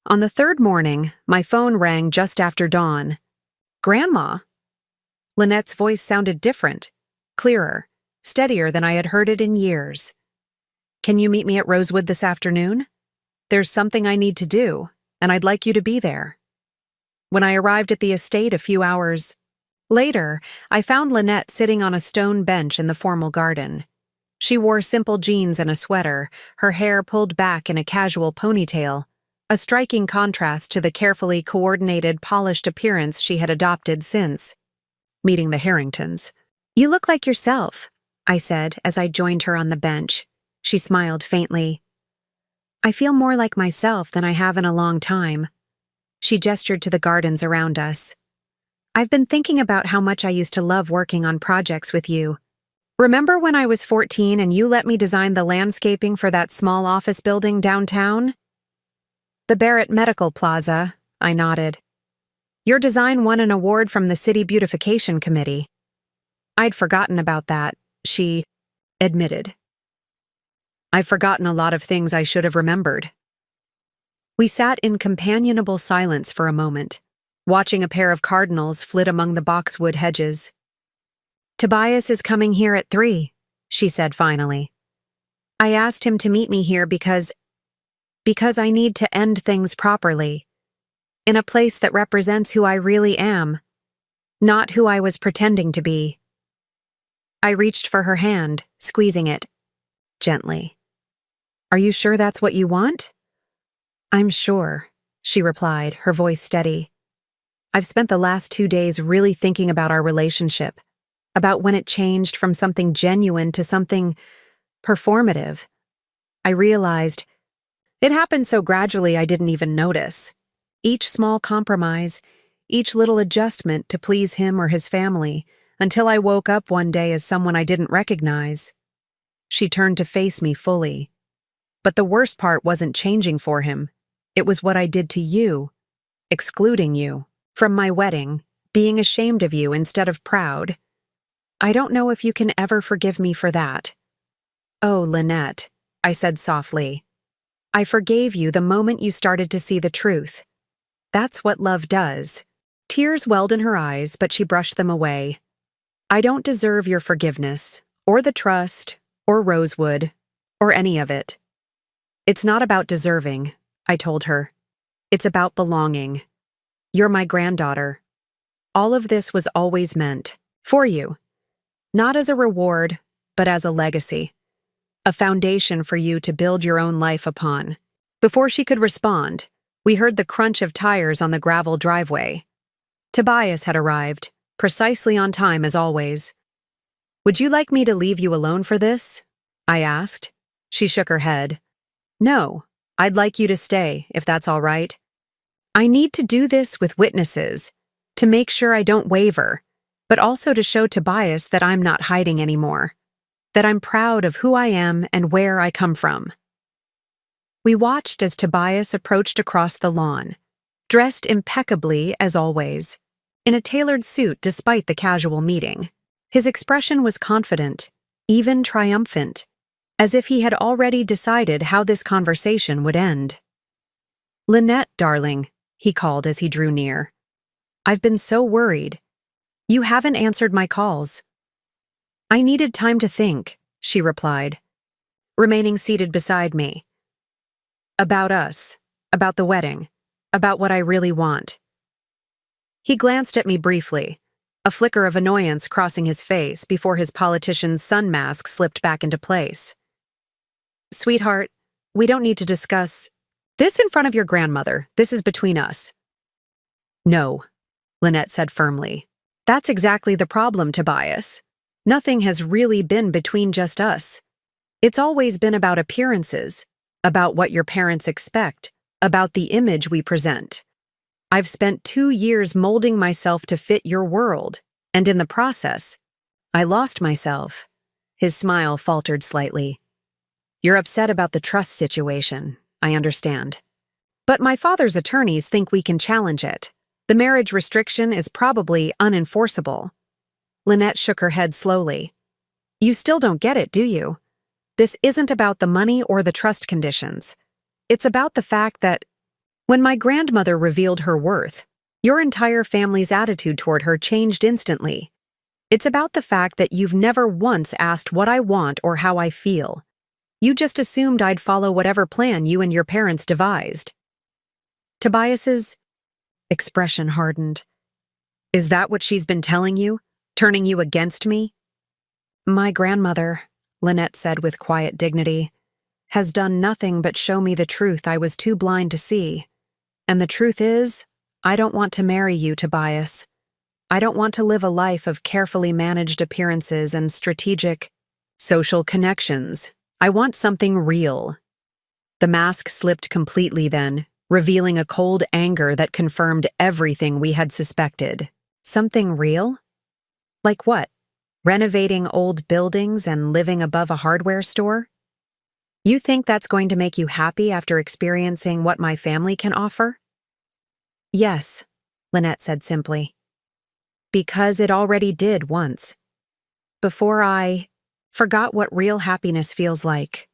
On the 3rd morning, my phone rang just after dawn. "Grandma?" Lynette's voice sounded different, clearer, steadier than I had heard it in years. "Can you meet me at Rosewood this afternoon? There's something I need to do, and I'd like you to be there." When I arrived at the estate a few hours Later, I found Lynette sitting on a stone bench in the formal garden. She wore simple jeans and a sweater, her hair pulled back in a casual ponytail, a striking contrast to the carefully coordinated, polished appearance she had adopted since meeting the Harringtons. "You look like yourself," I said as I joined her on the bench. She smiled faintly. "I feel more like myself than I have in a long time." She gestured to the gardens around us. "I've been thinking about how much I used to love working on projects with you. Remember when I was 14 and you let me design the landscaping for that small office building downtown?" "The Barrett Medical Plaza," I nodded. "Your design won an award from the City Beautification Committee." "I'd forgotten about that," she admitted. "I've forgotten a lot of things I should have remembered." We sat in companionable silence for a moment, watching a pair of cardinals flit among the boxwood hedges. "Tobias is coming here at 3, she said finally. "I asked him to meet me here because I need to end things properly, in a place that represents who I really am, not who I was pretending to be." I reached for her hand, squeezing it gently. "Are you sure that's what you want?" "I'm sure," she replied, her voice steady. "I've spent the last 2 days really thinking about our relationship, about when it changed from something genuine to something performative. I realized it happened so gradually I didn't even notice. Each small compromise, each little adjustment to please him or his family, until I woke up one day as someone I didn't recognize." She turned to face me fully. "But the worst part wasn't changing for him. It was what I did to you, excluding you from my wedding, being ashamed of you instead of proud. I don't know if you can ever forgive me for that." "Oh, Lynette," I said softly. "I forgave you the moment you started to see the truth. That's what love does." Tears welled in her eyes, but she brushed them away. "I don't deserve your forgiveness, or the trust, or Rosewood, or any of it. It's not about deserving," I told her. "It's about belonging. You're my granddaughter. All of this was always meant for you, not as a reward, but as a legacy. A foundation for you to build your own life upon." Before she could respond, we heard the crunch of tires on the gravel driveway. Tobias had arrived, precisely on time as always. "Would you like me to leave you alone for this?" I asked. She shook her head. "No, I'd like you to stay, if that's all right. I need to do this with witnesses, to make sure I don't waver, but also to show Tobias that I'm not hiding anymore, that I'm proud of who I am and where I come from." We watched as Tobias approached across the lawn, dressed impeccably as always, in a tailored suit despite the casual meeting. His expression was confident, even triumphant, as if he had already decided how this conversation would end. "Lynette, darling," he called as he drew near. "I've been so worried. You haven't answered my calls." "I needed time to think," she replied, remaining seated beside me. "About us, about the wedding, about what I really want." He glanced at me briefly, a flicker of annoyance crossing his face before his politician's sun mask slipped back into place. "Sweetheart, we don't need to discuss this in front of your grandmother. This is between us." "No," Lynette said firmly. "That's exactly the problem, Tobias. Nothing has really been between just us. It's always been about appearances, about what your parents expect, about the image we present. I've spent 2 years molding myself to fit your world, and in the process, I lost myself." His smile faltered slightly. "You're upset about the trust situation, I understand. But my father's attorneys think we can challenge it. The marriage restriction is probably unenforceable." Lynette shook her head slowly. "You still don't get it, do you? This isn't about the money or the trust conditions. It's about the fact that when my grandmother revealed her worth, your entire family's attitude toward her changed instantly. It's about the fact that you've never once asked what I want or how I feel. You just assumed I'd follow whatever plan you and your parents devised." Tobias's expression hardened. Is that what she's been telling you? Turning you against me? My grandmother, Lynette said with quiet dignity, has done nothing but show me the truth I was too blind to see. And the truth is, I don't want to marry you, Tobias. I don't want to live a life of carefully managed appearances and strategic social connections. I want something real. The mask slipped completely then, revealing a cold anger that confirmed everything we had suspected. Something real? Like what? Renovating old buildings and living above a hardware store? You think that's going to make you happy after experiencing what my family can offer? Yes, Lynette said simply. Because it already did once. Before I forgot what real happiness feels like.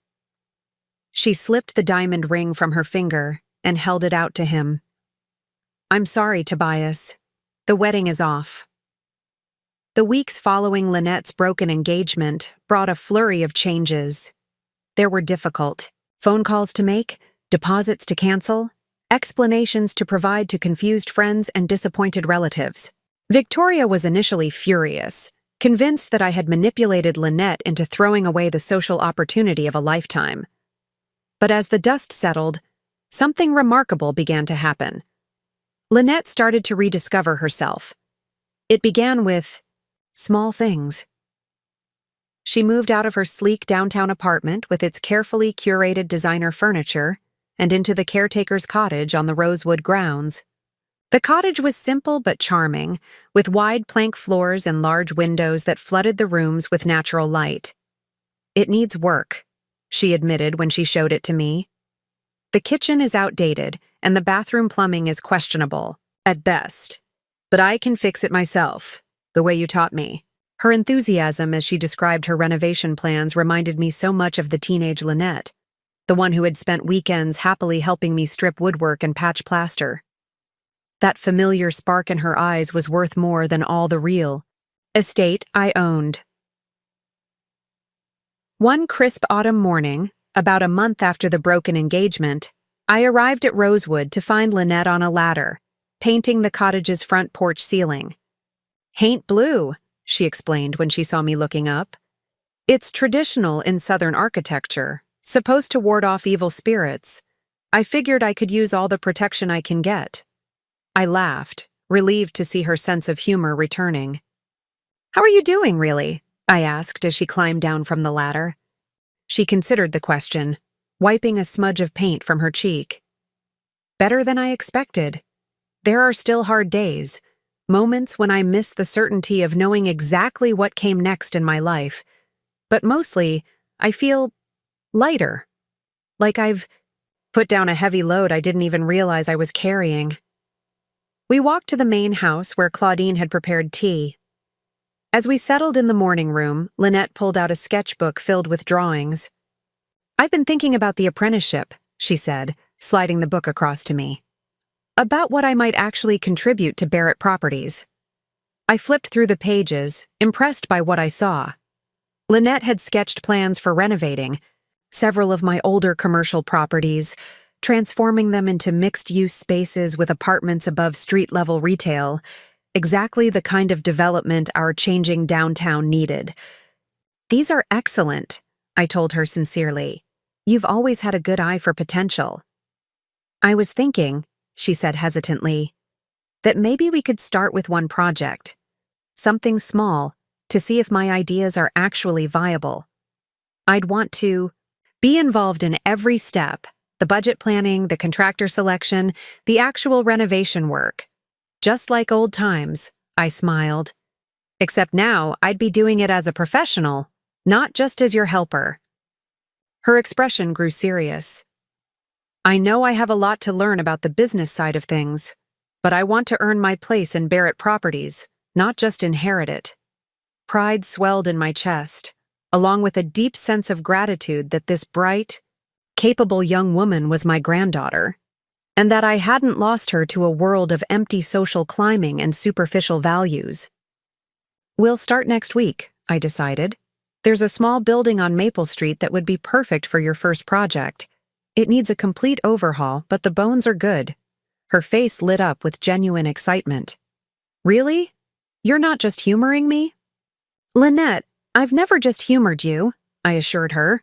She slipped the diamond ring from her finger and held it out to him. I'm sorry, Tobias. The wedding is off. The weeks following Lynette's broken engagement brought a flurry of changes. There were difficult phone calls to make, deposits to cancel, explanations to provide to confused friends and disappointed relatives. Victoria was initially furious, convinced that I had manipulated Lynette into throwing away the social opportunity of a lifetime. But as the dust settled, something remarkable began to happen. Lynette started to rediscover herself. It began with small things. She moved out of her sleek downtown apartment with its carefully curated designer furniture and into the caretaker's cottage on the Rosewood grounds. The cottage was simple but charming, with wide plank floors and large windows that flooded the rooms with natural light. It needs work, she admitted when she showed it to me. The kitchen is outdated, and the bathroom plumbing is questionable, at best. But I can fix it myself, the way you taught me. Her enthusiasm as she described her renovation plans reminded me so much of the teenage Lynette, the one who had spent weekends happily helping me strip woodwork and patch plaster. That familiar spark in her eyes was worth more than all the real estate I owned. One crisp autumn morning, about a month after the broken engagement, I arrived at Rosewood to find Lynette on a ladder, painting the cottage's front porch ceiling. "Haint blue," she explained when she saw me looking up. "It's traditional in Southern architecture, supposed to ward off evil spirits. I figured I could use all the protection I can get." I laughed, relieved to see her sense of humor returning. "How are you doing, really?" I asked as she climbed down from the ladder. She considered the question, wiping a smudge of paint from her cheek. "Better than I expected. There are still hard days, moments when I miss the certainty of knowing exactly what came next in my life. But mostly, I feel lighter. Like I've put down a heavy load I didn't even realize I was carrying." We walked to the main house where Claudine had prepared tea. As we settled in the morning room, Lynette pulled out a sketchbook filled with drawings. "I've been thinking about the apprenticeship," she said, sliding the book across to me. "About what I might actually contribute to Barrett Properties." I flipped through the pages, impressed by what I saw. Lynette had sketched plans for renovating several of my older commercial properties, transforming them into mixed-use spaces with apartments above street-level retail, exactly the kind of development our changing downtown needed. "These are excellent," I told her sincerely. "You've always had a good eye for potential." "I was thinking," she said hesitantly, "that maybe we could start with one project. Something small, to see if my ideas are actually viable. I'd want to be involved in every step, the budget planning, the contractor selection, the actual renovation work. Just like old times," I smiled. "Except now I'd be doing it as a professional, not just as your helper." Her expression grew serious. "I know I have a lot to learn about the business side of things, but I want to earn my place in Barrett Properties, not just inherit it." Pride swelled in my chest, along with a deep sense of gratitude that this bright, capable young woman was my granddaughter, and that I hadn't lost her to a world of empty social climbing and superficial values. "We'll start next week," I decided. "There's a small building on Maple Street that would be perfect for your first project. It needs a complete overhaul, but the bones are good." Her face lit up with genuine excitement. Really? You're not just humoring me? Lynette, I've never just humored you, I assured her.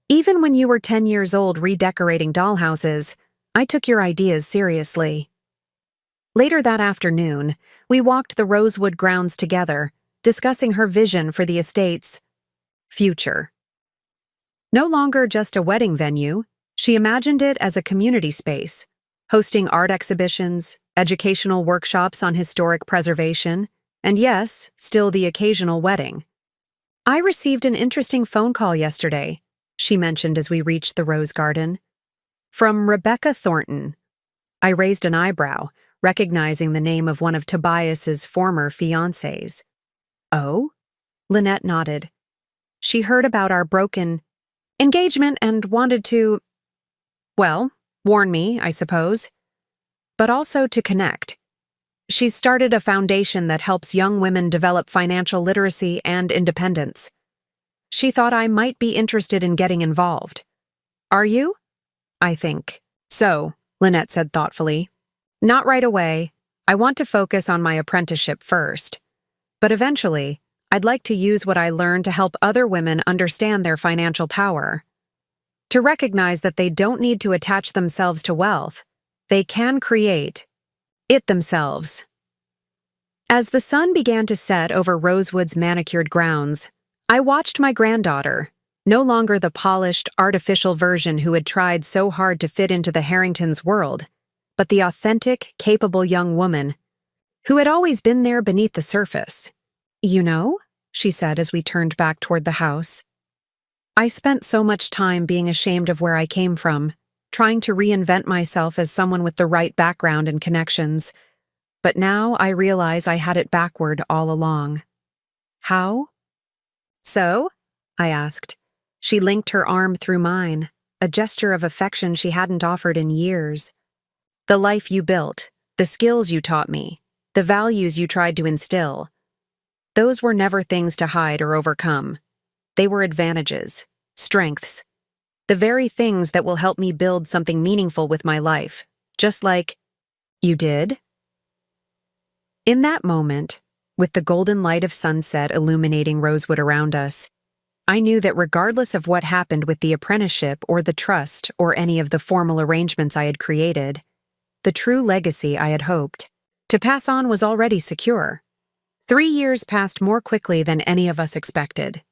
Even when you were 10 years old redecorating dollhouses, I took your ideas seriously. Later that afternoon, we walked the Rosewood grounds together, discussing her vision for the estate's future. No longer just a wedding venue, she imagined it as a community space, hosting art exhibitions, educational workshops on historic preservation, and yes, still the occasional wedding. I received an interesting phone call yesterday, she mentioned as we reached the rose garden. From Rebecca Thornton. I raised an eyebrow, recognizing the name of one of Tobias's former fiancés. Oh? Lynette nodded. She heard about our broken engagement and wanted to, well, warn me, I suppose, but also to connect. She's started a foundation that helps young women develop financial literacy and independence. She thought I might be interested in getting involved. Are you? I think. So, Lynette said thoughtfully. Not right away. I want to focus on my apprenticeship first. But eventually, I'd like to use what I learned to help other women understand their financial power. To recognize that they don't need to attach themselves to wealth. They can create it themselves. As the sun began to set over Rosewood's manicured grounds, I watched my granddaughter, no longer the polished, artificial version who had tried so hard to fit into the Harringtons' world, but the authentic, capable young woman who had always been there beneath the surface. You know, she said as we turned back toward the house, I spent so much time being ashamed of where I came from, trying to reinvent myself as someone with the right background and connections. But now I realize I had it backward all along. How? So? I asked. She linked her arm through mine, a gesture of affection she hadn't offered in years. The life you built, the skills you taught me, the values you tried to instill. Those were never things to hide or overcome. They were advantages, strengths, the very things that will help me build something meaningful with my life, just like, you did? In that moment, with the golden light of sunset illuminating Rosewood around us, I knew that regardless of what happened with the apprenticeship or the trust or any of the formal arrangements I had created, the true legacy I had hoped to pass on was already secure. 3 years passed more quickly than any of us expected.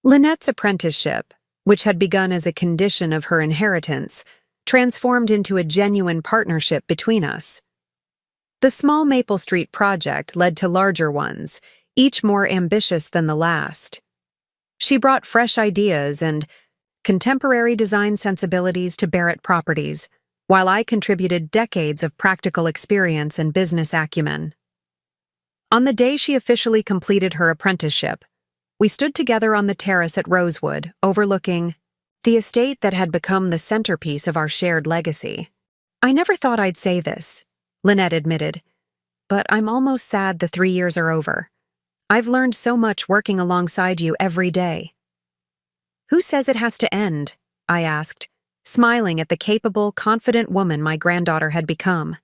Lynette's apprenticeship, which had begun as a condition of her inheritance, transformed into a genuine partnership between us. The small Maple Street project led to larger ones, each more ambitious than the last. She brought fresh ideas and contemporary design sensibilities to Barrett Properties, while I contributed decades of practical experience and business acumen. On the day she officially completed her apprenticeship, we stood together on the terrace at Rosewood, overlooking the estate that had become the centerpiece of our shared legacy. I never thought I'd say this, Lynette admitted, but I'm almost sad the 3 years are over. I've learned so much working alongside you every day. Who says it has to end? I asked, smiling at the capable, confident woman my granddaughter had become.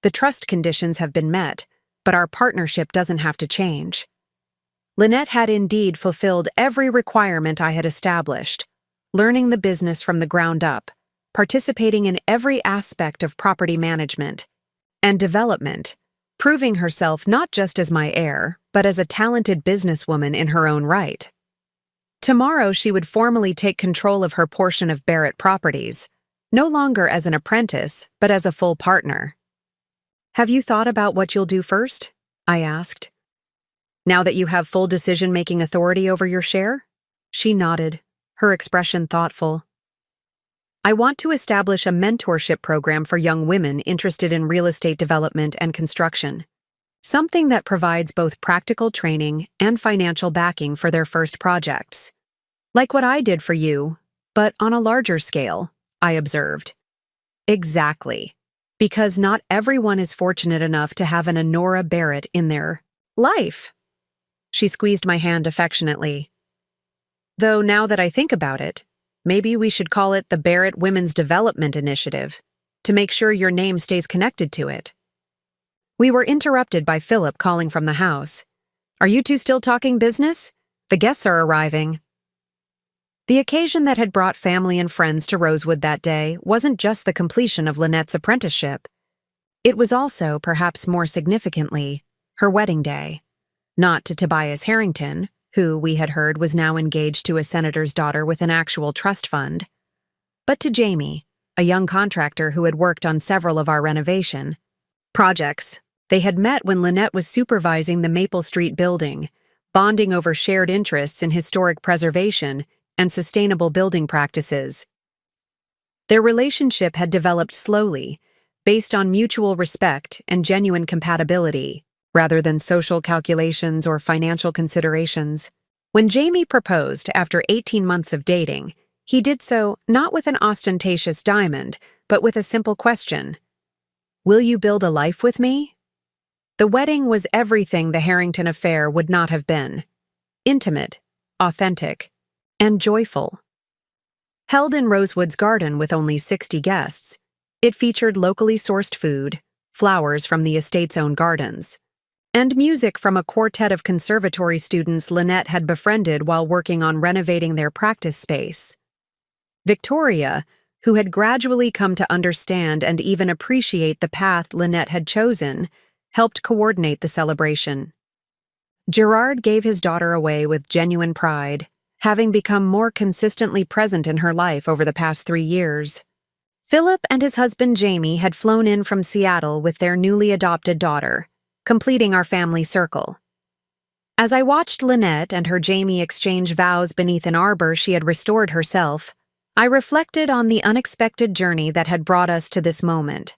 The trust conditions have been met, but our partnership doesn't have to change. Lynette had indeed fulfilled every requirement I had established, learning the business from the ground up, participating in every aspect of property management and development, proving herself not just as my heir, but as a talented businesswoman in her own right. Tomorrow she would formally take control of her portion of Barrett Properties, no longer as an apprentice, but as a full partner. Have you thought about what you'll do first? I asked. Now that you have full decision-making authority over your share? She nodded, her expression thoughtful. I want to establish a mentorship program for young women interested in real estate development and construction. Something that provides both practical training and financial backing for their first projects. Like what I did for you, but on a larger scale, I observed. Exactly. Because not everyone is fortunate enough to have an Honora Barrett in their life. She squeezed my hand affectionately. Though now that I think about it, maybe we should call it the Barrett Women's Development Initiative, to make sure your name stays connected to it. We were interrupted by Philip calling from the house. "Are you two still talking business? The guests are arriving." The occasion that had brought family and friends to Rosewood that day wasn't just the completion of Lynette's apprenticeship. It was also, perhaps more significantly, her wedding day. Not to Tobias Harrington, who, we had heard, was now engaged to a senator's daughter with an actual trust fund, but to Jamie, a young contractor who had worked on several of our renovation projects. They had met when Lynette was supervising the Maple Street building, bonding over shared interests in historic preservation and sustainable building practices. Their relationship had developed slowly, based on mutual respect and genuine compatibility, rather than social calculations or financial considerations. When Jamie proposed after 18 months of dating, he did so not with an ostentatious diamond, but with a simple question: "Will you build a life with me?" The wedding was everything the Harrington affair would not have been: intimate, authentic, and joyful. Held in Rosewood's garden with only 60 guests, it featured locally sourced food, flowers from the estate's own gardens, and music from a quartet of conservatory students Lynette had befriended while working on renovating their practice space. Victoria, who had gradually come to understand and even appreciate the path Lynette had chosen, helped coordinate the celebration. Gerard gave his daughter away with genuine pride, having become more consistently present in her life over the past 3 years. Philip and his husband Jamie had flown in from Seattle with their newly adopted daughter, completing our family circle. As I watched Lynette and her Jamie exchange vows beneath an arbor she had restored herself, I reflected on the unexpected journey that had brought us to this moment.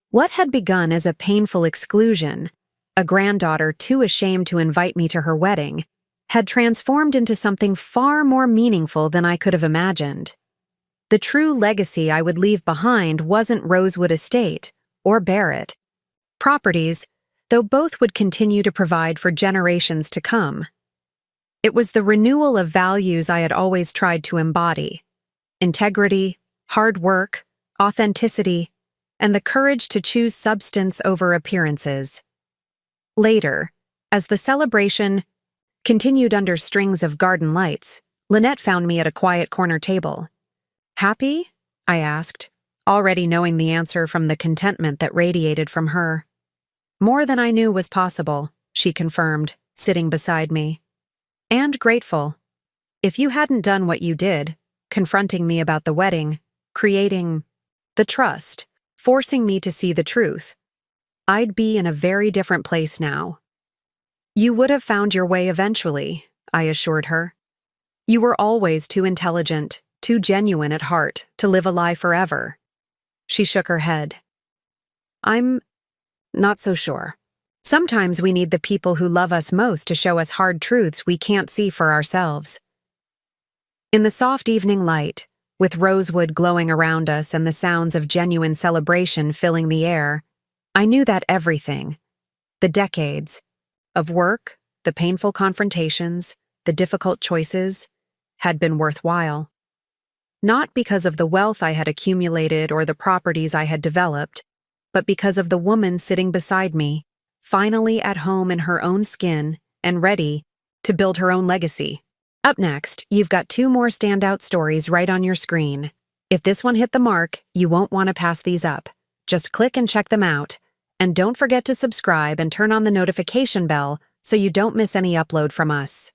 What had begun as a painful exclusion, a granddaughter too ashamed to invite me to her wedding, had transformed into something far more meaningful than I could have imagined. The true legacy I would leave behind wasn't Rosewood Estate or Barrett properties, though both would continue to provide for generations to come. It was the renewal of values I had always tried to embody: integrity, hard work, authenticity, and the courage to choose substance over appearances. Later, as the celebration continued under strings of garden lights, Lynette found me at a quiet corner table. "Happy?" I asked, already knowing the answer from the contentment that radiated from her. "More than I knew was possible," she confirmed, sitting beside me. "And grateful. If you hadn't done what you did, confronting me about the wedding, creating the trust, forcing me to see the truth, I'd be in a very different place now." "You would have found your way eventually," I assured her. "You were always too intelligent, too genuine at heart to live a lie forever." She shook her head. "I'm not so sure. Sometimes we need the people who love us most to show us hard truths we can't see for ourselves." In the soft evening light, with Rosewood glowing around us and the sounds of genuine celebration filling the air, I knew that everything, the decades of work, the painful confrontations, the difficult choices, had been worthwhile. Not because of the wealth I had accumulated or the properties I had developed, but because of the woman sitting beside me, finally at home in her own skin and ready to build her own legacy. Up next, you've got 2 more standout stories right on your screen. If this one hit the mark, you won't want to pass these up. Just click and check them out. And don't forget to subscribe and turn on the notification bell so you don't miss any upload from us.